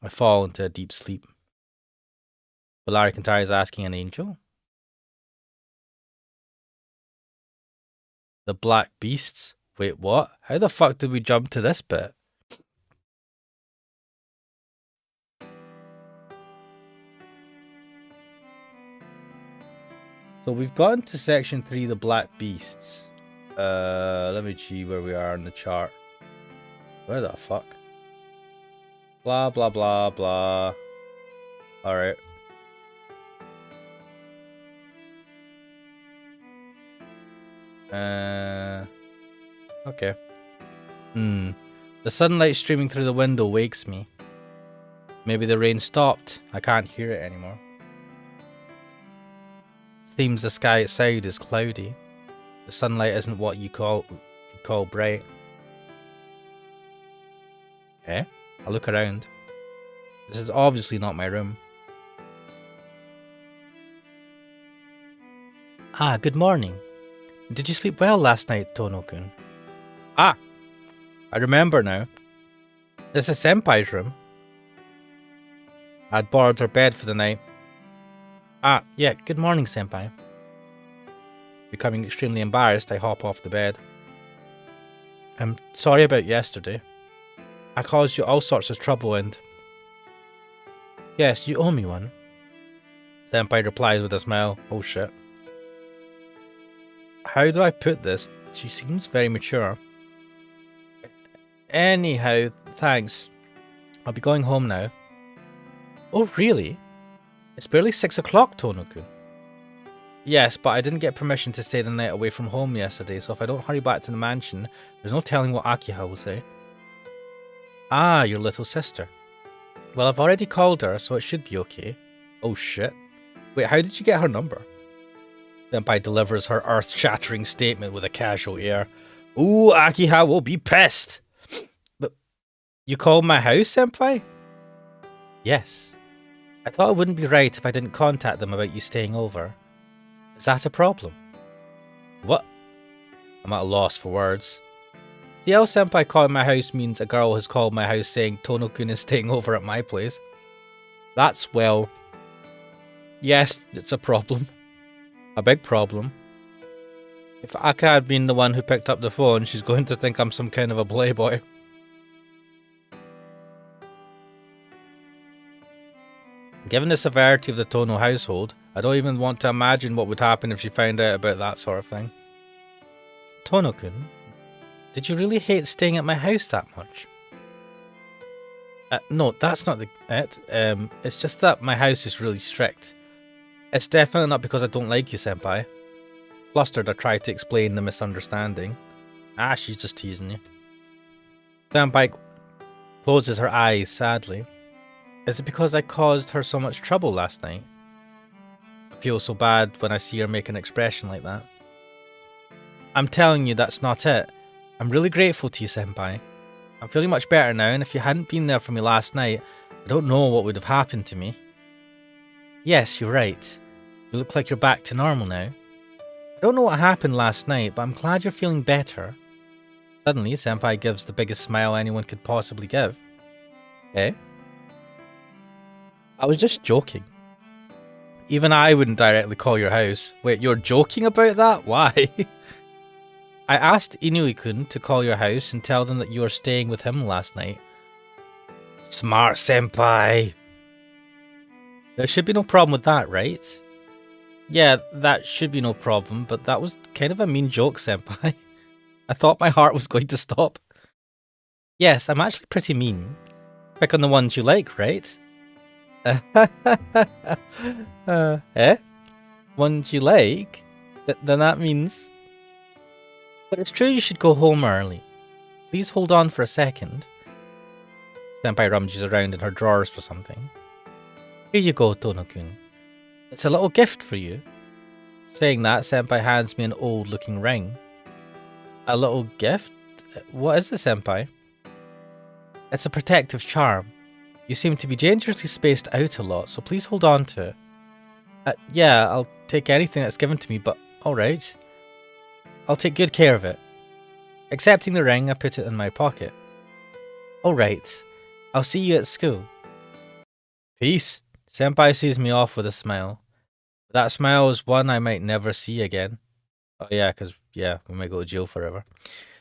I fall into a deep sleep. Bellari Kantari is asking an angel. The black beasts? Wait, what? How the fuck did we jump to this bit? So we've gotten to section 3, the black beasts. Let me see where we are in the chart. Where the fuck? Blah, blah, blah, blah. Alright. Okay. The sunlight streaming through the window wakes me. Maybe the rain stopped. I can't hear it anymore. Seems the sky outside is cloudy. The sunlight isn't what you call bright. Okay. I look around. This is obviously not my room. Ah, good morning. Did you sleep well last night, Tono-kun? Ah, I remember now. This is Senpai's room. I'd borrowed her bed for the night. Ah, yeah, good morning, Senpai. Becoming extremely embarrassed, I hop off the bed. I'm sorry about yesterday. I caused you all sorts of trouble and... Yes, you owe me one. Senpai replies with a smile. Oh shit. How do I put this? She seems very mature. Anyhow, thanks. I'll be going home now. Oh, really? It's barely 6 o'clock, Tono-kun. Yes, but I didn't get permission to stay the night away from home yesterday, so if I don't hurry back to the mansion, there's no telling what Akiha will say. Ah, your little sister. Well, I've already called her, so it should be okay. Oh shit. Wait, how did you get her number? Senpai delivers her earth-shattering statement with a casual air. Ooh, Akiha will be pissed. But you called my house, Senpai? Yes. I thought it wouldn't be right if I didn't contact them about you staying over. Is that a problem? What? I'm at a loss for words. Ciel Senpai calling my house means a girl has called my house saying Tono-kun is staying over at my place. That's, well... yes, it's a problem. A big problem. If Aka had been the one who picked up the phone, she's going to think I'm some kind of a playboy. Given the severity of the Tono household, I don't even want to imagine what would happen if she found out about that sort of thing. Tono-kun, did you really hate staying at my house that much? No, that's not it. It's just that my house is really strict. It's definitely not because I don't like you, Senpai. Flustered, I tried to explain the misunderstanding. Ah, she's just teasing you. Senpai closes her eyes sadly. Is it because I caused her so much trouble last night? I feel so bad when I see her make an expression like that. I'm telling you, that's not it. I'm really grateful to you, Senpai. I'm feeling much better now, and if you hadn't been there for me last night, I don't know what would have happened to me. Yes, you're right. You look like you're back to normal now. I don't know what happened last night, but I'm glad you're feeling better. Suddenly, Senpai gives the biggest smile anyone could possibly give. Eh? I was just joking. Even I wouldn't directly call your house. Wait, you're joking about that? Why? I asked Inui-kun to call your house and tell them that you were staying with him last night. Smart Senpai. There should be no problem with that, right? Yeah, that should be no problem, but that was kind of a mean joke, Senpai. I thought my heart was going to stop. Yes, I'm actually pretty mean. Pick on the ones you like, right? Eh? Ones you like? Then that means... But it's true you should go home early. Please hold on for a second. Senpai rummages around in her drawers for something. Here you go, Tono-kun. It's a little gift for you. Saying that, Senpai hands me an old-looking ring. A little gift? What is it, Senpai? It's a protective charm. You seem to be dangerously spaced out a lot, so please hold on to it. Yeah, I'll take anything that's given to me, but alright. I'll take good care of it. Accepting the ring, I put it in my pocket. Alright. I'll see you at school. Peace. Senpai sees me off with a smile. That smile is one I might never see again. Oh yeah, because, yeah, we might go to jail forever.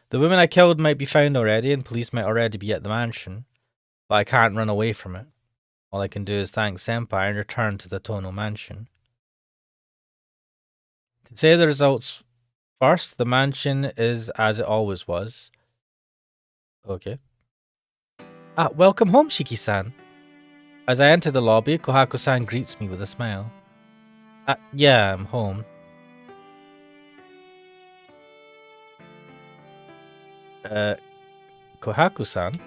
The woman I killed might be found already, and police might already be at the mansion. But I can't run away from it. All I can do is thank Senpai and return to the Tono mansion. To say the results first, the mansion is as it always was. Okay. Welcome home, Shiki-san. As I enter the lobby, Kohaku-san greets me with a smile. Yeah, I'm home. Kohaku-san?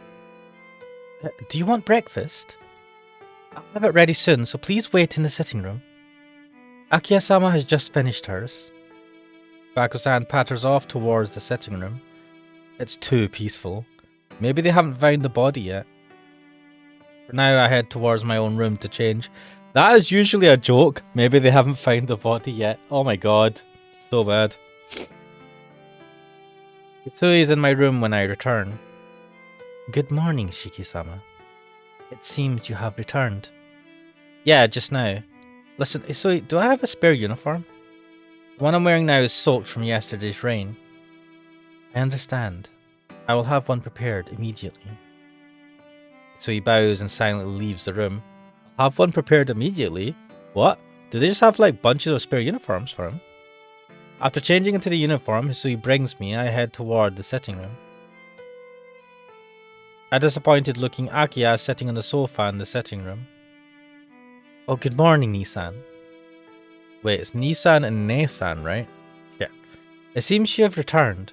Do you want breakfast? I'll have it ready soon, so please wait in the sitting room. Akiya-sama has just finished hers. Kohaku-san patters off towards the sitting room. It's too peaceful. Maybe they haven't found the body yet. For now, I head towards my own room to change. That is usually a joke. Maybe they haven't found the body yet. Oh my god. So bad. Isui is in my room when I return. Good morning, Shiki-sama. It seems you have returned. Yeah, just now. Listen, Isui, do I have a spare uniform? The one I'm wearing now is soaked from yesterday's rain. I understand. I will have one prepared immediately. So he bows and silently leaves the room. Have one prepared immediately? What? Do they just have like bunches of spare uniforms for him? After changing into the uniform, Hisui brings me, I head toward the sitting room. A disappointed looking Akiya is sitting on the sofa in the sitting room. Oh, good morning, Nisan. Wait, it's Nisan and Nesan, right? Yeah. It seems you have returned.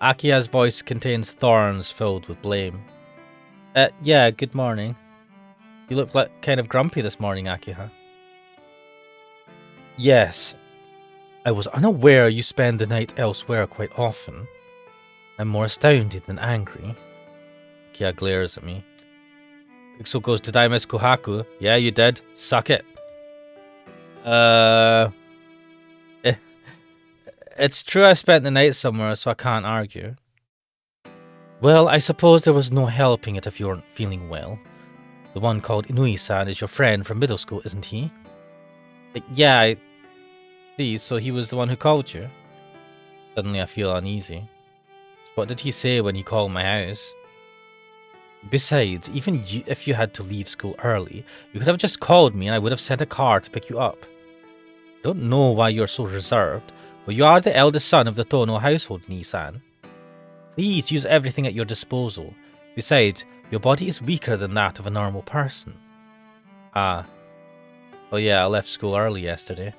Akiha's voice contains thorns filled with blame. Yeah, good morning. You look like kind of grumpy this morning, Akiha. Yes. I was unaware you spend the night elsewhere quite often. I'm more astounded than angry. Akiha glares at me. Pixel goes, did I miss Kohaku? Yeah, you did. Suck it. It's true I spent the night somewhere, so I can't argue. Well, I suppose there was no helping it if you weren't feeling well. The one called Inui-san is your friend from middle school, isn't he? Yeah, I see, so he was the one who called you? Suddenly I feel uneasy. What did he say when he called my house? Besides, even if you had to leave school early, you could have just called me and I would have sent a car to pick you up. I don't know why you're so reserved, but you are the eldest son of the Tono household, Nisan. Please use everything at your disposal. Besides, your body is weaker than that of a normal person. Ah. Oh yeah, I left school early yesterday.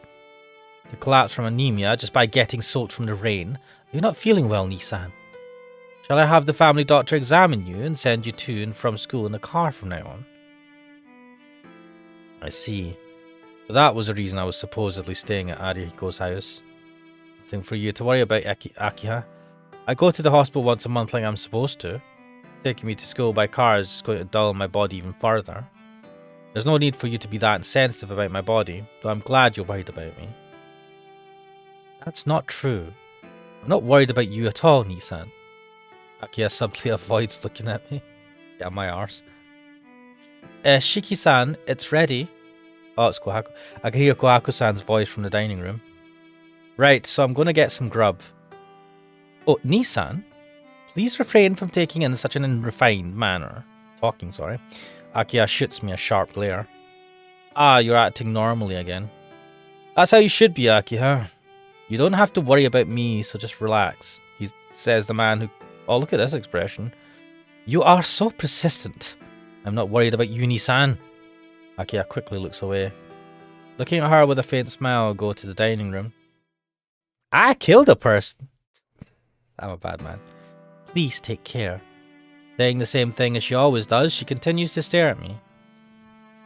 You collapsed from anemia just by getting soaked from the rain. Are you not feeling well, Nisan? Shall I have the family doctor examine you and send you to and from school in a car from now on? I see. So that was the reason I was supposedly staying at Arihiko's house. Nothing for you to worry about, Akiha. I go to the hospital once a month like I'm supposed to. Taking me to school by car is just going to dull my body even further. There's no need for you to be that insensitive about my body, though I'm glad you're worried about me. That's not true. I'm not worried about you at all, Nisan. Akiha subtly avoids looking at me. Yeah, my arse. Shiki-san, it's ready. Oh, it's Kohaku. I can hear Kohaku-san's voice from the dining room. Right, so I'm going to get some grub. Oh, Nisan, please refrain from taking in such an unrefined manner. Talking, sorry. Akiha shoots me a sharp glare. Ah, you're acting normally again. That's how you should be, Akiha. You don't have to worry about me, so just relax. He says the man who... Oh, look at this expression. You are so persistent. I'm not worried about you, Nisan. Akiha quickly looks away. Looking at her with a faint smile, I go to the dining room. I killed a person. I'm a bad man. Please take care. Saying the same thing as she always does, she continues to stare at me.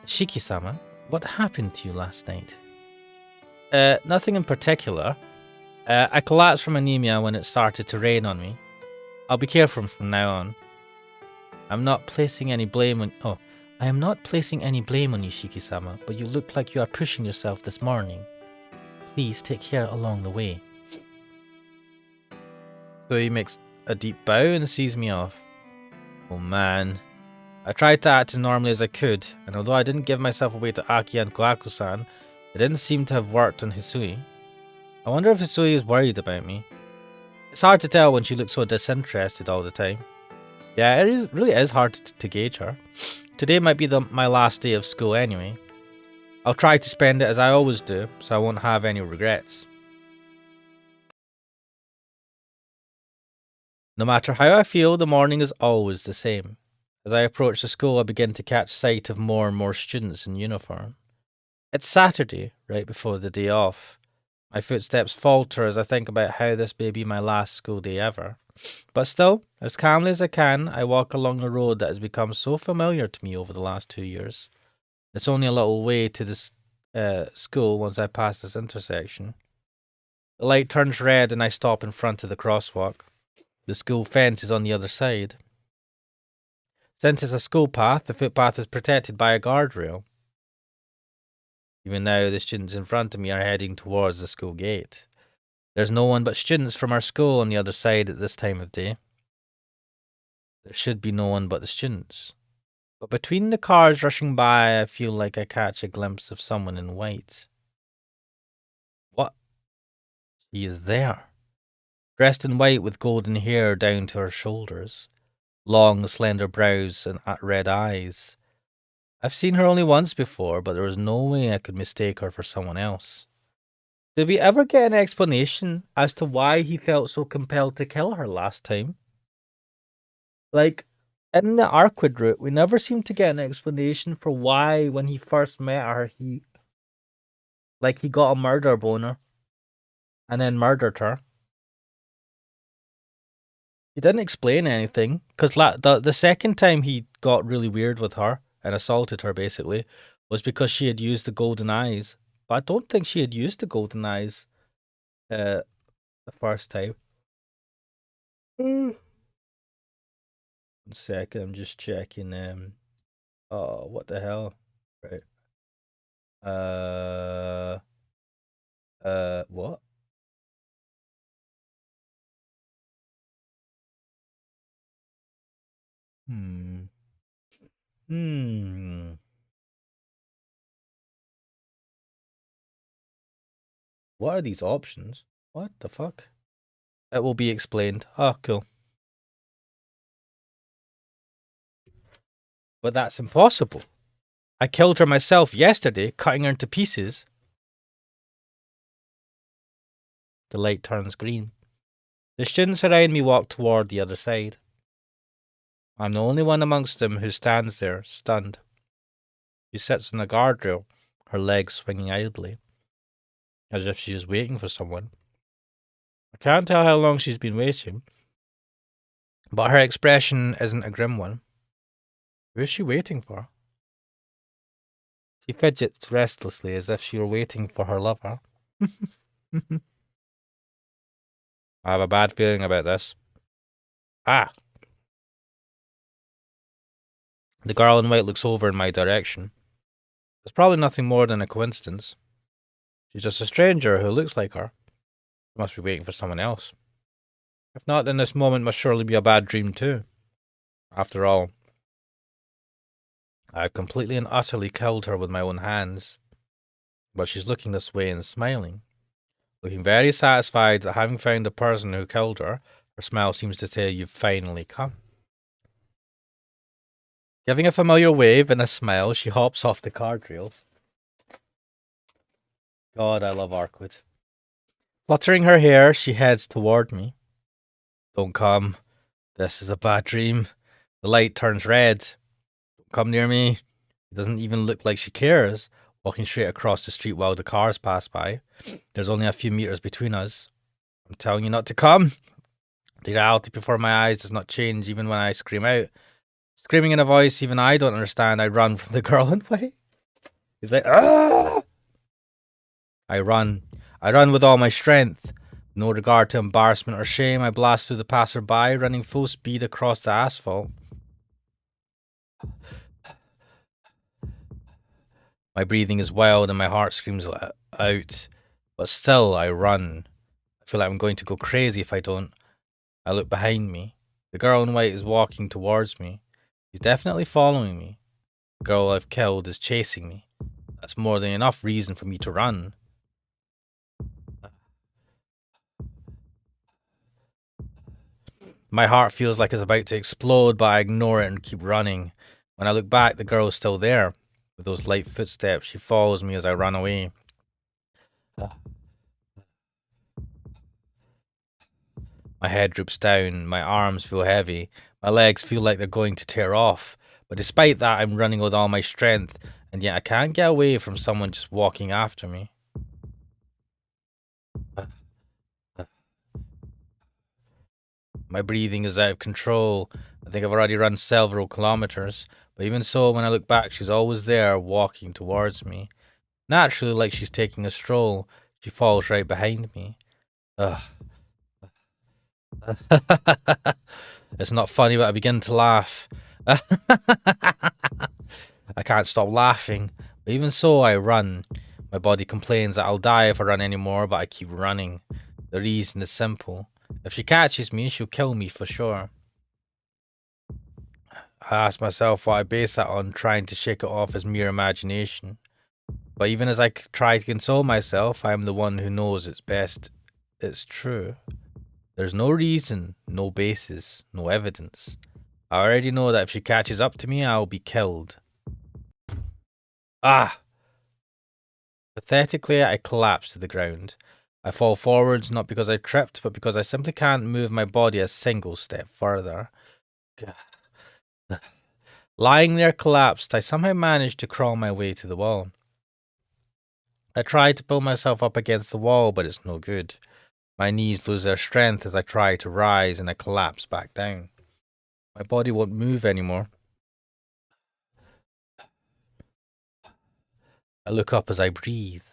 Shiki-sama, what happened to you last night? Nothing in particular. I collapsed from anemia when it started to rain on me. I'll be careful from now on. I am not placing any blame on you, Shiki-sama, but you look like you are pushing yourself this morning. Please take care along the way. So he makes a deep bow and sees me off. Oh man. I tried to act as normally as I could, and although I didn't give myself away to Aki and Kohaku-san, it didn't seem to have worked on Hisui. I wonder if Hisui is worried about me. It's hard to tell when she looks so disinterested all the time. Yeah, really is hard to gauge her. Today might be my last day of school anyway. I'll try to spend it as I always do, so I won't have any regrets. No matter how I feel, the morning is always the same. As I approach the school, I begin to catch sight of more and more students in uniform. It's Saturday, right before the day off. My footsteps falter as I think about how this may be my last school day ever. But still, as calmly as I can, I walk along the road that has become so familiar to me over the last 2 years. It's only a little way to this school once I pass this intersection. The light turns red and I stop in front of the crosswalk. The school fence is on the other side. Since it's a school path, the footpath is protected by a guardrail. Even now, the students in front of me are heading towards the school gate. There's no one but students from our school on the other side at this time of day. There should be no one but the students. But between the cars rushing by, I feel like I catch a glimpse of someone in white. What? She is there. Dressed in white with golden hair down to her shoulders. Long, slender brows and red eyes. I've seen her only once before, but there was no way I could mistake her for someone else. Did we ever get an explanation as to why he felt so compelled to kill her last time? Like, in the Arquid route, we never seemed to get an explanation for why, when he first met her, he got a murder boner and then murdered her. He didn't explain anything because the second time he got really weird with her and assaulted her basically was because she had used the golden eyes. But I don't think she had used the golden eyes the first time. 1 second, I'm just checking. Oh, what the hell? Right. What? Hmm. Hmm. What are these options? What the fuck? It will be explained. Oh, cool. But that's impossible. I killed her myself yesterday, cutting her into pieces. The light turns green. The students around me walk toward the other side. I'm the only one amongst them who stands there, stunned. She sits on the guardrail, her legs swinging idly, as if she is waiting for someone. I can't tell how long she's been waiting, but her expression isn't a grim one. Who is she waiting for? She fidgets restlessly as if she were waiting for her lover. I have a bad feeling about this. Ah! The girl in white looks over in my direction. It's probably nothing more than a coincidence. She's just a stranger who looks like her. She must be waiting for someone else. If not, then this moment must surely be a bad dream too. After all, I completely and utterly killed her with my own hands. But she's looking this way and smiling. Looking very satisfied that having found the person who killed her, her smile seems to say, "You've finally come." Giving a familiar wave and a smile, she hops off the guardrails. God, I love Arkwood. Fluttering her hair, she heads toward me. Don't come. This is a bad dream. The light turns red. Don't come near me. It doesn't even look like she cares, walking straight across the street while the cars pass by. There's only a few meters between us. I'm telling you not to come. The reality before my eyes does not change even when I scream out. Screaming in a voice even I don't understand, I run from the girl in white. He's like, ah! I run. I run with all my strength. No regard to embarrassment or shame, I blast through the passerby, running full speed across the asphalt. My breathing is wild and my heart screams out. But still, I run. I feel like I'm going to go crazy if I don't. I look behind me. The girl in white is walking towards me. She's definitely following me. The girl I've killed is chasing me. That's more than enough reason for me to run. My heart feels like it's about to explode, but I ignore it and keep running. When I look back, the girl is still there. With those light footsteps, she follows me as I run away. My head droops down, my arms feel heavy, my legs feel like they're going to tear off. But despite that, I'm running with all my strength, and yet I can't get away from someone just walking after me. My breathing is out of control. I think I've already run several kilometers, but even so, when I look back, she's always there, walking towards me. Naturally, like she's taking a stroll, she falls right behind me. Ugh. It's not funny, but I begin to laugh. I can't stop laughing, but even so, I run. My body complains that I'll die if I run anymore, but I keep running. The reason is simple. If she catches me, she'll kill me for sure. I ask myself what I base that on, trying to shake it off as mere imagination. But even as I try to console myself, I am the one who knows it's best. It's true. There's no reason, no basis, no evidence. I already know that if she catches up to me, I'll be killed. Ah! Pathetically, I collapse to the ground. I fall forwards not because I tripped, but because I simply can't move my body a single step further. Lying there collapsed, I somehow managed to crawl my way to the wall. I tried to pull myself up against the wall, but it's no good. My knees lose their strength as I try to rise and I collapse back down. My body won't move anymore. I look up as I breathe.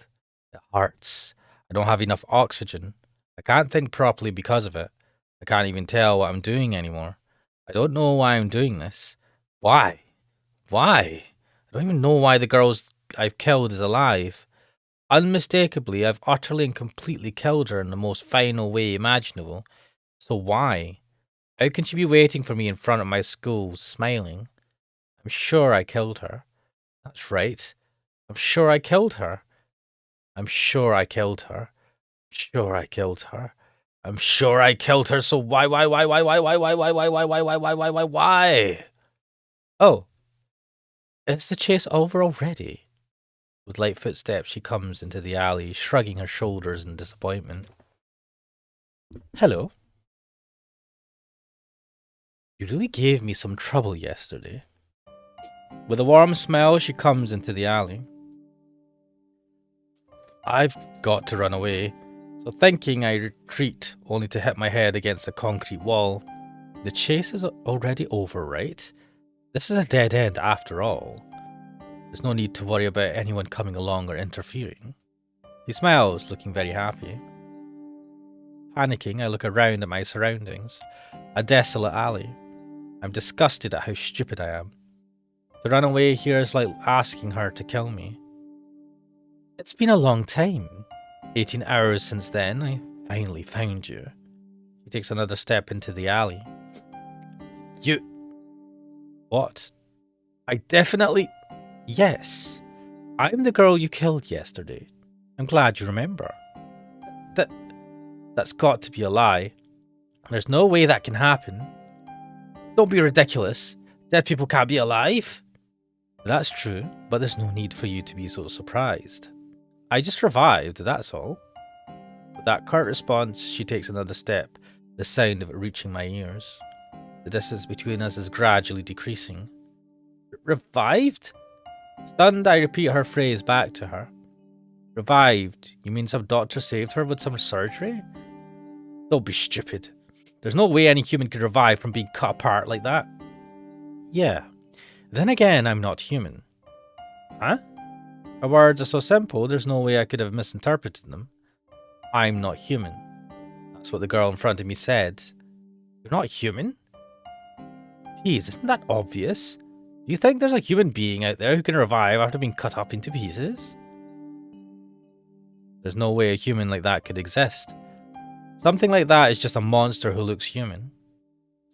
It hurts. I don't have enough oxygen. I can't think properly because of it. I can't even tell what I'm doing anymore. I don't know why I'm doing this. Why? Why? I don't even know why the girl I've killed is alive. Unmistakably, I've utterly and completely killed her in the most final way imaginable. So why? How can she be waiting for me in front of my school, smiling? I'm sure I killed her. That's right. I'm sure I killed her. I'm sure I killed her. Sure I killed her. I'm sure I killed her, so why? Oh, is the chase over already? With light footsteps, she comes into the alley, shrugging her shoulders in disappointment. Hello. You really gave me some trouble yesterday. With a warm smile, she comes into the alley. I've got to run away, so thinking I retreat, only to hit my head against a concrete wall. The chase is already over, right? This is a dead end after all. There's no need to worry about anyone coming along or interfering. She smiles, looking very happy. Panicking, I look around at my surroundings. A desolate alley. I'm disgusted at how stupid I am. To run away here is like asking her to kill me. It's been a long time. 18 hours since then, I finally found you. She takes another step into the alley. You... What? I definitely... Yes. I'm the girl you killed yesterday. I'm glad you remember. That's got to be a lie. There's no way that can happen. Don't be ridiculous. Dead people can't be alive. That's true, but there's no need for you to be so surprised. I just revived, that's all. With that curt response, she takes another step, the sound of it reaching my ears. The distance between us is gradually decreasing. Revived? Stunned, I repeat her phrase back to her. Revived? You mean some doctor saved her with some surgery? Don't be stupid. There's no way any human could revive from being cut apart like that. Yeah. Then again, I'm not human. Huh? Her words are so simple, there's no way I could have misinterpreted them. I'm not human. That's what the girl in front of me said. You're not human? Jeez, isn't that obvious? Do you think there's a human being out there who can revive after being cut up into pieces? There's no way a human like that could exist. Something like that is just a monster who looks human.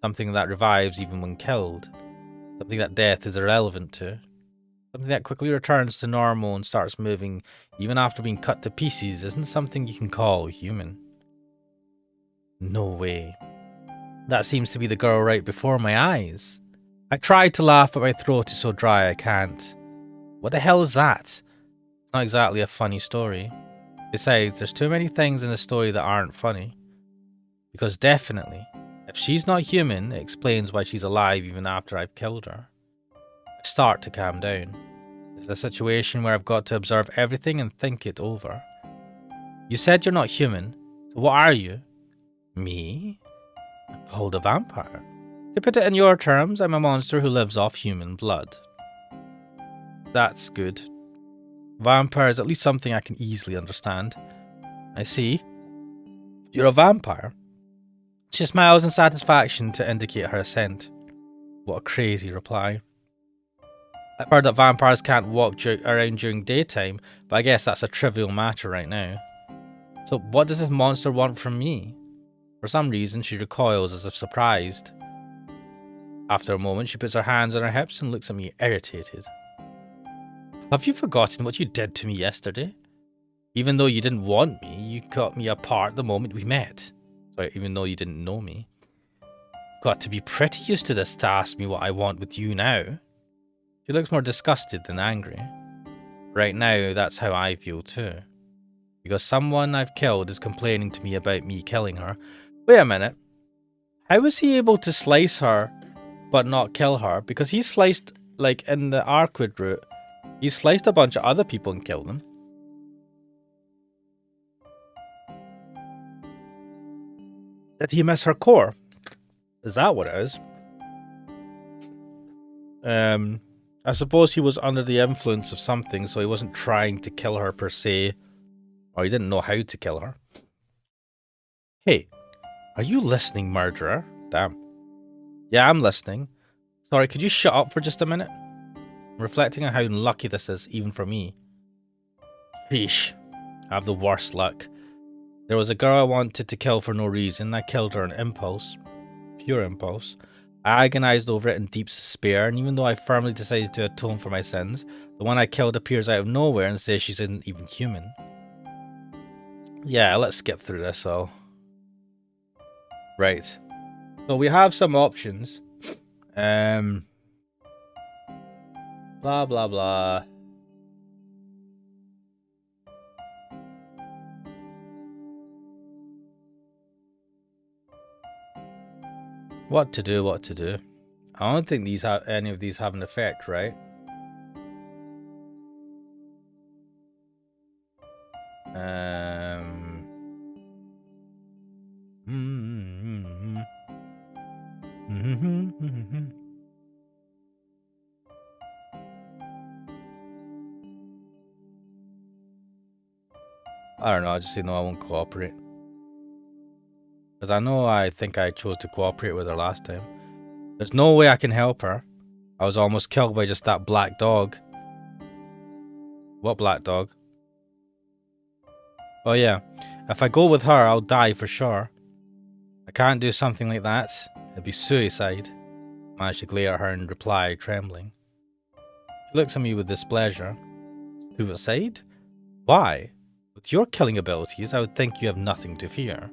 Something that revives even when killed. Something that death is irrelevant to. Something that quickly returns to normal and starts moving even after being cut to pieces isn't something you can call human. No way. That seems to be the girl right before my eyes. I tried to laugh, but my throat is so dry I can't. What the hell is that? It's not exactly a funny story. Besides, there's too many things in the story that aren't funny. Because definitely, if she's not human, it explains why she's alive even after I've killed her. I start to calm down. It's a situation where I've got to observe everything and think it over. You said you're not human, so what are you? Me? I'm called a vampire. To put it in your terms, I'm a monster who lives off human blood. That's good. Vampire is at least something I can easily understand. I see. You're a vampire. She smiles in satisfaction to indicate her assent. What a crazy reply. I've heard that vampires can't walk around during daytime, but I guess that's a trivial matter right now. So what does this monster want from me? For some reason, she recoils as if surprised. After a moment, she puts her hands on her hips and looks at me irritated. Have you forgotten what you did to me yesterday? Even though you didn't want me, you cut me apart the moment we met. Sorry, even though you didn't know me. Got to be pretty used to this to ask me what I want with you now. She looks more disgusted than angry. Right now, that's how I feel too. Because someone I've killed is complaining to me about me killing her. Wait a minute. How was he able to slice her but not kill her? Because he sliced, like in the Arquid route, he sliced a bunch of other people and killed them. Did he miss her core? Is that what it is? I suppose he was under the influence of something, so he wasn't trying to kill her per se, or he didn't know how to kill her. Hey, are you listening, murderer? Damn. Yeah, I'm listening. Sorry, could you shut up for just a minute? I'm reflecting on how unlucky this is, even for me. Sheesh. I have the worst luck. There was a girl I wanted to kill for no reason. I killed her on impulse. Pure impulse. I agonized over it in deep despair, and even though I firmly decided to atone for my sins, the one I killed appears out of nowhere and says she isn't even human. Yeah, let's skip through this all. Right. So we have some options. Blah, blah, blah. What to do, what to do. I don't think any of these have an effect, right? I don't know, I just say no, I won't cooperate. Because I think I chose to cooperate with her last time. There's no way I can help her. I was almost killed by just that black dog. What black dog? Oh yeah, if I go with her, I'll die for sure. I can't do something like that. It'd be suicide. I managed to glare at her and reply, trembling. She looks at me with displeasure. Suicide? Why? With your killing abilities, I would think you have nothing to fear.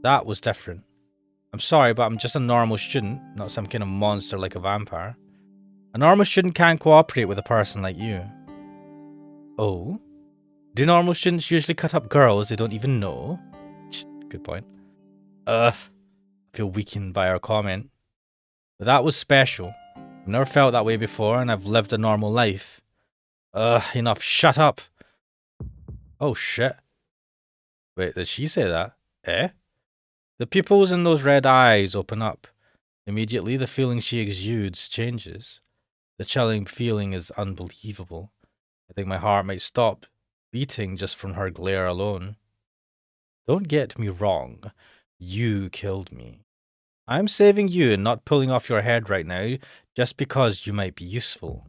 That was different. I'm sorry, but I'm just a normal student, not some kind of monster like a vampire. A normal student can't cooperate with a person like you. Oh? Do normal students usually cut up girls they don't even know? Good point. I feel weakened by her comment. But that was special. I've never felt that way before, and I've lived a normal life. Enough, shut up! Oh shit. Wait, did she say that? Eh? The pupils in those red eyes open up. Immediately, the feeling she exudes changes. The chilling feeling is unbelievable. I think my heart might stop beating just from her glare alone. Don't get me wrong. You killed me. I'm saving you and not pulling off your head right now just because you might be useful.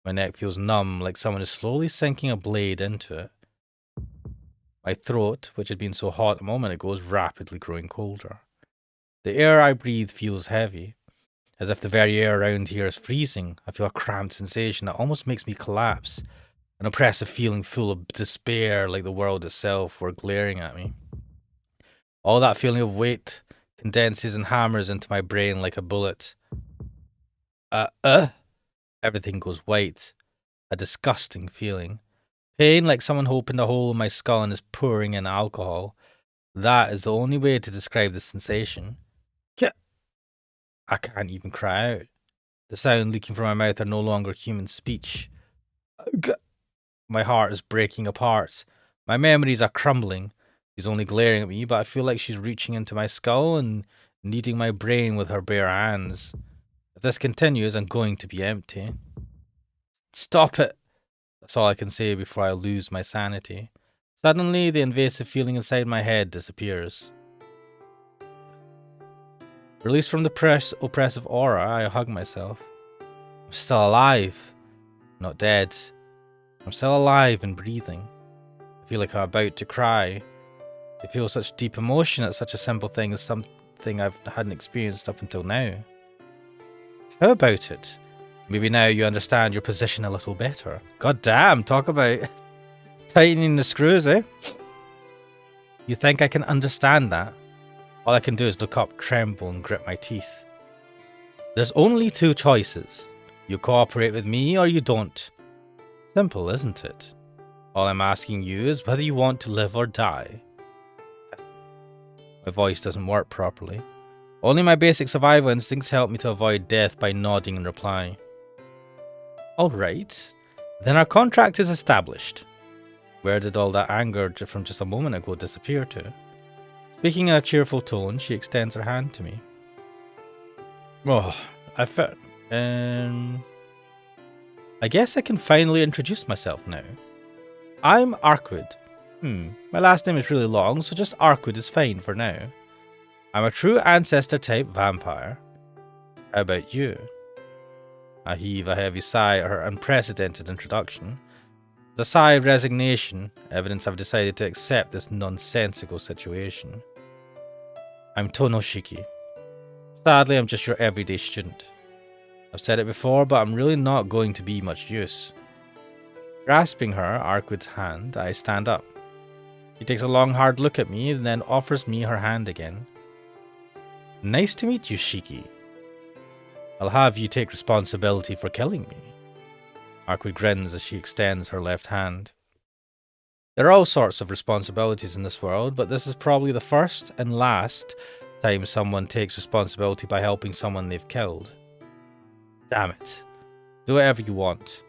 My neck feels numb, like someone is slowly sinking a blade into it. My throat, which had been so hot a moment ago, is rapidly growing colder. The air I breathe feels heavy, as if the very air around here is freezing. I feel a cramped sensation that almost makes me collapse, an oppressive feeling full of despair, like the world itself were glaring at me. All that feeling of weight condenses and hammers into my brain like a bullet. Everything goes white. A disgusting feeling. Pain like someone opened a hole in my skull and is pouring in alcohol. That is the only way to describe the sensation. I can't even cry out. The sound leaking from my mouth are no longer human speech. My heart is breaking apart. My memories are crumbling. She's only glaring at me, but I feel like she's reaching into my skull and kneading my brain with her bare hands. If this continues, I'm going to be empty. Stop it! That's all I can say before I lose my sanity. Suddenly, the invasive feeling inside my head disappears. Released from the oppressive aura, I hug myself. I'm still alive, not dead. I'm still alive and breathing. I feel like I'm about to cry. To feel such deep emotion at such a simple thing is something I hadn't experienced up until now. How about it? Maybe now you understand your position a little better. God damn, talk about tightening the screws, eh? You think I can understand that? All I can do is look up, tremble, and grit my teeth. There's only two choices. You cooperate with me or you don't. Simple, isn't it? All I'm asking you is whether you want to live or die. My voice doesn't work properly. Only my basic survival instincts help me to avoid death by nodding in reply. Alright, then our contract is established. Where did all that anger from just a moment ago disappear to? Speaking in a cheerful tone, she extends her hand to me. Oh, I guess I can finally introduce myself now. I'm Arkwood. My last name is really long, so just Arkwood is fine for now. I'm a true ancestor-type vampire. How about you? I heave a heavy sigh at her unprecedented introduction. The sigh of resignation, evidence I've decided to accept this nonsensical situation. I'm Tonoshiki. Sadly, I'm just your everyday student. I've said it before, but I'm really not going to be much use. Grasping her, Arkwood's hand, I stand up. She takes a long, hard look at me and then offers me her hand again. Nice to meet you, Shiki. I'll have you take responsibility for killing me. Arkwood grins as she extends her left hand. There are all sorts of responsibilities in this world, but this is probably the first and last time someone takes responsibility by helping someone they've killed. Damn it. Do whatever you want.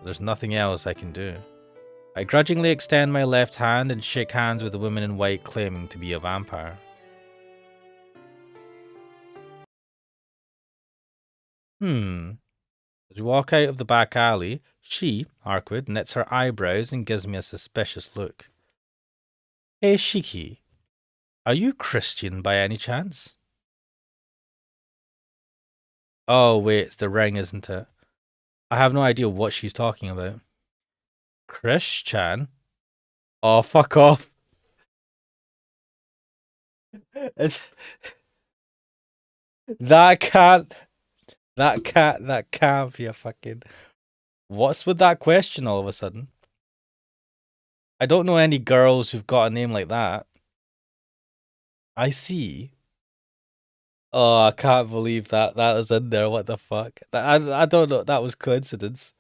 There's nothing else I can do. I grudgingly extend my left hand and shake hands with the woman in white claiming to be a vampire. As we walk out of the back alley, she, Arkwood, knits her eyebrows and gives me a suspicious look. Hey, Shiki. Are you Christian by any chance? Oh, wait, it's the ring, isn't it? I have no idea what she's talking about. Christian? Oh, fuck off. That can't be a fucking... What's with that question all of a sudden? I don't know any girls who've got a name like that. I see. Oh, I can't believe that was in there. What the fuck? I don't know. That was coincidence.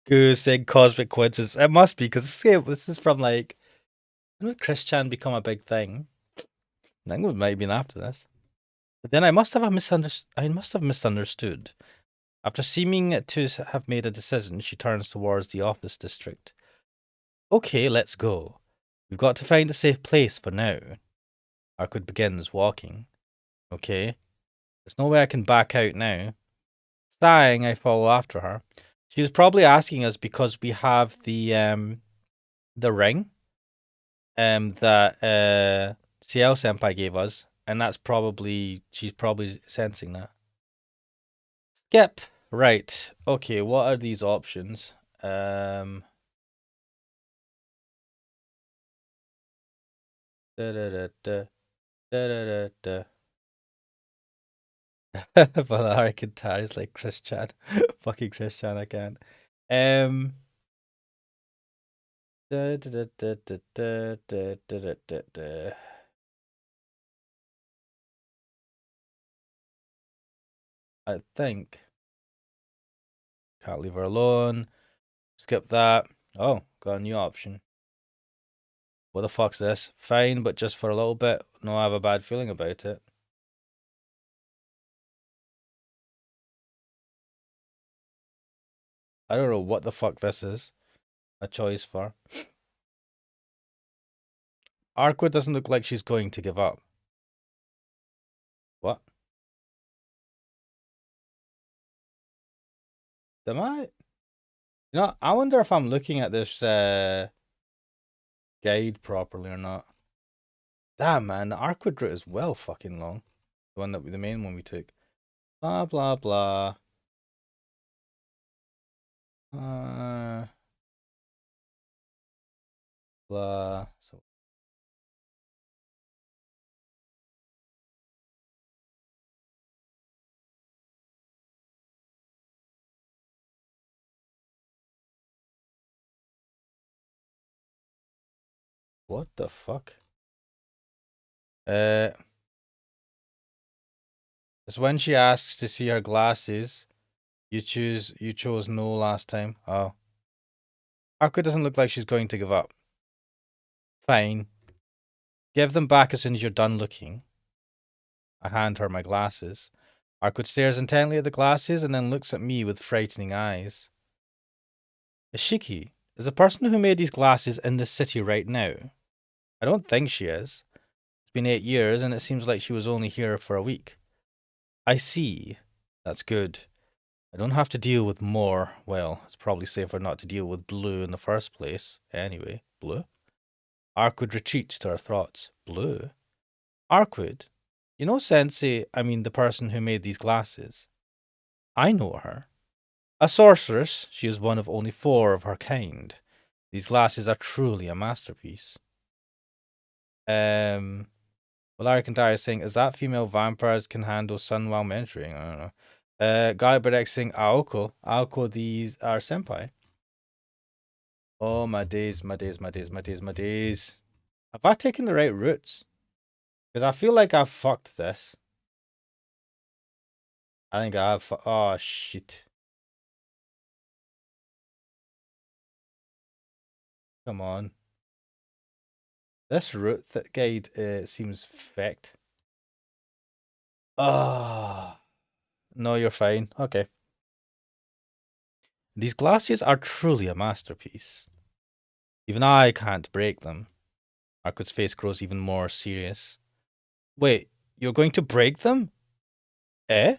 Goose saying cosmic coincidence. It must be because this is from like... When did Christian become a big thing? I think it might have been after this. But then I must have misunderstood. After seeming to have made a decision, she turns towards the office district. Okay, let's go. We've got to find a safe place for now. Arkwood begins walking. Okay. There's no way I can back out now. Sighing, I follow after her. She was probably asking us because we have the ring that Ciel Sempai gave us, and she's probably sensing that. Skip. Right. Okay, what are these options? But the hurricane guitar is like Christian. Fucking Christian again. I think. Can't leave her alone. Skip that. Oh, got a new option. What the fuck's this? Fine, but just for a little bit. No, I have a bad feeling about it. I don't know what the fuck this is a choice for. Arkwood doesn't look like she's going to give up. What? Am I? You know, I wonder if I'm looking at this guide properly or not. Damn, man, the Arkwood route is well fucking long. The main one we took. Blah, blah, blah. Blah. So. What the fuck? It's when she asks to see her glasses. You chose no last time. Oh. Arkwood doesn't look like she's going to give up. Fine. Give them back as soon as you're done looking. I hand her my glasses. Arkwood stares intently at the glasses and then looks at me with frightening eyes. Ishiki, is the person who made these glasses in this city right now? I don't think she is. It's been 8 years, and it seems like she was only here for a week. I see. That's good. I don't have to deal with more. Well, it's probably safer not to deal with Blue in the first place. Anyway, Blue? Arkwood retreats to her thoughts. Blue? Arkwood? You know Sensei, I mean the person who made these glasses. I know her. A sorceress, she is one of only 4 of her kind. These glasses are truly a masterpiece. Valari Kantari is saying, is that female vampires can handle sun while menstruating? I don't know. Guybert saying, Aoko. Aoko, these are senpai. Oh, my days, my days, my days, my days, my days. Have I taken the right routes? Because I feel like I've fucked this. I think I have. Oh, shit. Come on. This route that guide seems fecked. Ah. No, you're fine. Okay. These glasses are truly a masterpiece. Even I can't break them. Arkwood's face grows even more serious. Wait, you're going to break them? Eh?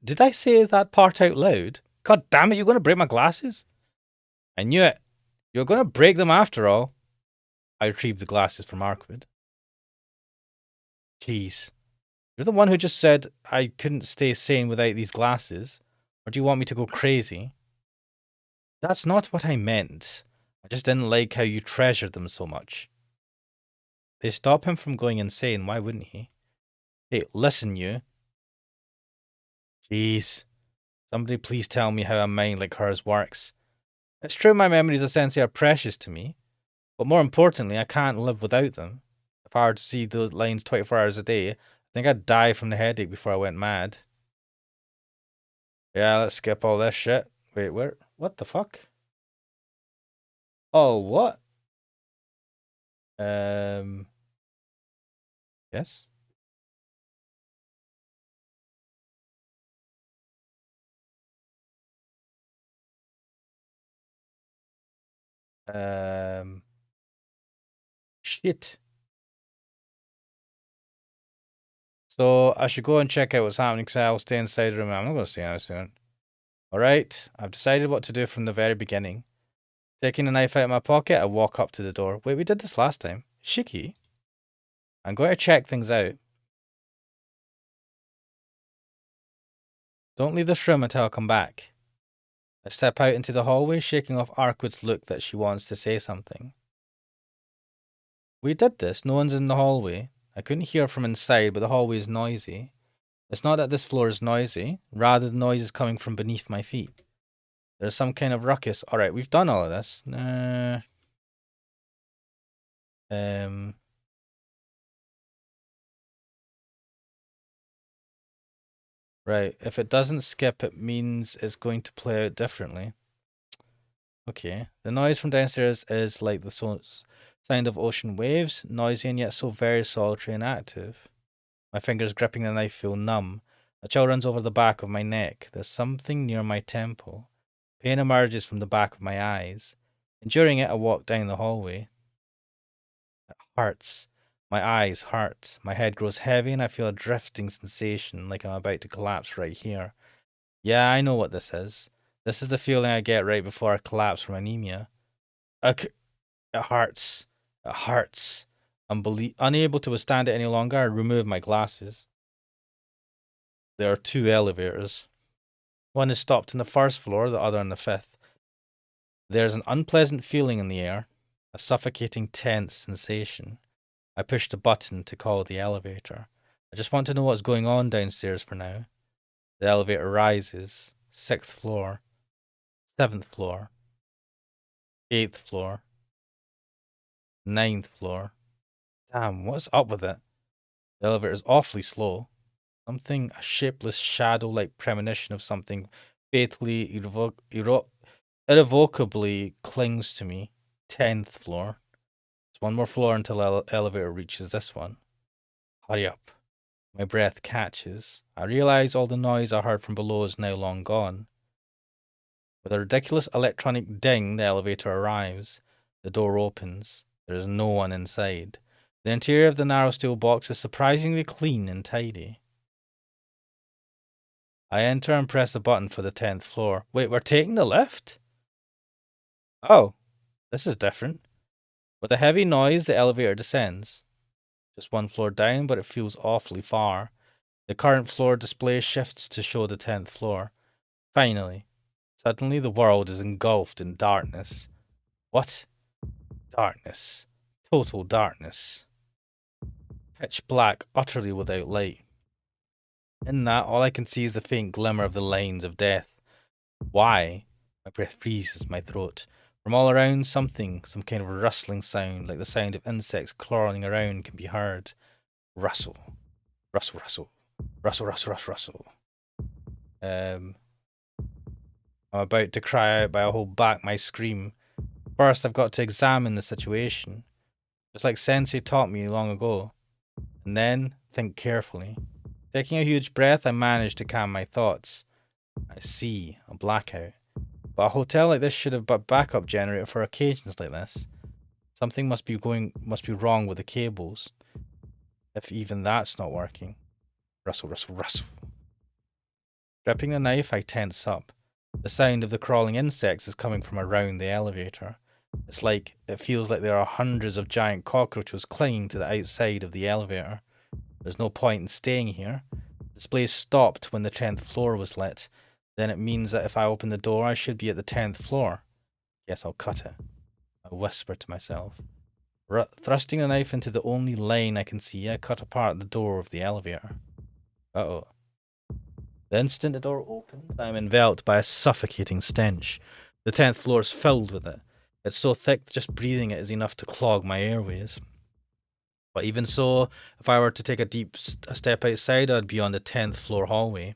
Did I say that part out loud? God damn it, you're going to break my glasses? I knew it. You're going to break them after all. I retrieved the glasses from Arkwood. Jeez. You're the one who just said I couldn't stay sane without these glasses. Or do you want me to go crazy? That's not what I meant. I just didn't like how you treasured them so much. They stop him from going insane, why wouldn't he? Hey, listen, you. Jeez. Somebody please tell me how a mind like hers works. It's true my memories of Sensei are precious to me, but more importantly, I can't live without them. If I were to see those lines 24 hours a day, I think I'd die from the headache before I went mad. Yeah, let's skip all this shit. Wait, where? What the fuck? Oh, what? Yes? Shit. So I should go and check out what's happening because I'll stay inside the room. I'm not going to stay out soon. Alright, I've decided what to do from the very beginning. Taking a knife out of my pocket, I walk up to the door. Wait, we did this last time. Shiki? I'm going to check things out. Don't leave this room until I come back. I step out into the hallway, shaking off Arkwood's look that she wants to say something. We did this. No one's in the hallway. I couldn't hear from inside, but the hallway is noisy. It's not that this floor is noisy. Rather, the noise is coming from beneath my feet. There's some kind of ruckus. Alright, we've done all of this. Right, if it doesn't skip, it means it's going to play out differently. Okay, the noise from downstairs is like the sound of ocean waves, noisy and yet so very solitary and active. My fingers gripping the knife feel numb. A chill runs over the back of my neck. There's something near my temple. Pain emerges from the back of my eyes. Enduring it, I walk down the hallway. It hurts. My eyes hurt. My head grows heavy and I feel a drifting sensation like I'm about to collapse right here. Yeah, I know what this is. This is the feeling I get right before I collapse from anemia. It hurts. It hurts. Unable to withstand it any longer, I remove my glasses. There are 2 elevators. One is stopped on the 1st floor, the other on the 5th. There's an unpleasant feeling in the air, a suffocating, tense sensation. I push the button to call the elevator. I just want to know what's going on downstairs for now. The elevator rises. 6th floor. 7th floor. 8th floor. 9th floor. Damn, what's up with it? The elevator is awfully slow. Something, a shapeless shadow-like premonition of something fatally, irrevocably clings to me. 10th floor. It's one more floor until the elevator reaches this one. Hurry up. My breath catches. I realize all the noise I heard from below is now long gone. With a ridiculous electronic ding, the elevator arrives. The door opens. There is no one inside. The interior of the narrow steel box is surprisingly clean and tidy. I enter and press a button for the 10th floor. Wait, we're taking the lift? Oh, this is different. With a heavy noise, the elevator descends. Just one floor down, but it feels awfully far. The current floor display shifts to show the 10th floor. Finally, suddenly the world is engulfed in darkness. What? Darkness. Total darkness. Pitch black, utterly without light. In that, all I can see is the faint glimmer of the lines of death. Why? My breath freezes my throat. From all around, some kind of rustling sound, like the sound of insects crawling around, can be heard. Rustle. Rustle, rustle. Rustle, rustle, rustle, rustle. I'm about to cry out, but I hold back my scream. First, I've got to examine the situation, just like Sensei taught me long ago, and then think carefully. Taking a huge breath, I manage to calm my thoughts. I see a blackout. But a hotel like this should have a backup generator for occasions like this. Something must be wrong with the cables. If even that's not working. Rustle, rustle, rustle. Gripping the knife, I tense up. The sound of the crawling insects is coming from around the elevator. It feels like there are hundreds of giant cockroaches clinging to the outside of the elevator. There's no point in staying here. The display stopped when the 10th floor was lit. Then it means that if I open the door, I should be at the 10th floor. Guess I'll cut it. I whisper to myself. Thrusting the knife into the only lane I can see, I cut apart the door of the elevator. Uh-oh. The instant the door opens, I am enveloped by a suffocating stench. The 10th floor is filled with it. It's so thick, just breathing it is enough to clog my airways. But even so, if I were to take a step outside, I'd be on the 10th floor hallway.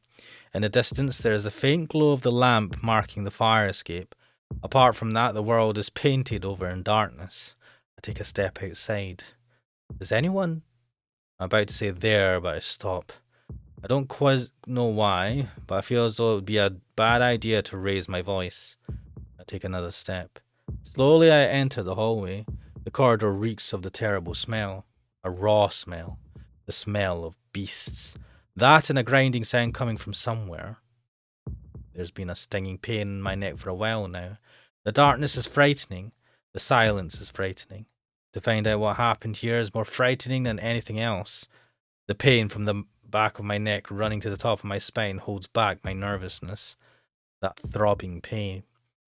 In the distance, there is a faint glow of the lamp marking the fire escape. Apart from that, the world is painted over in darkness. I take a step outside. Is anyone? I'm about to say there, but I stop. I don't quite know why, but I feel as though it would be a bad idea to raise my voice. I take another step. Slowly I enter the hallway. The corridor reeks of the terrible smell. A raw smell. The smell of beasts. That and a grinding sound coming from somewhere. There's been a stinging pain in my neck for a while now. The darkness is frightening. The silence is frightening. To find out what happened here is more frightening than anything else. The pain from the back of my neck running to the top of my spine holds back my nervousness. That throbbing pain.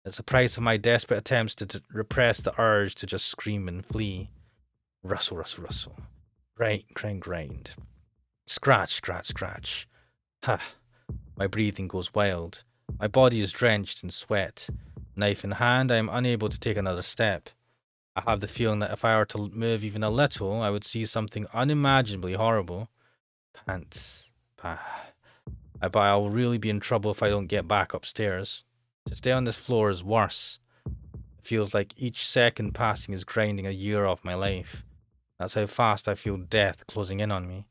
It's the price of my desperate attempts to repress the urge to just scream and flee. Rustle, rustle, rustle. Grind, grind, grind. Scratch, scratch, scratch. Ha! My breathing goes wild. My body is drenched in sweat. Knife in hand, I am unable to take another step. I have the feeling that if I were to move even a little, I would see something unimaginably horrible. Pants. But I'll really be in trouble if I don't get back upstairs. To stay on this floor is worse. It feels like each second passing is grinding a year off my life. That's how fast I feel death closing in on me.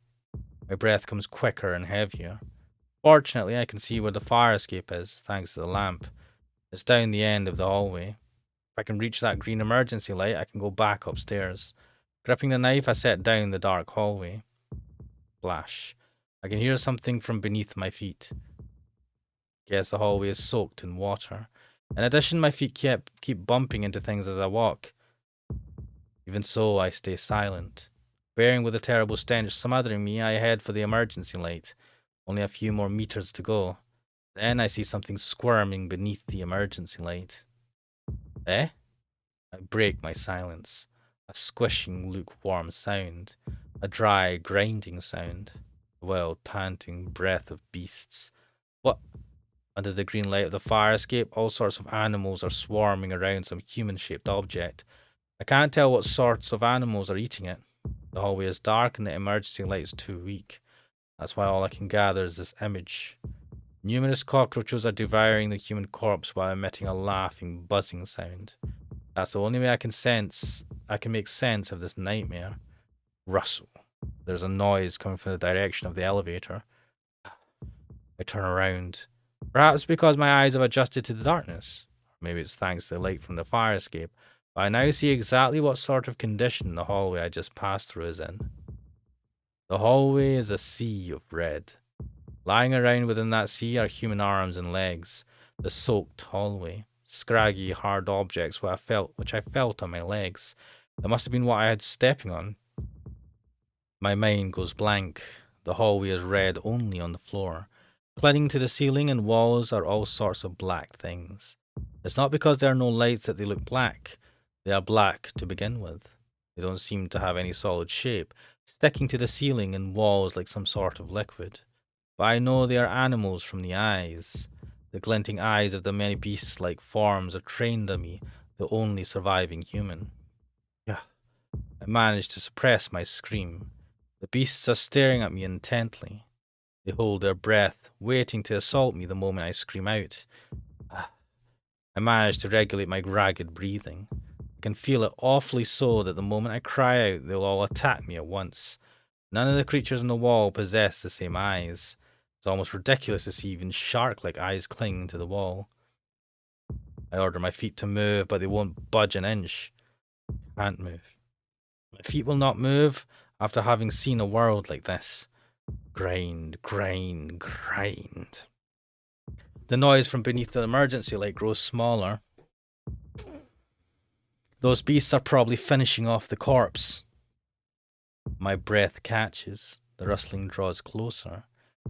My breath comes quicker and heavier. Fortunately, I can see where the fire escape is, thanks to the lamp. It's down the end of the hallway. If I can reach that green emergency light, I can go back upstairs. Gripping the knife, I set down the dark hallway. Splash. I can hear something from beneath my feet. Guess the hallway is soaked in water. In addition, my feet keep bumping into things as I walk. Even so, I stay silent. Bearing with the terrible stench smothering me, I head for the emergency light. Only a few more meters to go. Then I see something squirming beneath the emergency light. Eh? I break my silence. A squishing, lukewarm sound. A dry, grinding sound. A wild, panting breath of beasts. What? Under the green light of the fire escape, all sorts of animals are swarming around some human-shaped object. I can't tell what sorts of animals are eating it. The hallway is dark and the emergency light is too weak. That's why all I can gather is this image. Numerous cockroaches are devouring the human corpse while emitting a laughing, buzzing sound. That's the only way I can make sense of this nightmare. Rustle. There's a noise coming from the direction of the elevator. I turn around. Perhaps because my eyes have adjusted to the darkness. Maybe it's thanks to the light from the fire escape. I now see exactly what sort of condition the hallway I just passed through is in. The hallway is a sea of red. Lying around within that sea are human arms and legs. The soaked hallway, scraggy, hard objects which I felt on my legs. That must have been what I had stepping on. My mind goes blank. The hallway is red only on the floor. Clinging to the ceiling and walls are all sorts of black things. It's not because there are no lights that they look black. They are black to begin with. They don't seem to have any solid shape, sticking to the ceiling and walls like some sort of liquid. But I know they are animals from the eyes. The glinting eyes of the many beast-like forms are trained on me, the only surviving human. Yeah, I managed to suppress my scream. The beasts are staring at me intently. They hold their breath, waiting to assault me the moment I scream out. I manage to regulate my ragged breathing. I can feel it awfully so that the moment I cry out, they'll all attack me at once. None of the creatures on the wall possess the same eyes. It's almost ridiculous to see even shark-like eyes clinging to the wall. I order my feet to move, but they won't budge an inch. Can't move. My feet will not move after having seen a world like this. Grind, grind, grind. The noise from beneath the emergency light grows smaller. Those beasts are probably finishing off the corpse. My breath catches. The rustling draws closer.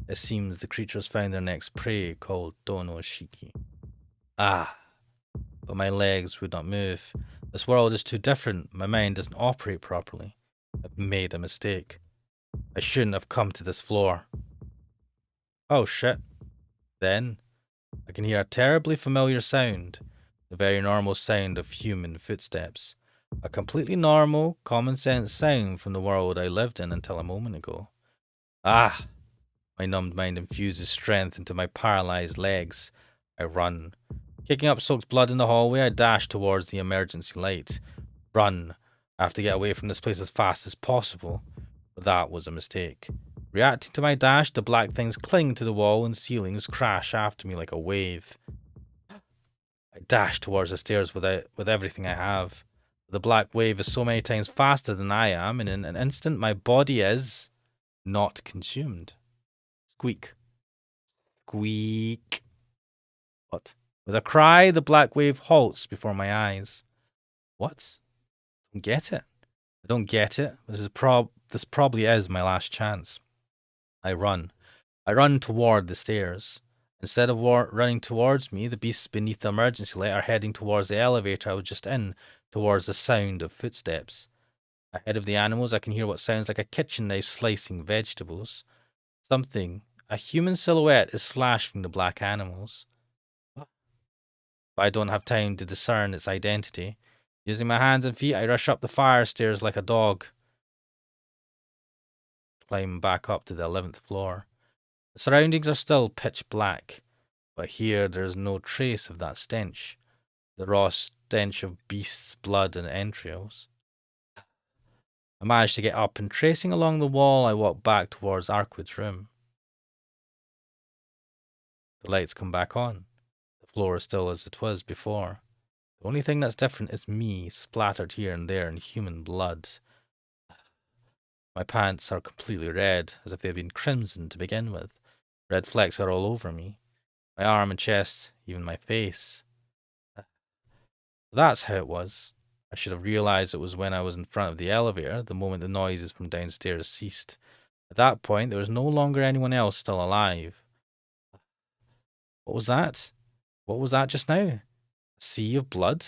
It seems the creatures found their next prey, called Donoshiki. Ah, but my legs would not move. This world is too different. My mind doesn't operate properly. I've made a mistake. I shouldn't have come to this floor. Oh shit. Then, I can hear a terribly familiar sound. The very normal sound of human footsteps. A completely normal, common sense sound from the world I lived in until a moment ago. Ah! My numbed mind infuses strength into my paralyzed legs. I run. Kicking up soaked blood in the hallway, I dash towards the emergency light. Run. I have to get away from this place as fast as possible. But that was a mistake. Reacting to my dash, the black things cling to the wall and ceilings crash after me like a wave. I dash towards the stairs with everything I have. The black wave is so many times faster than I am, and in an instant my body is not consumed. Squeak. Squeak. What? With a cry, the black wave halts before my eyes. What? I don't get it. I don't get it. This probably is my last chance. I run. I run toward the stairs. Instead of running towards me, the beasts beneath the emergency light are heading towards the elevator I was just in, towards the sound of footsteps. Ahead of the animals, I can hear what sounds like a kitchen knife slicing vegetables. A human silhouette is slashing the black animals. But I don't have time to discern its identity. Using my hands and feet, I rush up the fire stairs like a dog. Climb back up to the 11th floor. The surroundings are still pitch black, but here there is no trace of that stench. The raw stench of beasts' blood and entrails. I manage to get up, and tracing along the wall, I walk back towards Arkwood's room. The lights come back on. The floor is still as it was before. The only thing that's different is me, splattered here and there in human blood. My pants are completely red, as if they had been crimson to begin with. Red flecks are all over me. My arm and chest, even my face. That's how it was. I should have realized it was when I was in front of the elevator, the moment the noises from downstairs ceased. At that point, there was no longer anyone else still alive. What was that? What was that just now? A sea of blood?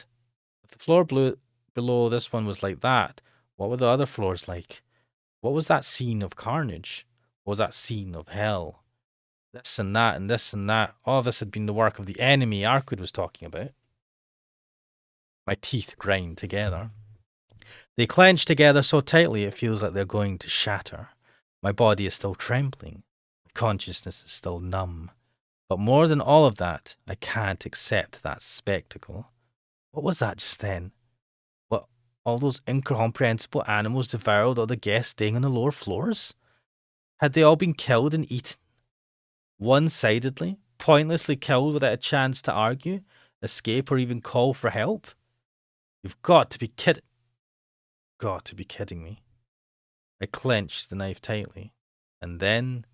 If the floor below this one was like that, what were the other floors like? What was that scene of carnage? What was that scene of hell? This and that and this and that. All of this had been the work of the enemy Arkwood was talking about. My teeth grind together. They clench together so tightly it feels like they're going to shatter. My body is still trembling. My consciousness is still numb. But more than all of that, I can't accept that spectacle. What was that just then? What, all those incomprehensible animals devoured all the guests staying on the lower floors? Had they all been killed and eaten? One-sidedly, pointlessly killed without a chance to argue, escape, or even call for help? You've got to be kidding. Got to be kidding me. I clenched the knife tightly, and then,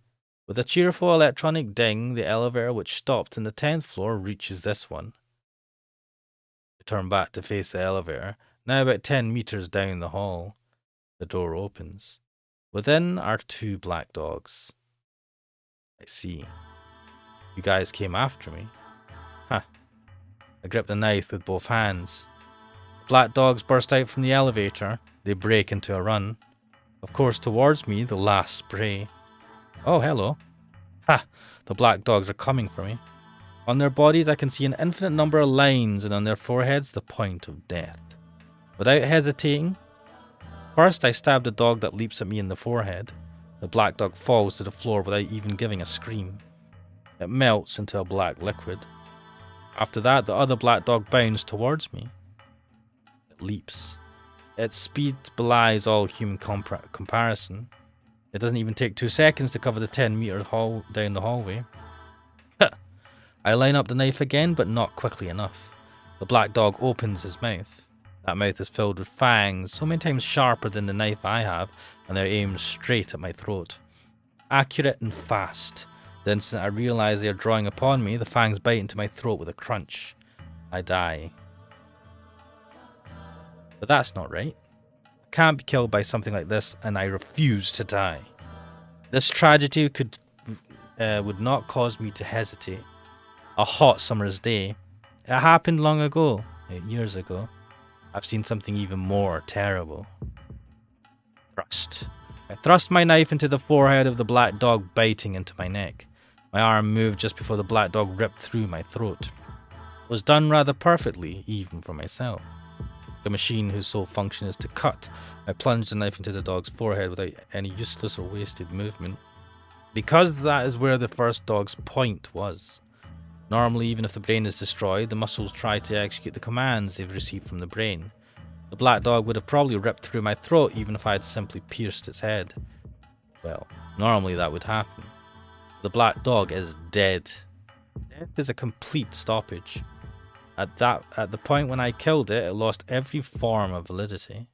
with a cheerful electronic ding, the elevator which stopped in the 10th floor reaches this one. I turn back to face the elevator, now about 10 meters down the hall. The door opens. Within are 2 black dogs. I see. You guys came after me. Huh. I grip the knife with both hands. Black dogs burst out from the elevator. They break into a run. Of course, towards me, the last spray. Oh, hello. Ha! The black dogs are coming for me. On their bodies, I can see an infinite number of lines, and on their foreheads, the point of death. Without hesitating, first I stab the dog that leaps at me in the forehead. The black dog falls to the floor without even giving a scream. It melts into a black liquid. After that, the other black dog bounds towards me. It leaps. Its speed belies all human comparison. It doesn't even take 2 seconds to cover the 10-meter hall down the hallway. I line up the knife again, but not quickly enough. The black dog opens his mouth. That mouth is filled with fangs, so many times sharper than the knife I have, and they're aimed straight at my throat. Accurate and fast. The instant I realize they are drawing upon me, the fangs bite into my throat with a crunch. I die. But that's not right. I can't be killed by something like this, and I refuse to die. This tragedy would not cause me to hesitate. A hot summer's day. It happened long ago, 8 years ago. I've seen something even more terrible. Thrust. I thrust my knife into the forehead of the black dog, biting into my neck. My arm moved just before the black dog ripped through my throat. It was done rather perfectly, even for myself. Like a machine whose sole function is to cut, I plunged the knife into the dog's forehead without any useless or wasted movement. Because that is where the first dog's point was. Normally, even if the brain is destroyed, the muscles try to execute the commands they've received from the brain. The black dog would have probably ripped through my throat even if I had simply pierced its head. Well, normally that would happen. The black dog is dead. Death is a complete stoppage. At the point when I killed it, it lost every form of validity.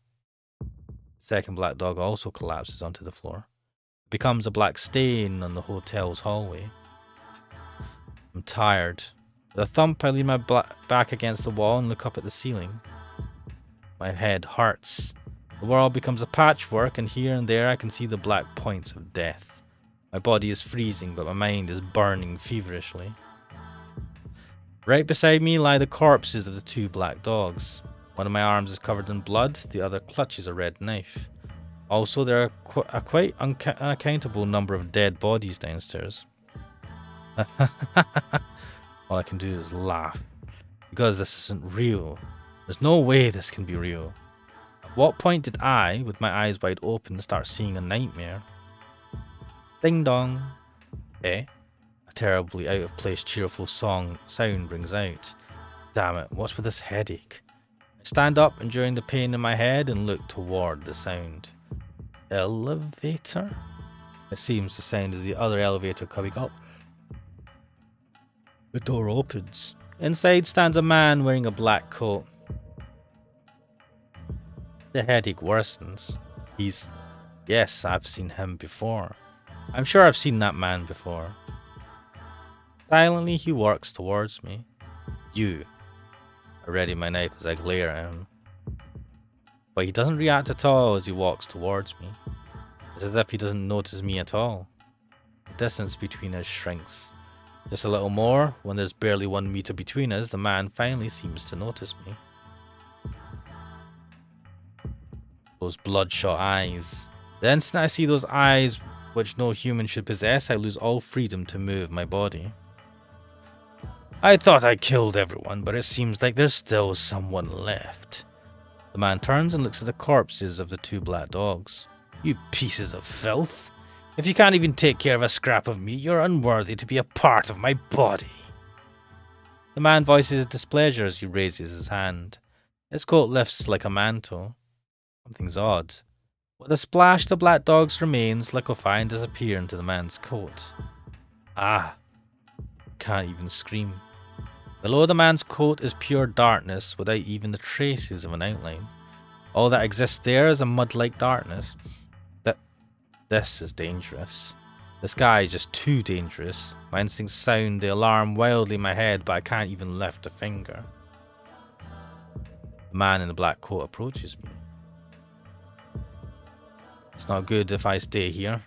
The second black dog also collapses onto the floor. It becomes a black stain on the hotel's hallway. I'm tired. With a thump, I lean my back against the wall and look up at the ceiling. My head hurts. The world becomes a patchwork, and here and there I can see the black points of death. My body is freezing, but my mind is burning feverishly. Right beside me lie the corpses of the 2 black dogs. One of my arms is covered in blood, the other clutches a red knife. Also, there are a quite unaccountable number of dead bodies downstairs. All I can do is laugh. Because this isn't real. There's no way this can be real. At what point did I, with my eyes wide open, start seeing a nightmare? Ding dong. A terribly out of place cheerful sound rings out. Damn it, what's with this headache? I stand up, enduring the pain in my head, and look toward the sound. Elevator? It seems the sound is the other elevator coming up. The door opens. Inside stands a man wearing a black coat. The headache worsens. Yes, I've seen him before. I'm sure I've seen that man before. Silently, he walks towards me. I ready my knife as I glare at him. But he doesn't react at all as he walks towards me. It's as if he doesn't notice me at all. The distance between us shrinks. Just a little more, when there's barely 1 meter between us, the man finally seems to notice me. Those bloodshot eyes. The instant I see those eyes, which no human should possess, I lose all freedom to move my body. I thought I killed everyone, but it seems like there's still someone left. The man turns and looks at the corpses of the 2 black dogs. You pieces of filth! If you can't even take care of a scrap of meat, you're unworthy to be a part of my body. The man voices his displeasure as he raises his hand. His coat lifts like a mantle. Something's odd. With a splash, the black dog's remains liquefy and disappear into the man's coat. I can't even scream. Below the man's coat is pure darkness without even the traces of an outline. All that exists there is a mud-like darkness. This is dangerous. The sky is just too dangerous. My instincts sound the alarm wildly in my head, but I can't even lift a finger. The man in the black coat approaches me. It's not good if I stay here.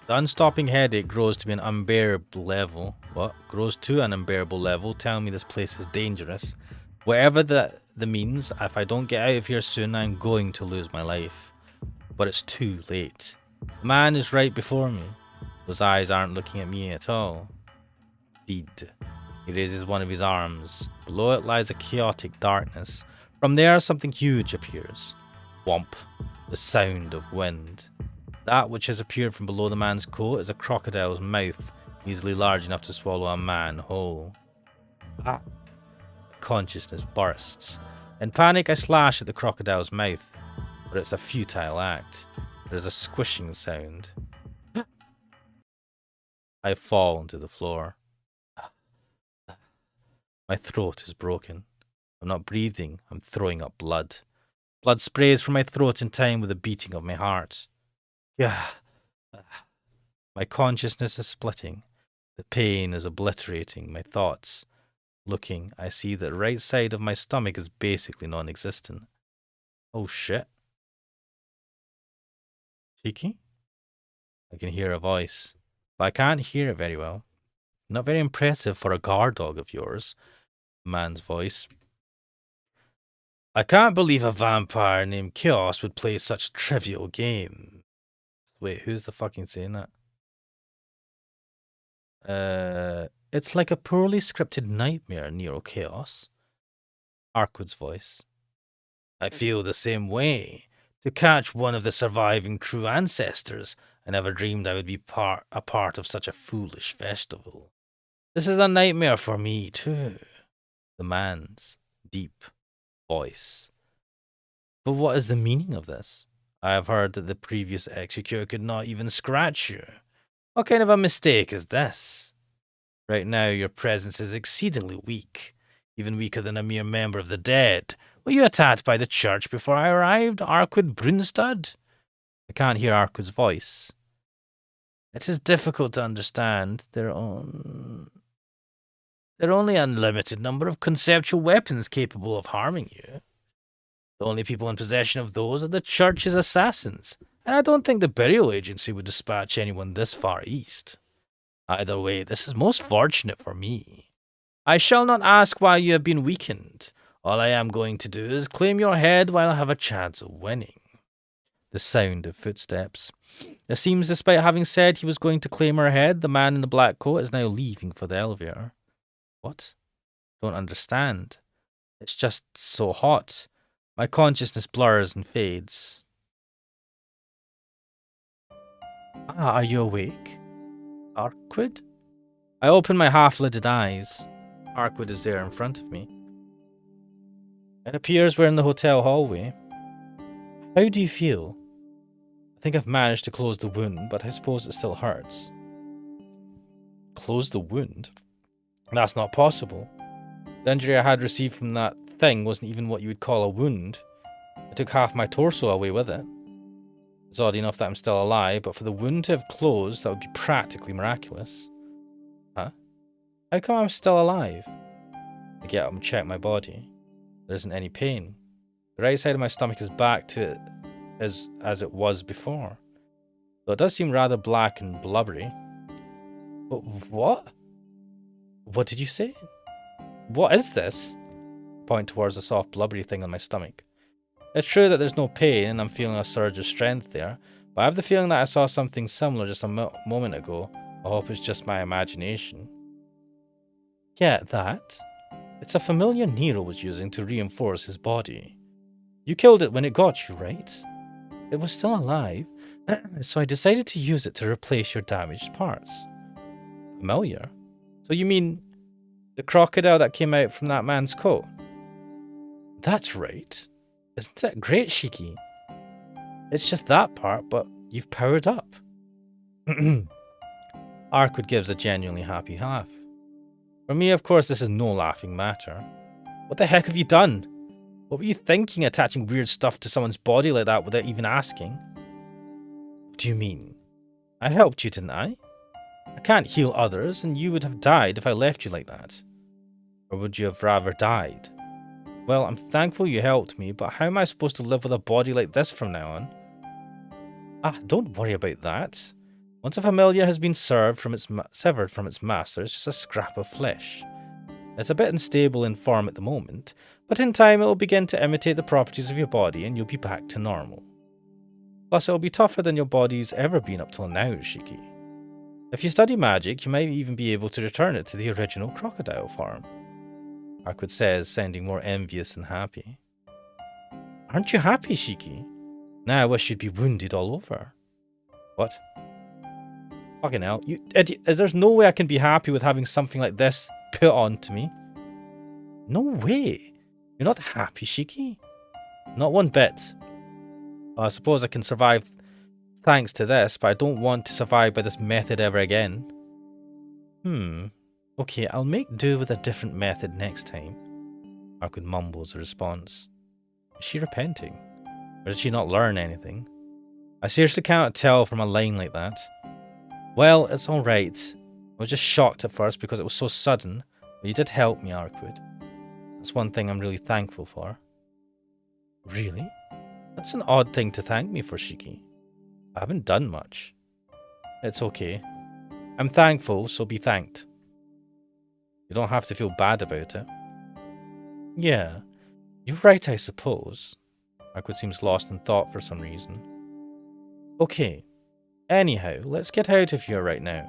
The unstopping headache grows to be an unbearable level. What? Grows to an unbearable level, telling me this place is dangerous. Whatever the means, if I don't get out of here soon, I'm going to lose my life. But it's too late. The man is right before me. Those eyes aren't looking at me at all. Feed. He raises one of his arms. Below it lies a chaotic darkness. From there, something huge appears. Whomp. The sound of wind. That which has appeared from below the man's coat is a crocodile's mouth, easily large enough to swallow a man whole. Ah. Consciousness bursts. In panic, I slash at the crocodile's mouth, but it's a futile act. There's a squishing sound. I fall onto the floor. My throat is broken. I'm not breathing. I'm throwing up blood. Blood sprays from my throat in time with the beating of my heart. Yeah. My consciousness is splitting. The pain is obliterating my thoughts. Looking, I see that the right side of my stomach is basically non-existent. Oh shit. Cheeky? I can hear a voice, but I can't hear it very well. Not very impressive for a guard dog of yours. Man's voice. I can't believe a vampire named Chaos would play such a trivial game. Wait, who's the fucking saying that? It's like a poorly scripted nightmare, Nero Chaos. Arkwood's voice. I feel the same way. To catch one of the surviving true ancestors, I never dreamed I would be a part of such a foolish festival. This is a nightmare for me, too. The man's deep voice. But what is the meaning of this? I have heard that the previous executor could not even scratch you. What kind of a mistake is this? Right now, your presence is exceedingly weak, even weaker than a mere member of the dead. Were you attacked by the church before I arrived, Arkwood Brunstad? I can't hear Arkwood's voice. It is difficult to understand. There are only a limited number of conceptual weapons capable of harming you. The only people in possession of those are the church's assassins, and I don't think the burial agency would dispatch anyone this far east. Either way, this is most fortunate for me. I shall not ask why you have been weakened. All I am going to do is claim your head while I have a chance of winning. The sound of footsteps. It seems despite having said he was going to claim her head, the man in the black coat is now leaving for the elevator. What? Don't understand. It's just so hot. My consciousness blurs and fades. Are you awake? Arkwood? I open my half-lidded eyes. Arkwood is there in front of me. It appears we're in the hotel hallway. How do you feel? I think I've managed to close the wound, but I suppose it still hurts. Close the wound? That's not possible. The injury I had received from that thing wasn't even what you would call a wound. It took half my torso away with it. It's odd enough that I'm still alive, but for the wound to have closed, that would be practically miraculous. Huh? How come I'm still alive? I get up and check my body. There isn't any pain. The right side of my stomach is back to it as it was before. Though it does seem rather black and blubbery. But what? What did you say? What is this? I point towards the soft blubbery thing on my stomach. It's true that there's no pain and I'm feeling a surge of strength there, but I have the feeling that I saw something similar just a moment ago. I hope it's just my imagination. Yeah, that. It's a familiar Nero was using to reinforce his body. You killed it when it got you, right? It was still alive, so I decided to use it to replace your damaged parts. Familiar? So you mean the crocodile that came out from that man's coat? That's right. Isn't it great, Shiki? It's just that part, but you've powered up. Arkwood gives a genuinely happy laugh. For me, of course, this is no laughing matter. What the heck have you done? What were you thinking, attaching weird stuff to someone's body like that without even asking? What do you mean? I helped you, didn't I? I can't heal others, and you would have died if I left you like that. Or would you have rather died? Well, I'm thankful you helped me, but how am I supposed to live with a body like this from now on? Ah, don't worry about that. Once a familiar has been severed from its master, it's just a scrap of flesh. It's a bit unstable in form at the moment, but in time it will begin to imitate the properties of your body and you'll be back to normal. Plus, it will be tougher than your body's ever been up till now, Shiki. If you study magic, you might even be able to return it to the original crocodile form. Arkwood says, sounding more envious than happy. Aren't you happy, Shiki? Now I wish you'd be wounded all over. What? Fucking hell. You idiot. There's no way I can be happy with having something like this put on to me. No way. You're not happy, Shiki? Not one bit. I suppose I can survive thanks to this, but I don't want to survive by this method ever again. Okay, I'll make do with a different method next time. Arkwood mumbles a response. Is she repenting? Or did she not learn anything? I seriously cannot tell from a line like that. Well, it's alright. I was just shocked at first because it was so sudden, but you did help me, Arkwood. That's one thing I'm really thankful for. Really? That's an odd thing to thank me for, Shiki. I haven't done much. It's okay. I'm thankful, so be thanked. You don't have to feel bad about it. Yeah, you're right, I suppose. Arkwood seems lost in thought for some reason. Okay. Anyhow, let's get out of here right now.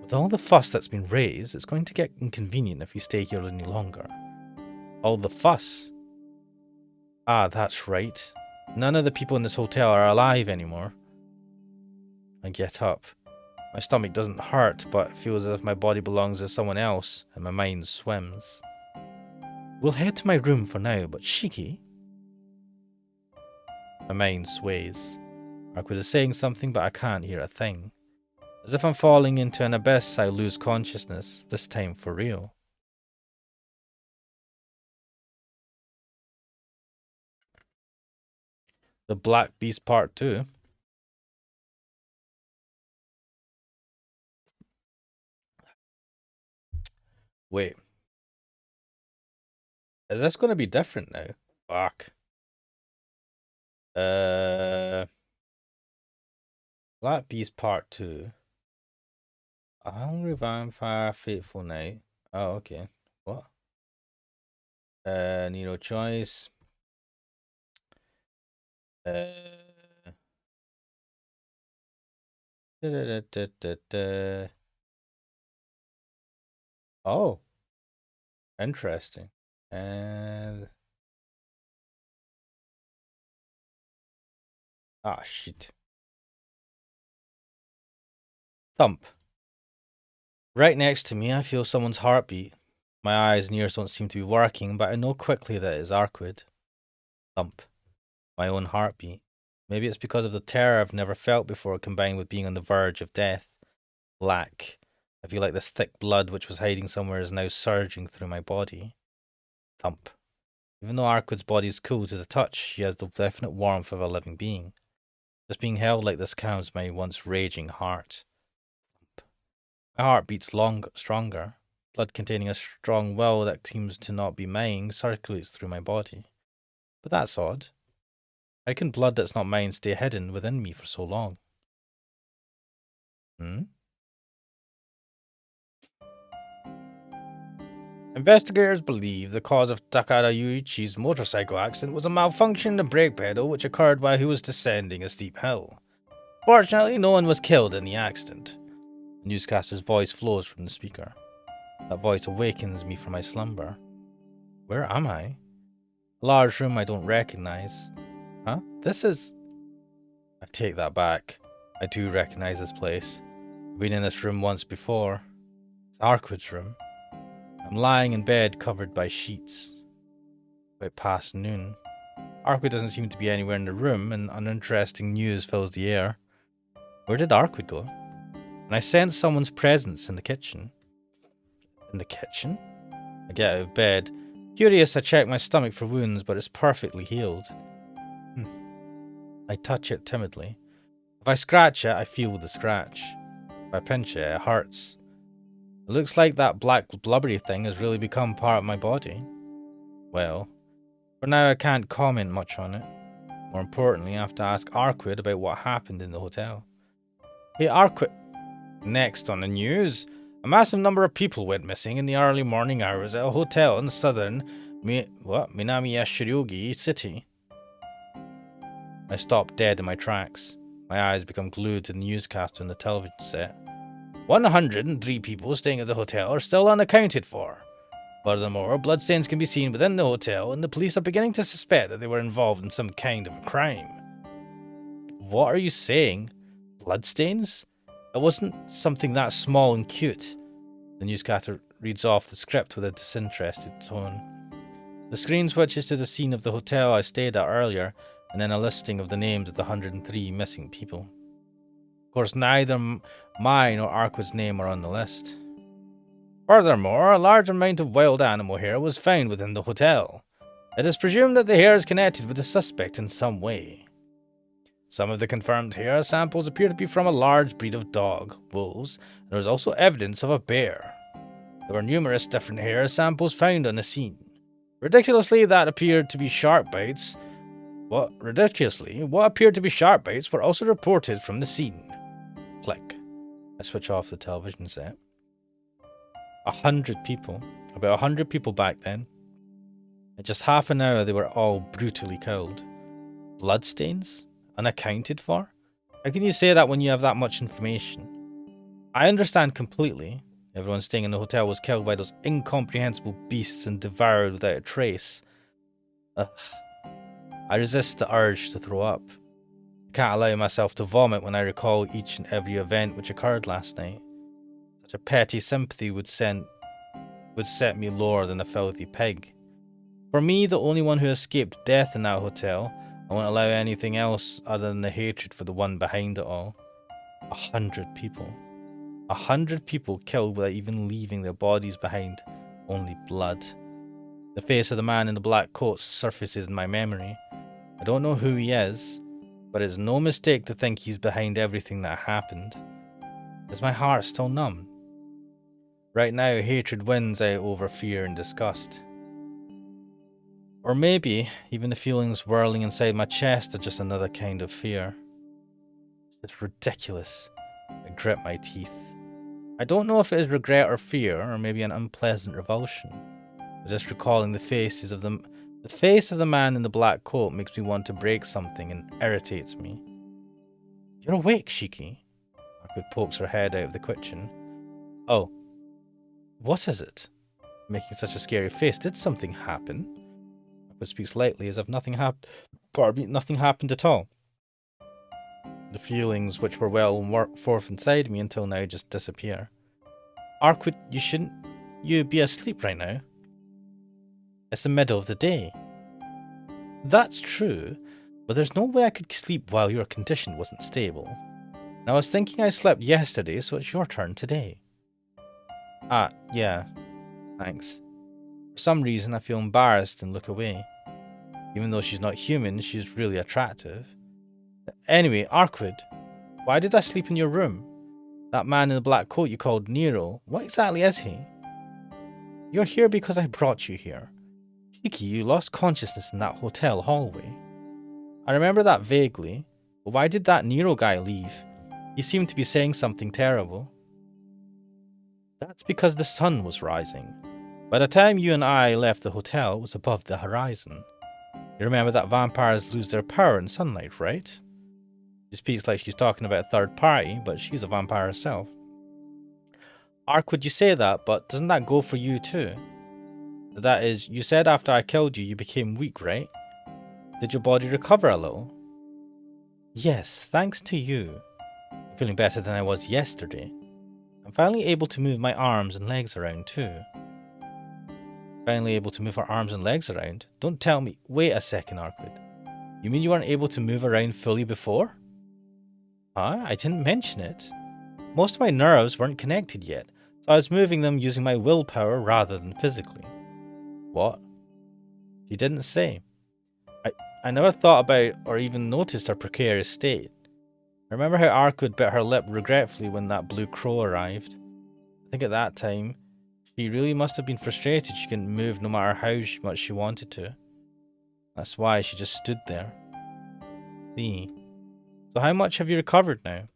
With all the fuss that's been raised, it's going to get inconvenient if we stay here any longer. All the fuss? Ah, that's right. None of the people in this hotel are alive anymore. I get up. My stomach doesn't hurt, but it feels as if my body belongs to someone else, and my mind swims. We'll head to my room for now, but Shiki... My mind sways. Arkwood is saying something, but I can't hear a thing. As if I'm falling into an abyss, I lose consciousness, this time for real. The Black Beast Part 2. Wait. Is this going to be different now? Fuck. Black Beast Part 2. A Hungry Vampire, Fateful Night. Oh, okay. What? Nero Choice. Oh. Interesting. And... Ah, shit. Thump. Right next to me, I feel someone's heartbeat. My eyes and ears don't seem to be working, but I know quickly that it is Arkwood. Thump. My own heartbeat. Maybe it's because of the terror I've never felt before, combined with being on the verge of death. Black. I feel like this thick blood which was hiding somewhere is now surging through my body. Thump. Even though Arkwood's body is cool to the touch, she has the definite warmth of a living being. Just being held like this calms my once raging heart. Thump. My heart beats stronger. Blood containing a strong will that seems to not be mine circulates through my body. But that's odd. How can blood that's not mine stay hidden within me for so long? Investigators believe the cause of Takada Yuichi's motorcycle accident was a malfunction in the brake pedal which occurred while he was descending a steep hill. Fortunately, no one was killed in the accident. The newscaster's voice flows from the speaker. That voice awakens me from my slumber. Where am I? A large room I don't recognize. Huh? This is... I take that back. I do recognize this place. I've been in this room once before. It's Arkwood's room. I'm lying in bed covered by sheets. About past noon. Arkwood doesn't seem to be anywhere in the room, and uninteresting news fills the air. Where did Arkwood go? and I sense someone's presence in the kitchen. In the kitchen? I get out of bed. Curious, I check my stomach for wounds, but it's perfectly healed. I touch it timidly. If I scratch it, I feel the scratch. If I pinch it, it hurts. It looks like that black blubbery thing has really become part of my body. Well, for now I can't comment much on it. More importantly, I have to ask Arquid about what happened in the hotel. Hey Arquid. Next on the news, a massive number of people went missing in the early morning hours at a hotel in southern Minami City. I stop dead in my tracks. My eyes become glued to the newscaster on the television set. 103 people staying at the hotel are still unaccounted for. Furthermore, bloodstains can be seen within the hotel, and the police are beginning to suspect that they were involved in some kind of a crime. What are you saying? Bloodstains? It wasn't something that small and cute. The newscaster reads off the script with a disinterested tone. The screen switches to the scene of the hotel I stayed at earlier, and then a listing of the names of the 103 missing people. Of course, neither mine or Arquid's name are on the list. Furthermore, a large amount of wild animal hair was found within the hotel. It is presumed that the hair is connected with the suspect in some way. Some of the confirmed hair samples appear to be from a large breed of dog, wolves, and there is also evidence of a bear. There were numerous different hair samples found on the scene. Ridiculously, what appeared to be shark bites were also reported from the scene. Click. I switch off the television set. 100 people. About 100 people back then. In just half an hour, they were all brutally killed. Bloodstains? Unaccounted for? How can you say that when you have that much information? I understand completely. Everyone staying in the hotel was killed by those incomprehensible beasts and devoured without a trace. Ugh. I resist the urge to throw up. I can't allow myself to vomit when I recall each and every event which occurred last night. Such a petty sympathy would set me lower than a filthy pig. For me, the only one who escaped death in that hotel, I won't allow anything else other than the hatred for the one behind it all. 100 people. 100 people killed without even leaving their bodies behind, only blood. The face of the man in the black coat surfaces in my memory. I don't know who he is, but it's no mistake to think he's behind everything that happened. Is my heart still numb? Right now, hatred wins out over fear and disgust. Or maybe even the feelings whirling inside my chest are just another kind of fear. It's ridiculous. I grit my teeth. I don't know if it is regret or fear, or maybe an unpleasant revulsion. But just recalling the face of the man in the black coat makes me want to break something and irritates me. You're awake, Shiki. Arquid pokes her head out of the kitchen. Oh. What is it? Making such a scary face. Did something happen? Arquid speaks lightly as if nothing happened at all. The feelings which were well worked forth inside me until now just disappear. Arquid, you be asleep right now? It's the middle of the day. That's true, but there's no way I could sleep while your condition wasn't stable. And I was thinking I slept yesterday, so it's your turn today. Yeah. Thanks. For some reason, I feel embarrassed and look away. Even though she's not human, she's really attractive. Anyway, Arquid, why did I sleep in your room? That man in the black coat you called Nero, what exactly is he? You're here because I brought you here. Shiki, you lost consciousness in that hotel hallway. I remember that vaguely, but why did that Nero guy leave? He seemed to be saying something terrible. That's because the sun was rising. By the time you and I left the hotel, it was above the horizon. You remember that vampires lose their power in sunlight, right? She speaks like she's talking about a third party, but she's a vampire herself. Arquid, you say that, but doesn't that go for you too? That is, you said after I killed you, you became weak, right? Did your body recover a little? Yes, thanks to you. I'm feeling better than I was yesterday. I'm finally able to move my arms and legs around too. Finally able to move her arms and legs around? Don't tell me. Wait a second, Arquid. You mean you weren't able to move around fully before? Huh? I didn't mention it. Most of my nerves weren't connected yet, so I was moving them using my willpower rather than physically. What? She didn't say. I never thought about or even noticed her precarious state. I remember how Arkwood bit her lip regretfully when that blue crow arrived. I think at that time, she really must have been frustrated she couldn't move no matter how much she wanted to. That's why she just stood there. See. So how much have you recovered now?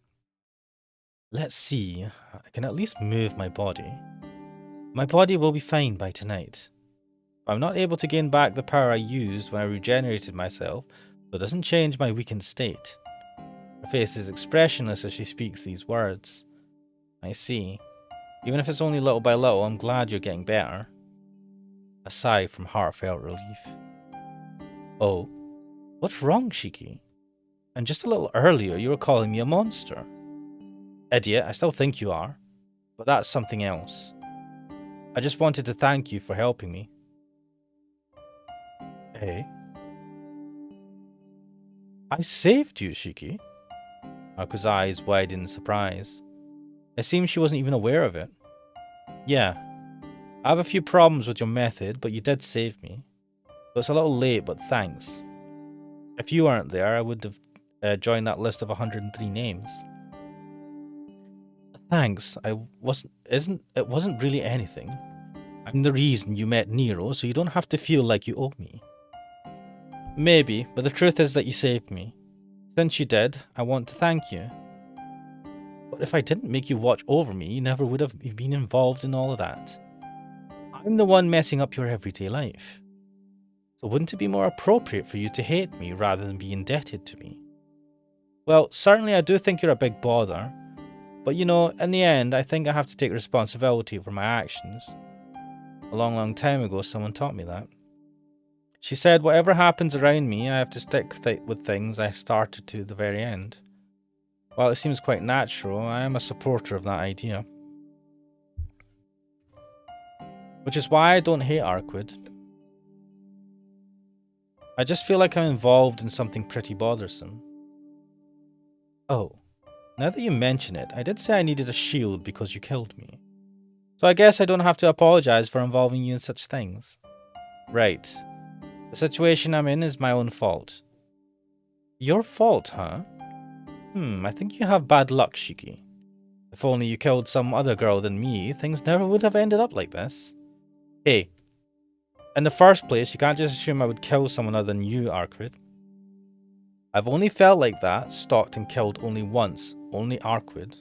Let's see. I can at least move my body. My body will be fine by tonight. I'm not able to gain back the power I used when I regenerated myself, so it doesn't change my weakened state. Her face is expressionless as she speaks these words. I see. Even if it's only little by little, I'm glad you're getting better. A sigh from heartfelt relief. Oh, what's wrong, Shiki? And just a little earlier you were calling me a monster. Idiot, I still think you are, but that's something else. I just wanted to thank you for helping me. Hey? I saved you, Shiki. Aku's eyes widened in surprise. It seems she wasn't even aware of it. Yeah, I have a few problems with your method, but you did save me. So it's a little late, but thanks. If you weren't there, I would have joined that list of 103 names. Thanks. It wasn't really anything. I'm the reason you met Nero, so you don't have to feel like you owe me. Maybe, but the truth is that you saved me. Since you did, I want to thank you. But if I didn't make you watch over me, you never would have been involved in all of that. I'm the one messing up your everyday life. So wouldn't it be more appropriate for you to hate me rather than be indebted to me? Well, certainly I do think you're a big bother. But you know, in the end, I think I have to take responsibility for my actions. A long, long time ago, someone taught me that. She said, whatever happens around me, I have to stick with things I started to the very end. While it seems quite natural, I am a supporter of that idea. Which is why I don't hate Arkwood. I just feel like I'm involved in something pretty bothersome. Oh, now that you mention it, I did say I needed a shield because you killed me. So I guess I don't have to apologize for involving you in such things. Right. The situation I'm in is my own fault. Your fault, huh? I think you have bad luck, Shiki. If only you killed some other girl than me, things never would have ended up like this. Hey, in the first place, you can't just assume I would kill someone other than you, Arkwood. I've only felt like that, stalked and killed only once, only Arkwood.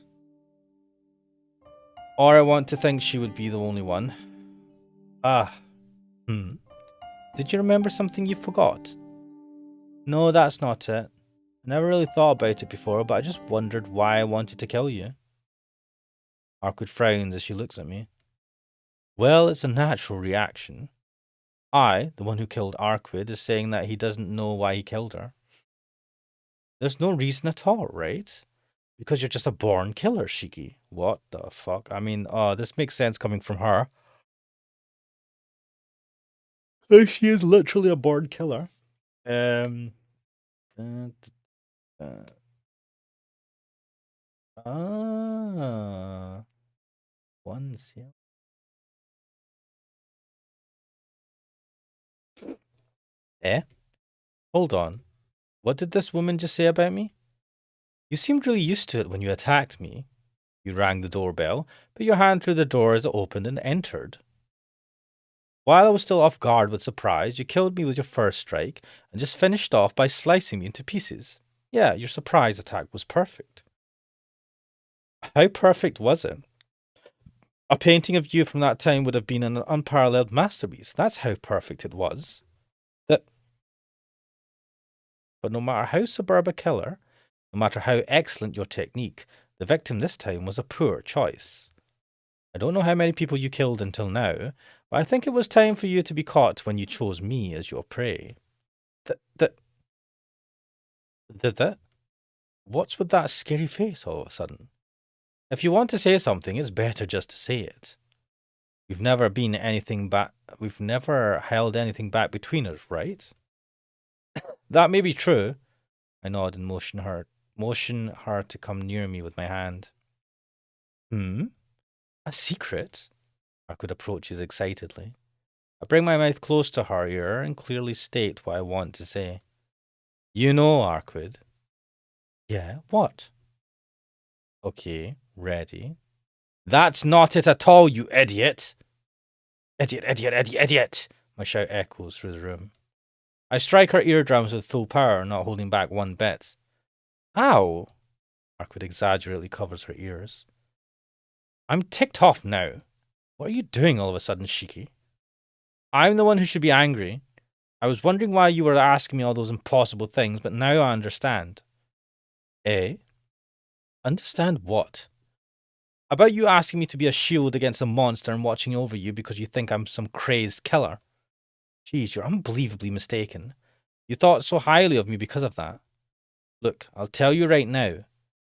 Or I want to think she would be the only one. Did you remember something you forgot? No, that's not it. I never really thought about it before, but I just wondered why I wanted to kill you. Arkwood frowns as she looks at me. Well, it's a natural reaction. I, the one who killed Arkwood, is saying that he doesn't know why he killed her. There's no reason at all, right? Because you're just a born killer, Shiki. What the fuck? I mean, this makes sense coming from her. She is literally a born killer. One Ciel. Eh? Hold on. What did this woman just say about me? You seemed really used to it when you attacked me. You rang the doorbell, put your hand through the door as it opened and entered. While I was still off guard with surprise, you killed me with your first strike and just finished off by slicing me into pieces. Yeah, your surprise attack was perfect. How perfect was it? A painting of you from that time would have been an unparalleled masterpiece. That's how perfect it was. But no matter how superb a killer, no matter how excellent your technique, the victim this time was a poor choice. I don't know how many people you killed until now, but I think it was time for you to be caught when you chose me as your prey. What's with that scary face all of a sudden? If you want to say something, it's better just to say it. We've never held anything back between us, right? That may be true. I nod and motion her to come near me with my hand. Hmm? A secret? Arkwood approaches excitedly. I bring my mouth close to her ear and clearly state what I want to say. You know, Arkwood. Yeah, what? Okay, ready. That's not it at all, you idiot! Idiot, idiot, idiot, idiot! My shout echoes through the room. I strike her eardrums with full power, not holding back one bit. Ow! Arkwood exaggeratedly covers her ears. I'm ticked off now. What are you doing all of a sudden, Shiki? I'm the one who should be angry. I was wondering why you were asking me all those impossible things, but now I understand. Eh? Understand what? About you asking me to be a shield against a monster and watching over you because you think I'm some crazed killer. Jeez, you're unbelievably mistaken. You thought so highly of me because of that. Look, I'll tell you right now.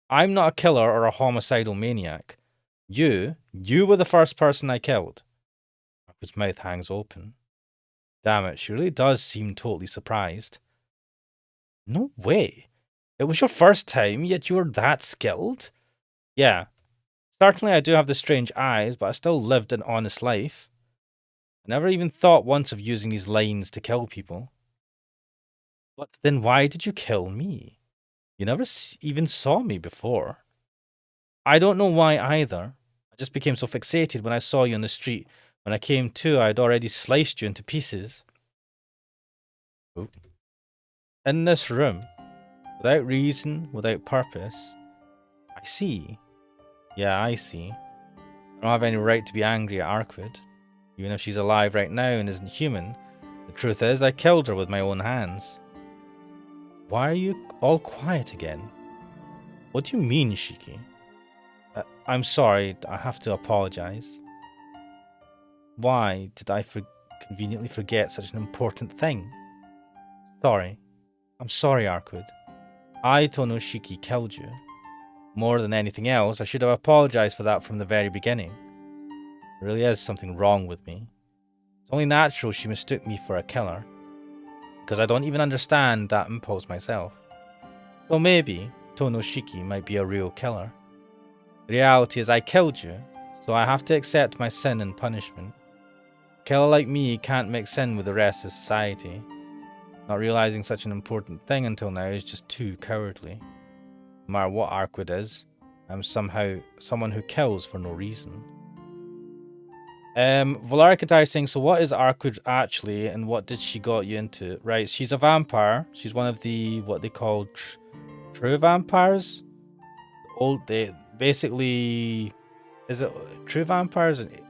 I'm not a killer or a homicidal maniac. You were the first person I killed. His mouth hangs open. Damn it, she really does seem totally surprised. No way. It was your first time, yet you were that skilled? Yeah. Certainly I do have the strange eyes, but I still lived an honest life. I never even thought once of using these lines to kill people. But then why did you kill me? You never even saw me before. I don't know why either. I just became so fixated when I saw you on the street. When I came to, I had already sliced you into pieces. Oop. In this room, without reason, without purpose. I see. Yeah, I see. I don't have any right to be angry at Arkwood. Even if she's alive right now and isn't human, the truth is I killed her with my own hands. Why are you all quiet again? What do you mean, Shiki? I'm sorry, I have to apologize. Why did I conveniently forget such an important thing? Sorry. I'm sorry, Arkwood. I, Tonoshiki, killed you. More than anything else, I should have apologized for that from the very beginning. There really is something wrong with me. It's only natural she mistook me for a killer, because I don't even understand that impulse myself. So maybe Tonoshiki might be a real killer. The reality is I killed you, so I have to accept my sin and punishment. A killer like me can't mix in with the rest of society. Not realizing such an important thing until now is just too cowardly. No matter what Arkwood is, I'm somehow someone who kills for no reason. Valarikatai saying, so what is Arkwood actually, and what did she got you into? Right, she's a vampire. She's one of the, what they call true vampires. They basically, is it true vampires? I can't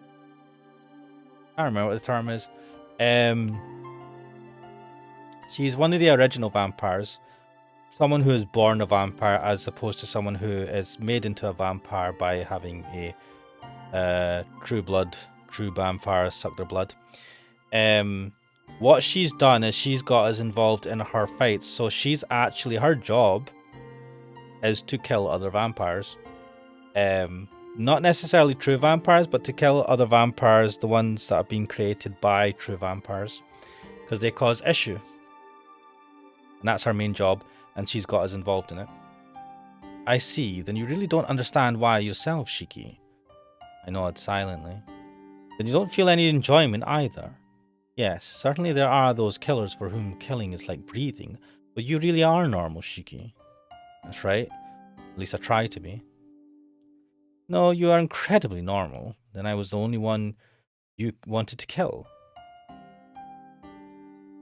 remember what the term is. She's one of the original vampires. Someone who is born a vampire as opposed to someone who is made into a vampire by having a true vampire suck their blood. What she's done is she's got us involved in her fights. So she's actually, her job is to kill other vampires. Not necessarily true vampires, but to kill other vampires, the ones that are being created by true vampires, because they cause issue. And that's her main job, and she's got us involved in it. I see, then you really don't understand why yourself, Shiki. I nod silently. Then you don't feel any enjoyment either. Yes, certainly there are those killers for whom killing is like breathing, but you really are normal, Shiki. That's right. At least I try to be. No, you are incredibly normal. Then I was the only one you wanted to kill.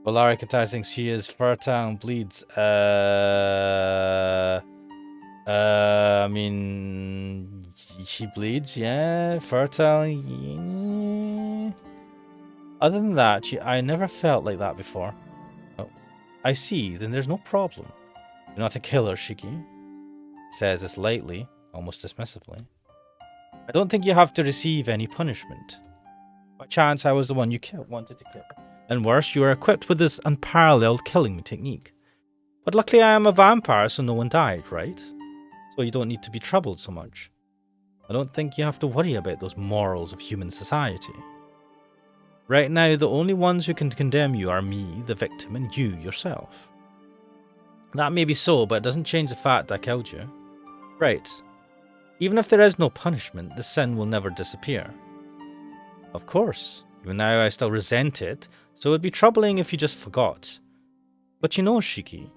Valarikatai thinks she is fertile and bleeds. I mean, she bleeds, yeah. Fertile, yeah. Other than that, I never felt like that before. Oh, I see, then there's no problem. You're not a killer, Shiki. He says this lightly, almost dismissively. I don't think you have to receive any punishment. By chance, I was the one you wanted to kill. And worse, you are equipped with this unparalleled killing technique. But luckily I am a vampire, so no one died, right? So you don't need to be troubled so much. I don't think you have to worry about those morals of human society. Right now, the only ones who can condemn you are me, the victim, and you yourself. That may be so, but it doesn't change the fact I killed you. Right. Even if there is no punishment, the sin will never disappear. Of course, even now I still resent it, so it would be troubling if you just forgot. But you know, Shiki,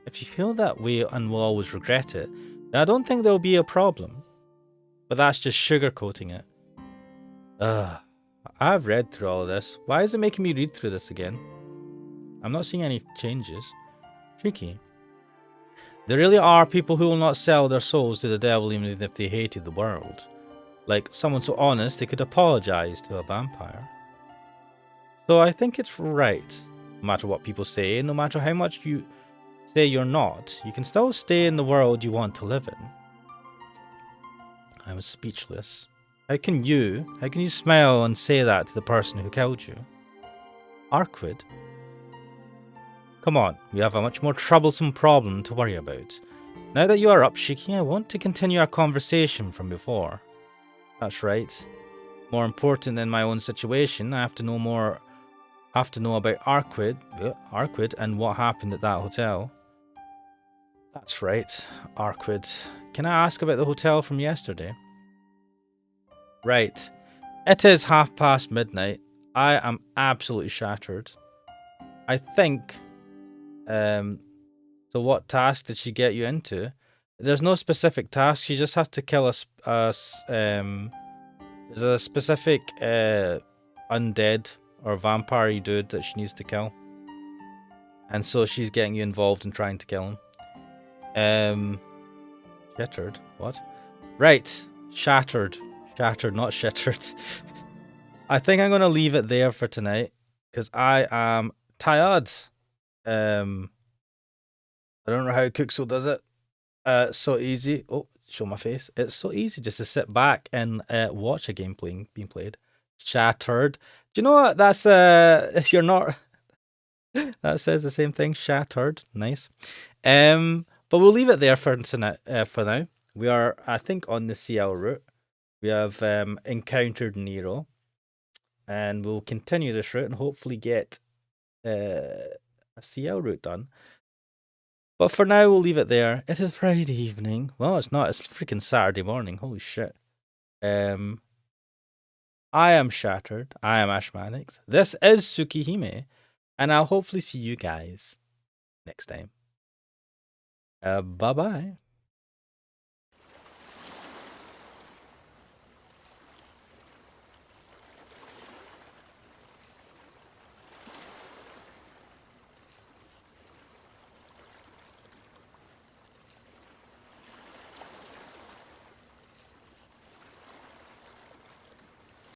if you feel that way and will always regret it, then I don't think there will be a problem. But that's just sugarcoating it. Ugh. I've read through all of this. Why is it making me read through this again? I'm not seeing any changes. Shiki. There really are people who will not sell their souls to the devil even if they hated the world. Like someone so honest they could apologize to a vampire. So I think it's right. No matter what people say, no matter how much you say you're not, you can still stay in the world you want to live in. I'm speechless. How can you smile and say that to the person who killed you? Arquid? Come on, we have a much more troublesome problem to worry about. Now that you are up, Shiki, I want to continue our conversation from before. That's right. More important than my own situation, I have to know about Arquid and what happened at that hotel. That's right, Arquid. Can I ask about the hotel from yesterday? Right. It is midnight. I am absolutely shattered. I think. So what task did she get you into? There's no specific task. She just has to kill there's a specific undead or vampire dude that she needs to kill. And so she's getting you involved in trying to kill him. Shattered? What? Right. Shattered. Shattered, not shittered. I think I'm going to leave it there for tonight. Because I am tired. I don't know how Cooksel does it. It's so easy. Oh, show my face. It's so easy just to sit back and watch a game being played. Shattered. Do you know what? That's you're not. That says the same thing. Shattered. Nice. But we'll leave it there for tonight. For now, we are, I think, on the Ciel route. We have encountered Nero, and we'll continue this route and hopefully get a Ciel route done. But for now, we'll leave it there. It is Friday evening. Well, it's not. It's freaking Saturday morning. Holy shit. I am Shattered. I am Ashmanix. This is Tsukihime. And I'll hopefully see you guys next time. Bye-bye.